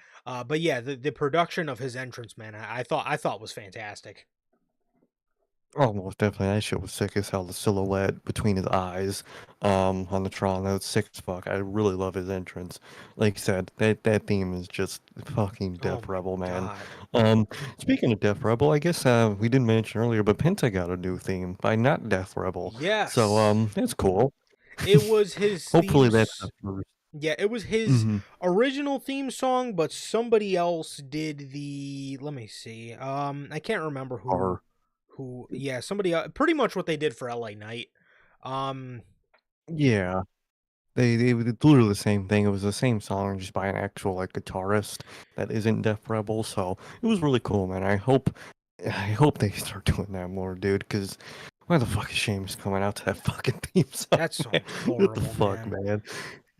yeah, the production of his entrance, man, I thought was fantastic. oh, most definitely. That shit was sick as hell. The silhouette between his eyes, on the Tron, that was sick as fuck. I really love his entrance. Like you said, that theme is just fucking Oh Death my Rebel, man. god. Um, Speaking of Death Rebel, I guess we didn't mention earlier, but Penta got a new theme by not Death Rebel, so Yes. that's cool. It was his Hopefully that's the themes. first. Yeah, it was his Mm-hmm. original theme song, but somebody else did the. Let me see. I can't remember Or who. Yeah, somebody. Pretty much what they did for LA Knight. Um, yeah. They did literally the same thing. It was the same song, just by an actual like guitarist that isn't Def Rebel. So it was really cool, man. I hope they start doing that more, dude. Because why the fuck is Sheamus coming out to that fucking theme song, that man? song's What the horrible, fuck, man. man?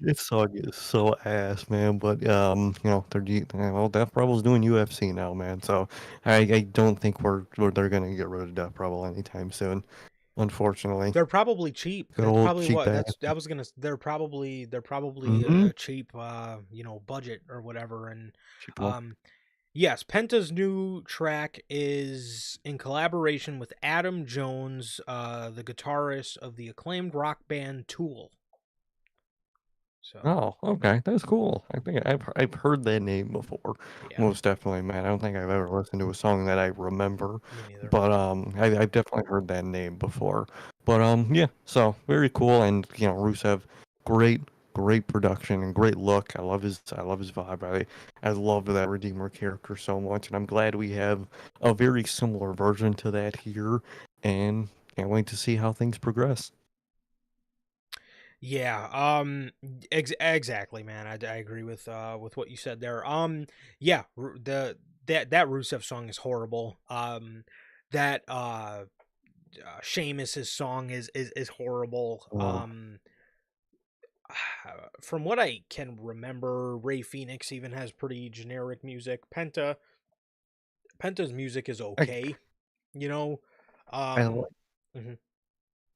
This song is so ass, man. But well, Def Rebel's doing UFC now, man. So I don't think they're gonna get rid of Def Rebel anytime soon. Unfortunately, They're probably cheap. good That's old probably cheap what. ass. That was gonna. They're probably Mm-hmm. a cheap, budget or whatever. And Cheap one. um, yes, Penta's new track is in collaboration with Adam Jones, the guitarist of the acclaimed rock band Tool. So, Oh, okay, that's cool. I think I've heard that name before, yeah, most definitely, man. I don't think I've ever listened to a song that I remember, me neither. but I've definitely heard that name before. But yeah, so very cool, and Rusev, great, great production and great look. I love his vibe. I love that Redeemer character so much, and I'm glad we have a very similar version to that here, and can't wait to see how things progress. Yeah, exactly, man. I agree with what you said there. Yeah, that Rusev song is horrible. That Sheamus's song is horrible. Oh, From what I can remember, Ray Phoenix even has pretty generic music. Penta's music is I okay, you know. I Um, mhm,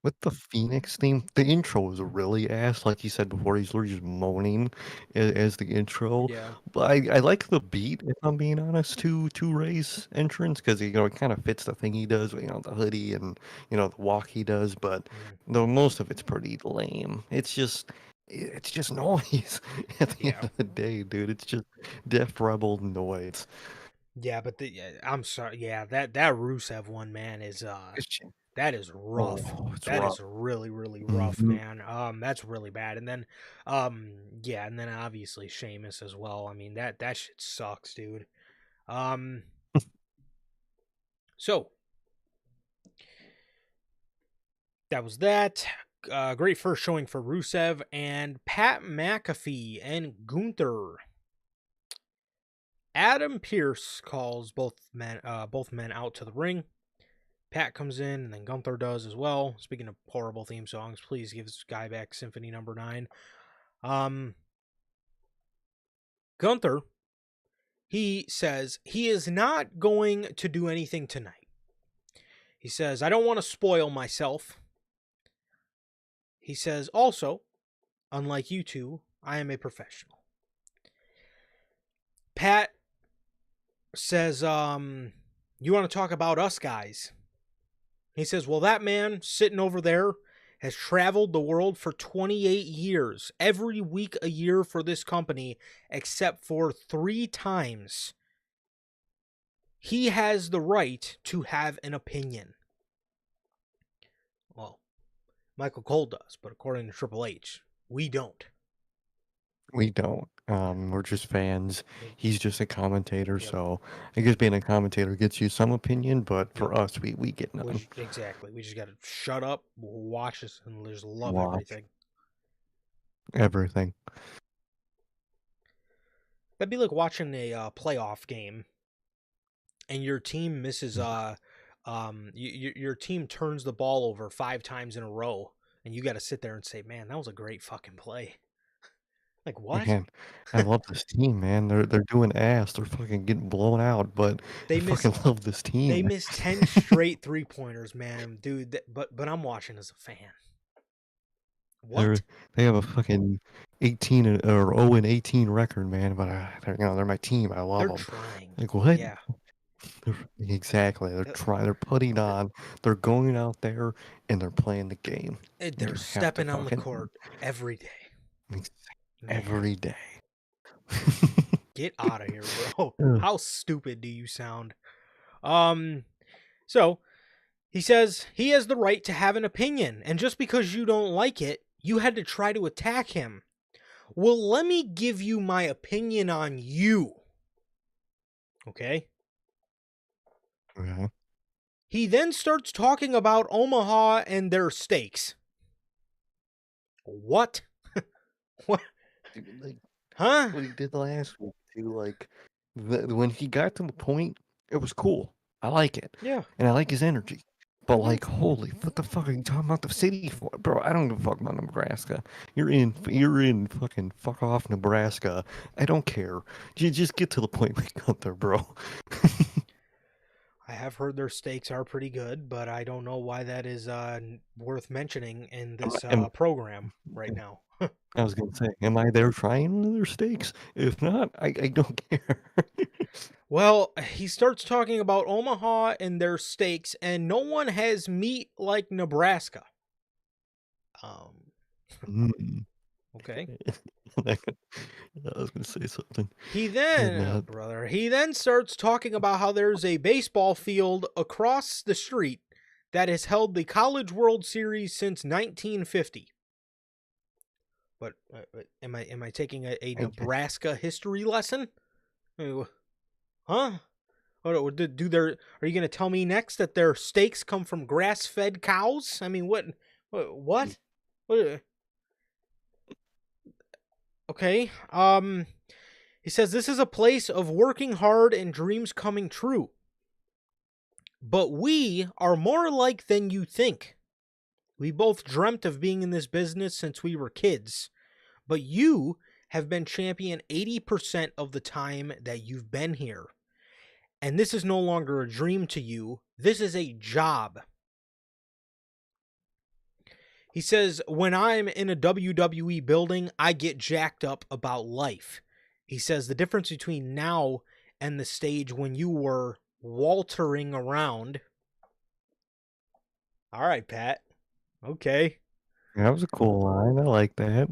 With the Phoenix theme, the intro was really ass. Like you said before, he's literally just moaning as the intro. yeah, But I like the beat, if I'm being honest, to Ray's entrance because it kind of fits the thing he does, the hoodie and the walk he does. But mhm, the most of it's pretty lame. It's just noise at the end yeah. of the day, dude. It's just Def Rebel noise. Yeah, but I'm sorry. Yeah, that Rusev one, man, is It's just, that is rough. oh, it's That rough. is really really rough, Hmm. man. That's really bad. And then yeah, and then obviously Sheamus as well. I mean that shit sucks, dude. Um, so that was that. Great first showing for Rusev and Pat McAfee and Gunther. Adam Pierce calls both men out to the ring. Pat comes in, and then Gunther does as well. Speaking of horrible theme songs, please give this guy back Symphony Number 9. Um, Gunther, he says he is not going to do anything tonight. He says, I don't want to spoil myself. He says, also, unlike you two, I am a professional. Pat says, you want to talk about us guys? He says, well, that man sitting over there has traveled the world for 28 years, every week a year for this company, except for 3 times. He has the right to have an opinion. Well, Michael Cole does, but according to Triple H, we don't. We don't. We're just fans. He's just a commentator, Yep. so I guess being a commentator gets you some opinion, but for Yep. us, we get none. Exactly. We just got to shut up, watch this, and just love Watch everything. everything. That'd be like watching a playoff game, and your team misses. Your team turns the ball over 5 times in a row, and you got to sit there and say, "Man, that was a great fucking play." Like what? Man, I love this team, man. They're doing ass. They're fucking getting blown out, but I They miss. fucking love this They team. missed 10 straight 3-pointers, man, dude. But I'm watching as a fan. They're What? they have a fucking 18 or 0-18 record, man. But they're my team. I love They're them. trying. Like what? Yeah. Exactly. They're trying. They're putting on. They're going out there and they're playing the game. You They're have to stepping on the fucking court every day. Man, every day. get out of here, bro. Ugh. How stupid do you sound? So he says he has the right to have an opinion, and just because you don't like it, you had to try to attack him. Well, let me give you my opinion on you. Okay? Yeah. He then starts talking about Omaha and their steaks. What? What? Dude, like, Huh? what he did last week too, like when he got to the point, it was cool. I like it, Yeah. and I like his energy. But Mhm. like, holy, what the fuck are you talking about the city for, bro? I don't give a fuck about Nebraska. You're in fucking fuck off Nebraska. I don't care. You just get to the point we got there, bro. I have heard their steaks are pretty good, but I don't know why that is worth mentioning in Am, this am, program right now. I was gonna say, am I there trying one of their steaks? If not, I don't care. Well, he starts talking about Omaha and their steaks, and no one has meat like Nebraska. Mm. Okay. I was gonna say something. He And then, brother, he then starts talking about how there's a baseball field across the street that has held the College World Series since 1950. But am I taking a Nebraska history lesson? Huh? What do their? Are you going to tell me next that their steaks come from grass-fed cows? I mean, what? What? Okay. He says this is a place of working hard and dreams coming true. But we are more alike than you think. We both dreamt of being in this business since we were kids. But you have been champion 80% of the time that you've been here. And this is no longer a dream to you. This is a job. He says, when I'm in a WWE building, I get jacked up about life. He says the difference between now and the stage when you were waltering around. All right, Pat. Okay. that was a cool line. I like that.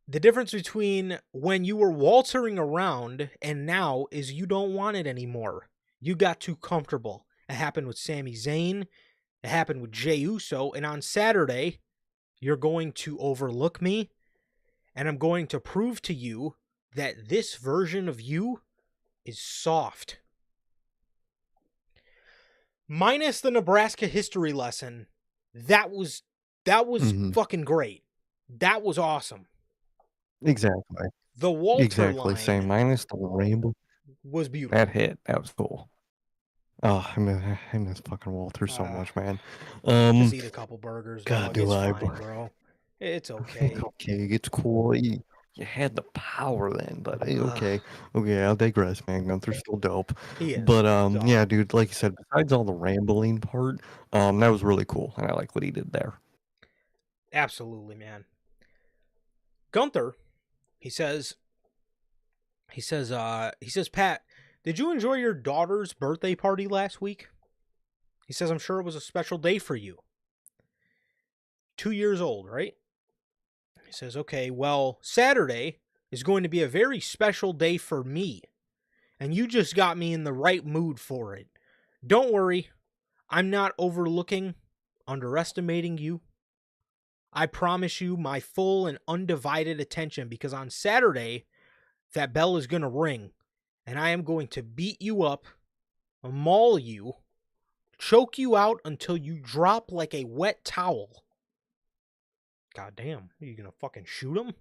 The difference between when you were waltzing around and now is you don't want it anymore. You got too comfortable. It happened with Sami Zayn. It happened with Jey Uso. And on Saturday, you're going to overlook me. And I'm going to prove to you that this version of you is soft. Minus the Nebraska history lesson, that was fucking great. That was awesome. Exactly. The Walter line Same. Minus the rainbow. was beautiful. That hit. That was cool. Oh, I miss fucking Walter so much, man. Just eat a couple burgers, God, dog. do It's I, fine, bro. It's It's okay. okay. It's cool. You had the power then, but okay. Okay, I'll digress, man. Gunther's still dope. He is. But He's yeah, awesome. dude, like you said, besides all the rambling part, that was really cool, and I like what he did there. Absolutely, man. Gunther, he says, Pat, did you enjoy your daughter's birthday party last week? He says, I'm sure it was a special day for you. 2 years old, right? He says, okay, well, Saturday is going to be a very special day for me, and you just got me in the right mood for it. Don't worry, I'm not underestimating you. I promise you my full and undivided attention, because on Saturday, that bell is going to ring, and I am going to beat you up, maul you, choke you out until you drop like a wet towel. God damn, are you going to fucking shoot him?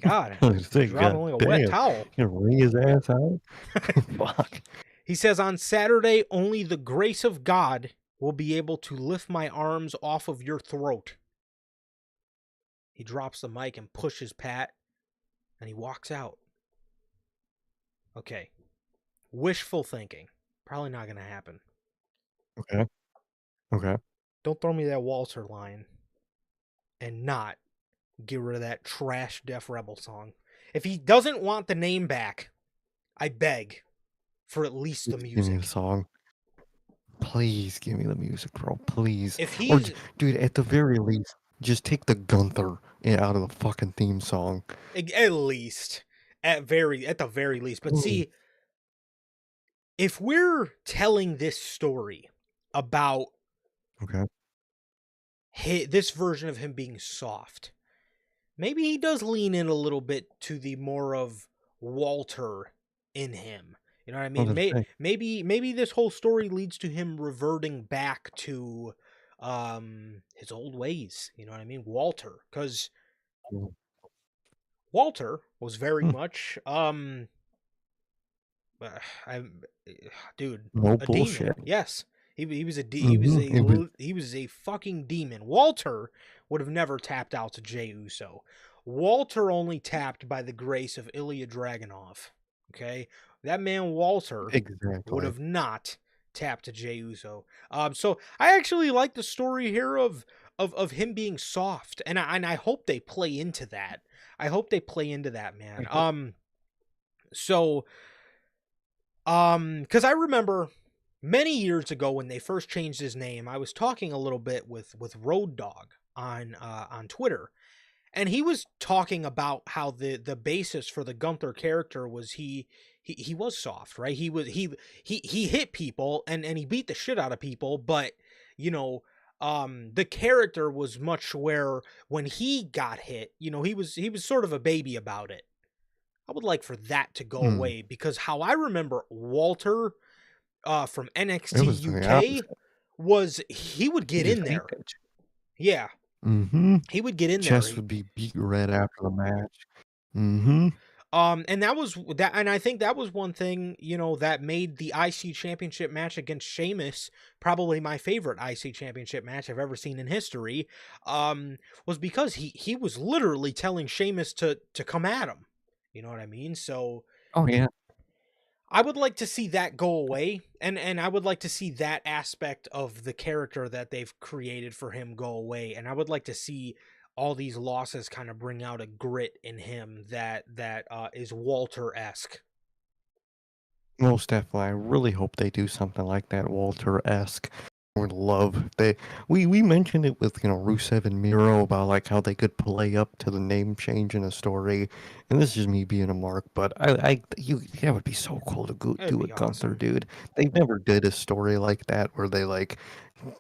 God, I was thinking, drop him God like a wet damn, towel. you gonna wring his ass out? Fuck. He says, on Saturday, only the grace of God will be able to lift my arms off of your throat. He drops the mic and pushes Pat, and he walks out. Okay. Wishful thinking. Probably not going to happen. Okay. Okay. Don't throw me that Walter line and not get rid of that trash Def Rebel song. If he doesn't want the name back, I beg for at least the Please give me the music. song. Please give me the music, bro. Please. If Or, he's dude, at the very least, just take the Gunther out of the fucking theme song. at least at the very least, but see, if we're telling this story about Okay. this version of him being soft, maybe he does lean in a little bit to the more of Walter in him. You know what I mean? Maybe this whole story leads to him reverting back to his old ways. You know what I mean? Walter, because Walter was very much I dude, No a demon. bullshit. Yes. He was Mhm. he was a fucking demon. Walter would have never tapped out to Jey Uso. Walter only tapped by the grace of Ilya Dragunov. Okay? That man Walter would Exactly. have not tapped to Jey Uso. So I actually like the story here of him being soft, and I hope they play into that. I hope they play into that, man. So because I remember many years ago when they first changed his name, I was talking a little bit with Road Dog on Twitter, and he was talking about how the basis for the Gunther character was he was soft, right? He hit people and he beat the shit out of people, but you know, the character was much where when he got hit, you know, he was sort of a baby about it. I would like for that to go Mm. away, because how I remember Walter from It NXT was the UK opposite. was he would He get just in ate there. that shit. Yeah, Mhm. he would get in there. Chest would be beat red after the match. Mhm. And that was that, and I think that was one thing, you know, that made the IC championship match against Sheamus probably my favorite IC championship match I've ever seen in history. Was because he was literally telling Sheamus to come at him. You know what I mean? So Oh, yeah. I would like to see that go away, and I would like to see that aspect of the character that they've created for him go away, and I would like to see all these losses kind of bring out a grit in him that is Walter-esque. Most definitely. I really hope they do something like that Walter-esque. I would love if they we mentioned it with, Rusev and Miro about, like, how they could play up to the name change in a story, and this is just me being a mark, but that would be so cool to go That'd do a be Gunther, awesome. dude. They never did a story like that where they, like,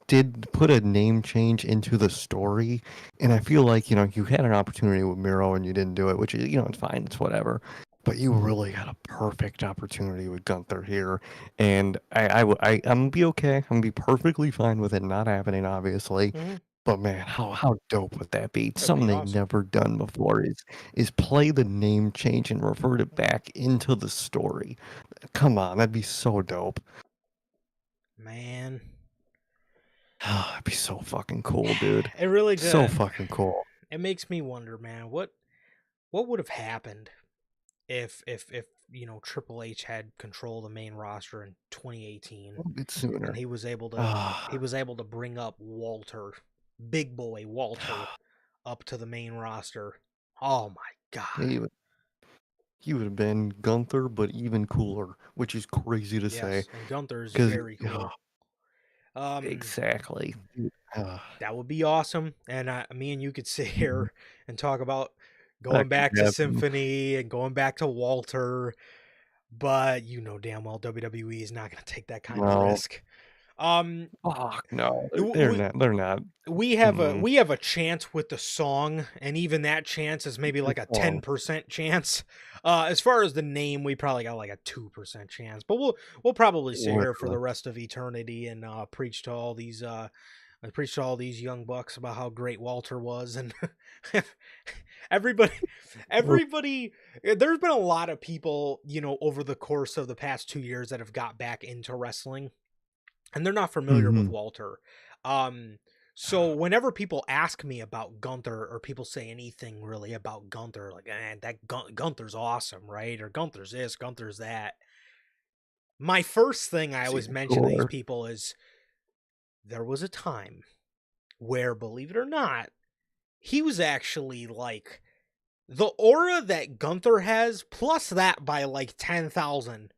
did put a name change into the story, and I feel like, you had an opportunity with Miro and you didn't do it, which is, it's fine, it's whatever. But you really got a perfect opportunity with Gunther here, and I'm gonna be okay. I'm gonna be perfectly fine with it not happening, obviously. Hmm. But man, how dope would that be? That'd Something be they've awesome, never done before is play the name change and revert it back into the story. Come on, that'd be so dope. man. It'd be so fucking cool, dude. It really So did. fucking cool. It makes me wonder, man. What would have happened if you know Triple H had control of the main roster in 2018, A little bit and sooner. he Ah, was able to bring up Walter, big boy Walter, up to the main roster. Oh my god. he would he would have been Gunther, but even cooler, which is crazy to say. Yes, and Gunther is Because very cool. Exactly. Dude, That would be awesome. And me and you could sit mhm. here and talk about That going could back to happen. Symphony and going back to Walter, but you know damn well WWE is not going to take that kind of No. risk. Um, Fuck no. They're we not. They're not. we have a Mm-mm. we have a chance with the song, and even that chance is maybe like It's a long. 10% chance. As far as the name, we probably got like a 2% chance, but we'll probably sit here for Literally. the rest of eternity and preach to all these I preached to all these young bucks about how great Walter was, and everybody, Well, everybody. There's been a lot of people, you know, over the course of the past 2 years that have got back into wrestling, and they're not familiar with mhm. Walter. Um, so whenever people ask me about Gunther, or people say anything really about Gunther, like, that Gunther's awesome, right? Or Gunther's this, Gunther's that. My first thing I See always the mention to these score. people is there was a time where, believe it or not, he was actually like the aura that Gunther has, plus that by like 10,000.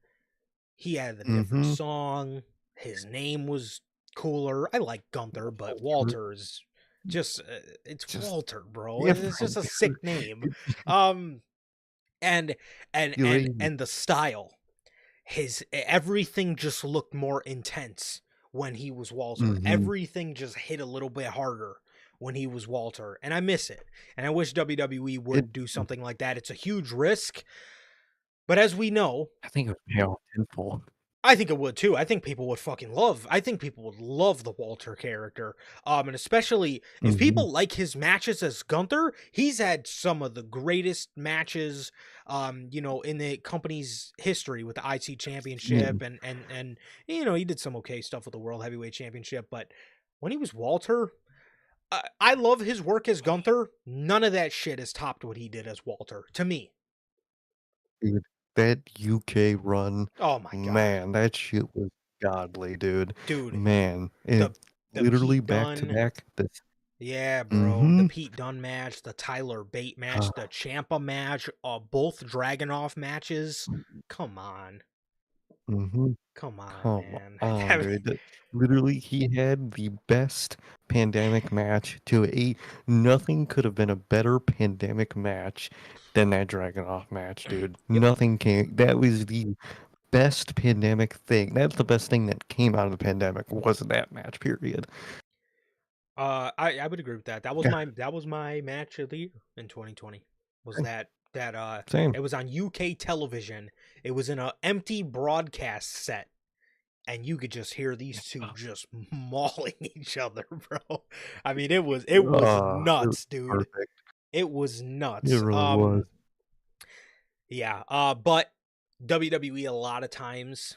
He had a different Mhm. song. His name was cooler. I like Gunther, but Walter. Walter is just it's Just Walter, bro. yeah, It's bro, just a sick dude. name. It Um and and you and ain't and the style. His everything just looked more intense when he was Walter. mhm. Everything just hit a little bit harder when he was Walter, and I miss it. And I wish WWE It would do something like that. It's a huge risk, but as we know, I think it would pay off tenfold. I think it would too. I think people would fucking love. I think people would love the Walter character. And especially if Mhm. people like his matches as Gunther, he's had some of the greatest matches you know, in the company's history with the IC Same. championship, and you know, he did some okay stuff with the World Heavyweight Championship, but when he was Walter, I love his work as Gunther. None of that shit has topped what he did as Walter to me. Dude, that UK run, Oh my god. man, that shit was godly, dude. Dude, Man, it the the literally Pete back to Dunne. back. This Yeah, bro. The mhm. Pete Dunne match, the Tyler Bate match, the Uh, Ciampa match, both Dragunov matches. Come on. mhm. Come on, Come man. on, dude. Literally, he had the best pandemic match to a nothing could have been a better pandemic match than that Dragunov match, dude. Yep. Nothing came. That was the best pandemic thing. That's the best thing that came out of the pandemic was that match, period. I would agree with that. That was my match of the year in 2020. Was that Same. it was on UK television. It was in a empty broadcast set, and you could just hear these two just mauling each other, bro. I mean, it was It was nuts, dude. perfect. It was It nuts. really was. Yeah, but WWE a lot of times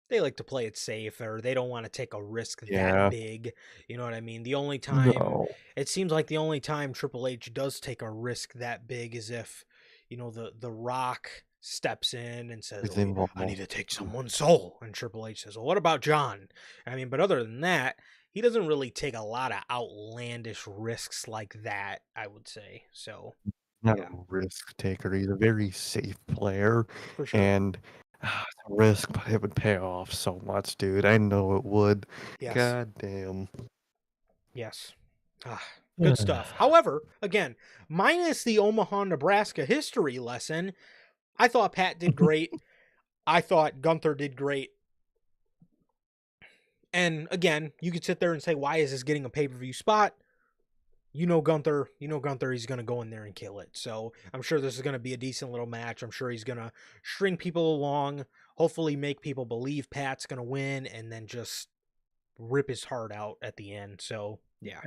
they like to play it safe, or they don't want to take a risk that Yeah. big. You know what I mean? The only time No. it seems like the only time Triple H does take a risk that big is if, you know, the Rock steps in and says, It's "Oh, I need involved. to take someone's soul," and Triple H says, "Well, what about John?" I mean, but other than that, he doesn't really take a lot of outlandish risks like that, I would say. So, Not a yeah, risk taker. He's a very safe player, for sure. and it's a risk, but it would pay off so much, dude. I know it would. Yes. God damn. Yes. Ah, good stuff. However, again, minus the Omaha, Nebraska history lesson, I thought Pat did great. I thought Gunther did great. And again, you could sit there and say, why is this getting a pay-per-view spot? You know Gunther, he's going to go in there and kill it. So I'm sure this is going to be a decent little match. I'm sure he's going to string people along, hopefully make people believe Pat's going to win, and then just rip his heart out at the end. So, yeah.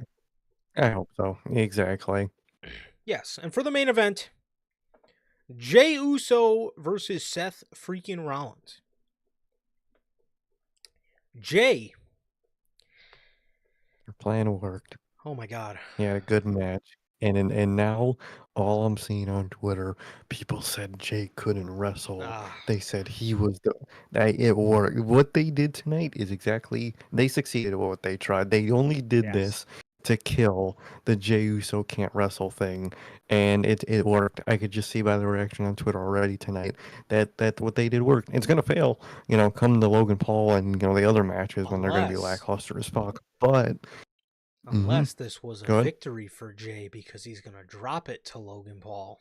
I hope so. Exactly. Yes. And for the main event, Jey Uso versus Seth freaking Rollins. Jey. Your plan worked. Oh my god. He had a good match. And now all I'm seeing on Twitter, people said Jay couldn't wrestle. Ah, They said he was the it worked. What they did tonight is exactly they succeeded at what they tried. They only did yes. this to kill the Jey Uso can't wrestle thing, and it worked. I could just see by the reaction on Twitter already tonight that what they did worked. It's gonna fail, come to Logan Paul and the other matches when they're gonna be Unless lackluster as fuck. But mhm, unless this was a go ahead. victory for Jay because he's gonna drop it to Logan Paul.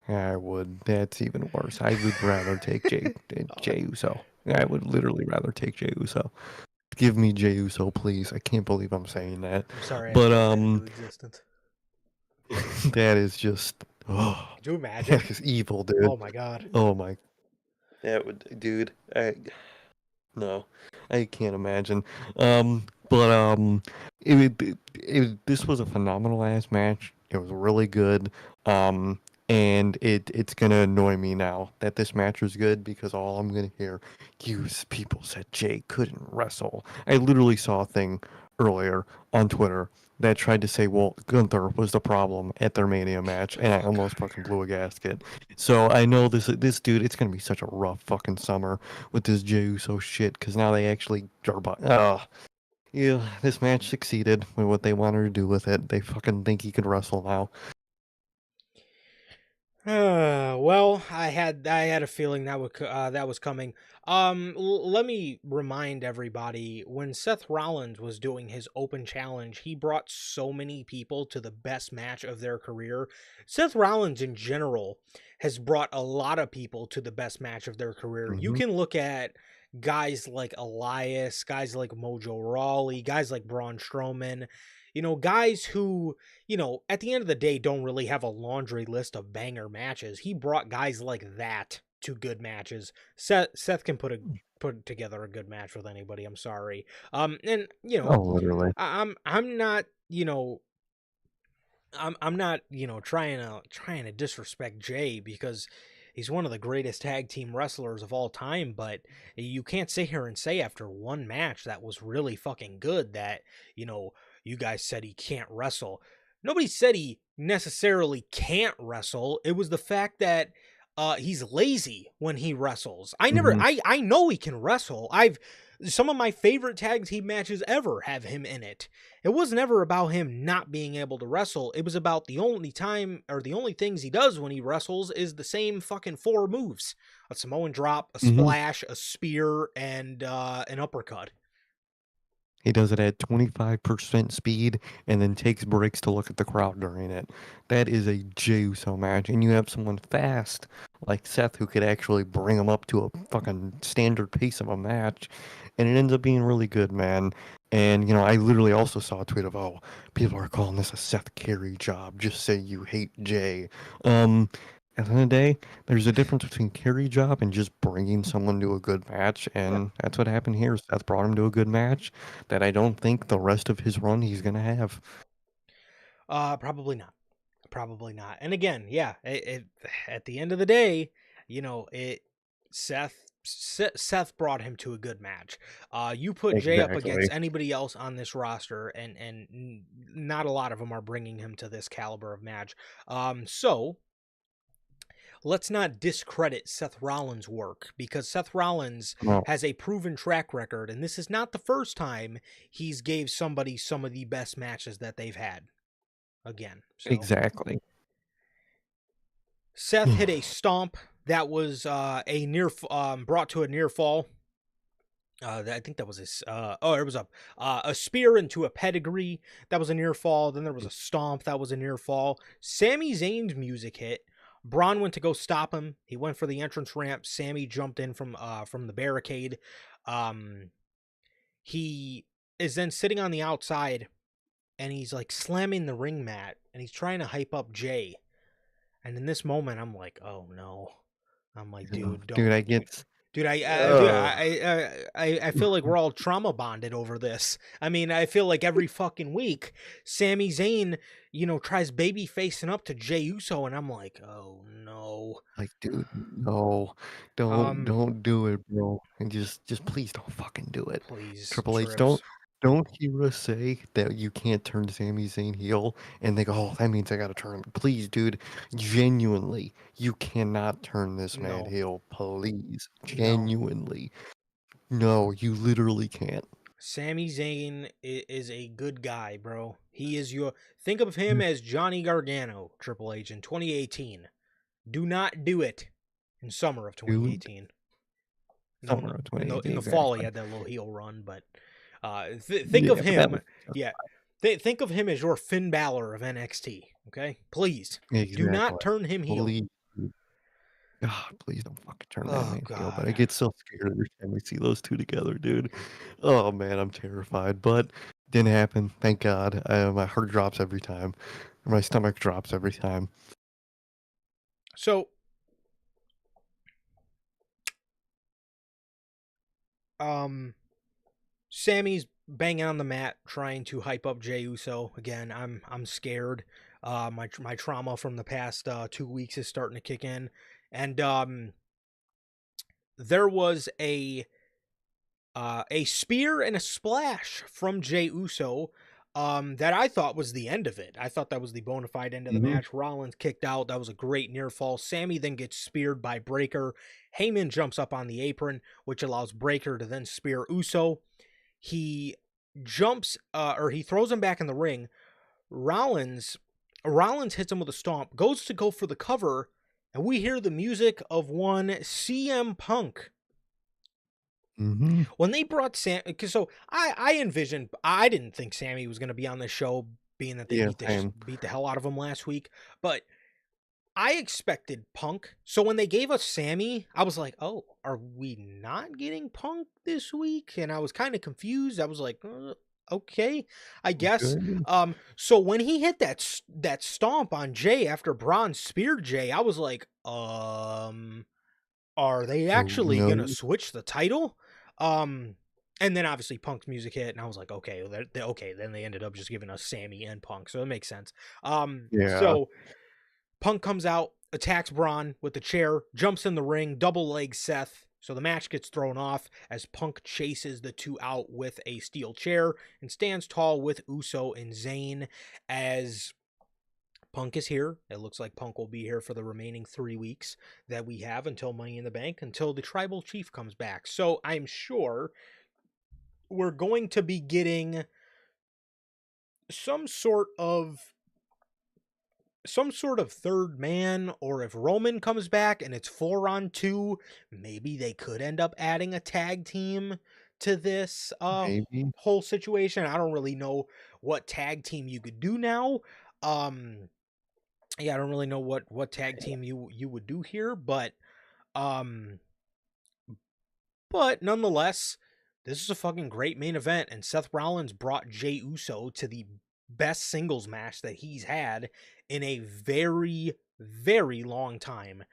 I would. That's even worse. I would rather take Jey Uso. I would literally rather take Jey Uso. Give me Jey Uso, please. I can't believe I'm saying that. I'm sorry I But spoke that into existence. that is just Could you imagine? that is evil, dude. Oh my god. Oh my, that would, dude. No, I can't imagine. But this was a phenomenal ass match. It was really good. And it's gonna annoy me now that this match was good because all I'm gonna hear, people said Jay couldn't wrestle. I literally saw a thing earlier on Twitter that tried to say, well, Gunther was the problem at their Mania match, and I Oh almost god. fucking blew a gasket. So I know this dude, it's gonna be such a rough fucking summer with this Jey Uso shit because now they actually are. Yeah, this match succeeded with what they wanted to do with it. They fucking think he could wrestle now. Well, I had a feeling that was coming. Let me remind everybody when Seth Rollins was doing his open challenge, he brought so many people to the best match of their career. Seth Rollins in general has brought a lot of people to the best match of their career. You Hmm. can look at guys like Elias, guys like Mojo Rawley, guys like Braun Strowman, guys who at the end of the day, don't really have a laundry list of banger matches. He brought guys like that to good matches. Seth can put together a good match with anybody. I'm sorry. And Oh, literally. I'm not I'm not trying to disrespect Jay because he's one of the greatest tag team wrestlers of all time, but you can't sit here and say after one match that was really fucking good that you guys said he can't wrestle. Nobody said he necessarily can't wrestle. It was the fact that he's lazy when he wrestles. Hmm. I know he can wrestle. I've Some of my favorite tag team matches ever have him in it. It wasn't ever about him not being able to wrestle. It was about the only time or the only things he does when he wrestles is the same fucking four moves: a Samoan drop, a Hmm. splash, a spear, and an uppercut. He does it at 25% speed and then takes breaks to look at the crowd during it. That is a Jey Uso match, and you have someone fast like Seth who could actually bring him up to a fucking standard pace of a match, and it ends up being really good, man. And I literally also saw a tweet of, "Oh, people are calling this a Seth Carey job. Just say you hate Jay." Um, at the end of the day, there's a difference between carry job and just bringing someone to a good match, Yeah. and that's what happened here. Seth brought him to a good match that I don't think the rest of his run he's gonna have. Probably not. Probably not. And again, yeah, at the end of the day, it Seth brought him to a good match. You put Jay up Exactly. against anybody else on this roster, and not a lot of them are bringing him to this caliber of match. So let's not discredit Seth Rollins' work because Seth Rollins No, has a proven track record, and this is not the first time he's gave somebody some of the best matches that they've had. Again, so exactly. Seth hit a stomp that was brought to a near fall. I think that was his. It was a spear into a pedigree that was a near fall. Then there was a stomp that was a near fall. Sami Zayn's music hit. Braun went to go stop him. He went for the entrance ramp. Sami jumped in from the barricade. Um, he is then sitting on the outside and he's like slamming the ring mat and he's trying to hype up Jay. And in this moment, I'm like, oh no. I'm like, dude, Dude, don't, I get. dude. Uh, I feel like we're all trauma bonded over this. I mean, I feel like every fucking week, Sami Zayn, tries baby facing up to Jey Uso, and I'm like, oh no. like, dude, no, don't Um, don't do it, bro. And just please don't fucking do it. please, Triple H, don't Trips. don't hear us say that you can't turn Sami Zayn heel, and they go, oh, that means I gotta turn him. Please, dude, genuinely, you cannot turn this man No, heel. Please, no. genuinely. No, you literally can't. Sami Zayn is a good guy, bro. He is your. Think of him as Johnny Gargano, Triple H in 2018. Do not do it in summer of Dude, 2018. No, summer of in 2018, the fall he exactly. had that little heel run, but think of Yeah, but that him. was just Yeah, think of him as your Finn Balor of NXT. Okay, please do exactly. not turn him heel. Please, God, please don't fucking turn that Oh man heel, but God. I get so scared every time we see those 2 together, dude. Oh, man, I'm terrified, but didn't happen, thank God. My heart drops every time. My stomach drops every time. So, Sammy's banging on the mat trying to hype up Jey Uso again. I'm scared. My trauma from the past 2 weeks is starting to kick in, and there was a spear and a splash from Jey Uso that I thought was the end of it. I thought that was the bona fide end of the Mhm. match. Rollins kicked out. That was a great near fall. Sammy then gets speared by Breaker. Heyman jumps up on the apron, which allows Breaker to then spear Uso. He jumps or he throws him back in the ring. Rollins hits him with a stomp, goes to go for the cover, and we hear the music of one CM Punk. Mhm. When they brought Sam, because so I envisioned, I didn't think Sammy was going to be on this show, being that they Yeah, same. beat the hell out of him last week, but I expected Punk. So when they gave us Sammy, I was like, oh, are we not getting Punk this week? And I was kind of confused. I was like, okay, I guess. Good. So when he hit that stomp on Jey after Braun speared Jey, I was like, are they Oh, actually gonna no. switch the title? Um, and then obviously Punk's music hit, and I was like, okay, okay. Then they ended up just giving us Sammy and Punk, so it makes sense. Yeah. So Punk comes out, attacks Braun with the chair, jumps in the ring, double leg Seth. So the match gets thrown off as Punk chases the two out with a steel chair and stands tall with Uso and Zayn as Punk is here. It looks like Punk will be here for the remaining 3 weeks that we have until Money in the Bank, until the Tribal Chief comes back. So I'm sure we're going to be getting some sort of third man, or if Roman comes back and it's 4-on-2, maybe they could end up adding a tag team to this Maybe. whole situation. I don't really know what tag team you could do now. Yeah, I don't really know what tag team you would do here, um but nonetheless, this is a fucking great main event, and Seth Rollins brought Jey Uso to the best singles match that he's had in a very, very long time.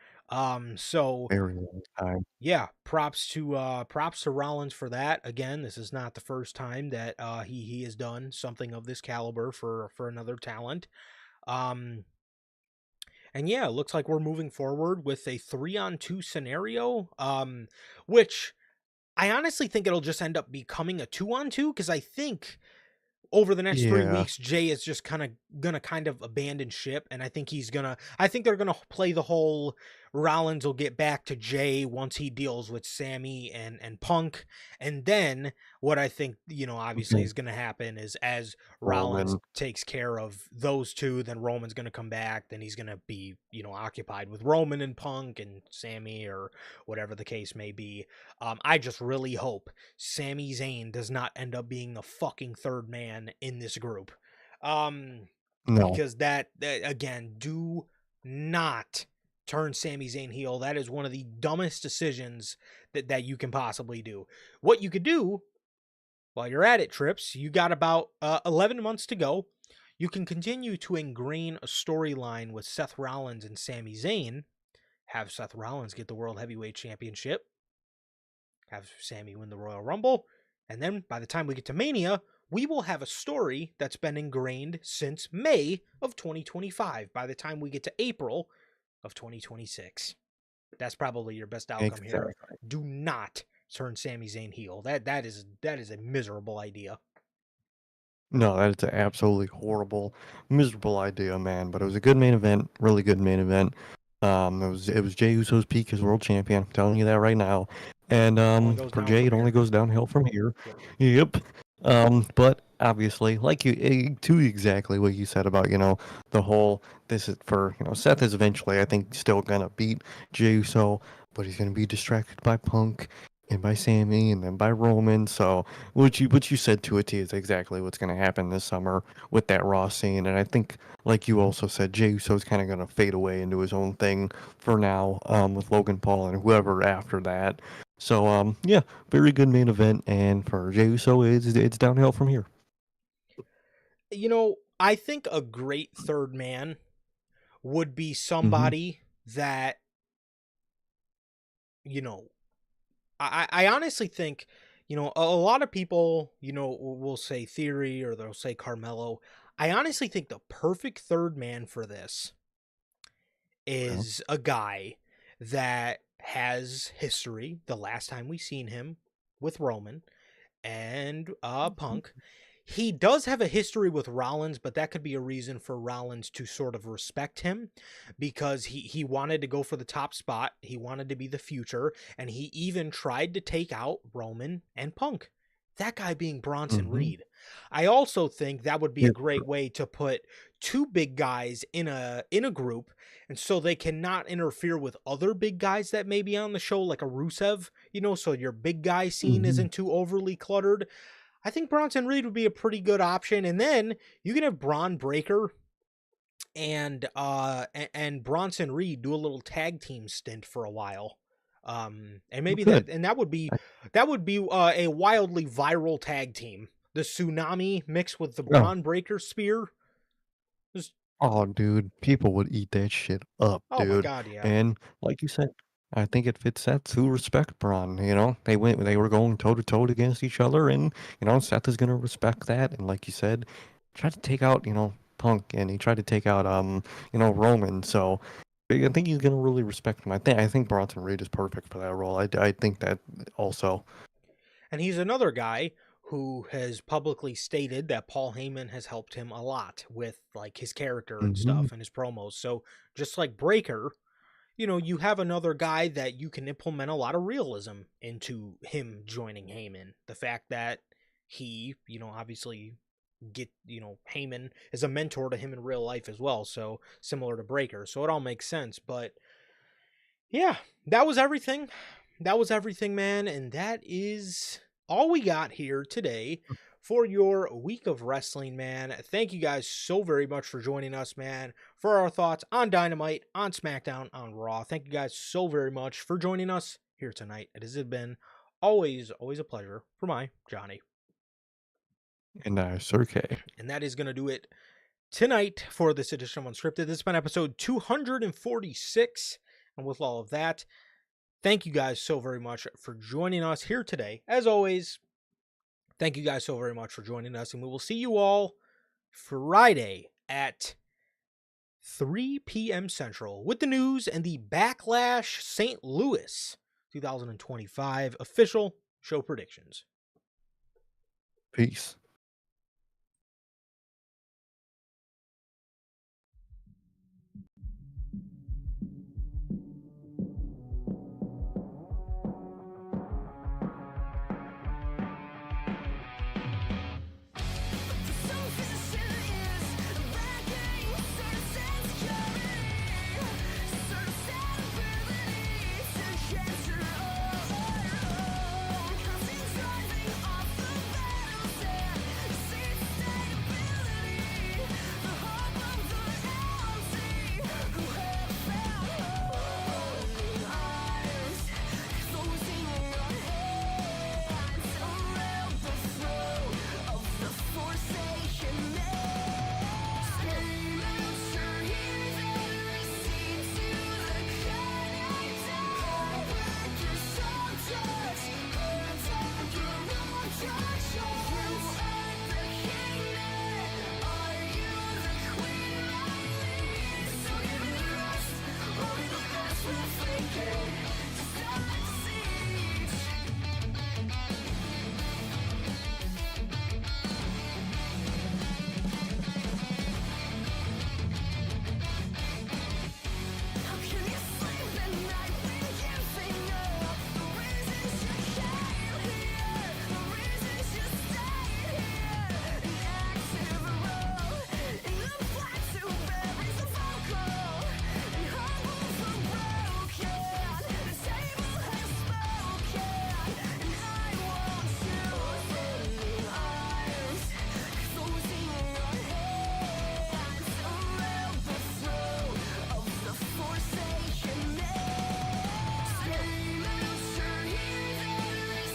So Very long time. yeah, props to Rollins for that. Again, this is not the first time that he has done something of this caliber for another talent. Um and yeah, it looks like we're moving forward with a 3-on-2 scenario, which I honestly think it'll just end up becoming a 2-on-2, because I think over the next three Yeah. weeks, Jey is just gonna kind of abandon ship, and I think they're gonna play the whole Rollins will get back to Jey once he deals with Sammy and Punk, and then what I think obviously Mhm. is gonna happen is as Rollins Roman. takes care of those two, then Roman's gonna come back, then he's gonna be occupied with Roman and Punk and Sammy or whatever the case may be. I just really hope Sami Zayn does not end up being the fucking third man in this group. Um, No. because that again, do not turn Sami Zayn heel. That is one of the dumbest decisions that you can possibly do. What you could do while you're at it, Trips, you got about 11 months to go. You can continue to ingrain a storyline with Seth Rollins and Sami Zayn. Have Seth Rollins get the World Heavyweight Championship, have Sammy win the Royal Rumble, and then by the time we get to Mania, we will have a story that's been ingrained since May of 2025 by the time we get to April of 2026. That's probably your best outcome here. Exactly. Do not turn Sami Zayn heel. That is a miserable idea. No, that is an absolutely horrible, miserable idea, man, but it was a good main event, really good main event. It was Jey Uso's peak as world champion. I'm telling you that right now. And Only goes for down Jey, from it only here. goes downhill from here. Yep. Yep. But obviously, like to exactly what you said about the whole this is for Seth is eventually I think still gonna beat Jey Uso, but he's gonna be distracted by Punk and by Sammy and then by Roman. So what you said to a T is exactly what's gonna happen this summer with that Raw scene. And I think like you also said, Jey Uso's kind of gonna fade away into his own thing for now, with Logan Paul and whoever after that. So yeah, very good main event, and for Jey Uso, it's downhill from here. I think a great third man would be Mm-hmm. somebody that, you know, I honestly think, a lot of people, will say Theory or they'll say Carmelo. I honestly think the perfect third man for this Okay. is a guy that has history. The last time we seen him with Roman and Punk. He does have a history with Rollins, but that could be a reason for Rollins to sort of respect him because he wanted to go for the top spot. He wanted to be the future, and he even tried to take out Roman and Punk. That guy being Bronson Mm-hmm. Reed. I also think that would be a Yeah. great way to put two big guys in a group, and so they cannot interfere with other big guys that may be on the show, like a Rusev, so your big guy scene Mm-hmm. isn't too overly cluttered. I think Bronson Reed would be a pretty good option. And then you can have Braun Breaker and Bronson Reed do a little tag team stint for a while. And maybe Good. that would be a wildly viral tag team. The Tsunami mixed with the Oh, Braun Breaker spear. Just, oh, dude, people would eat that shit up, oh my dude. god, yeah. And like you said, I think it fits Seth to respect Braun. They were going toe to toe against each other, and Seth is gonna respect that. And like you said, tried to take out Punk, and he tried to take out Roman. So I think he's gonna really respect him. I think Bronson Reed is perfect for that role. I think that also. And he's another guy who has publicly stated that Paul Heyman has helped him a lot with like his character and Hmm. stuff and his promos. So just like Breaker, you have another guy that you can implement a lot of realism into him joining Heyman. The fact that he, obviously Heyman is a mentor to him in real life as well. So similar to Breaker. So it all makes sense. But yeah, that was everything. That was everything, man. And that is all we got here today for your week of wrestling, man. Thank you guys so very much for joining us, man, for our thoughts on Dynamite, on SmackDown, on Raw. Thank you guys so very much for joining us here tonight. It has been always, always a pleasure for my Johnny. And Sir K. And that is going to do it tonight for this edition of Unscripted. This has been episode 246. And with all of that, thank you guys so very much for joining us here today. As always, thank you guys so very much for joining us, and we will see you all Friday at 3 p.m. Central with the news and the Backlash St. Louis 2025 official show predictions. Peace.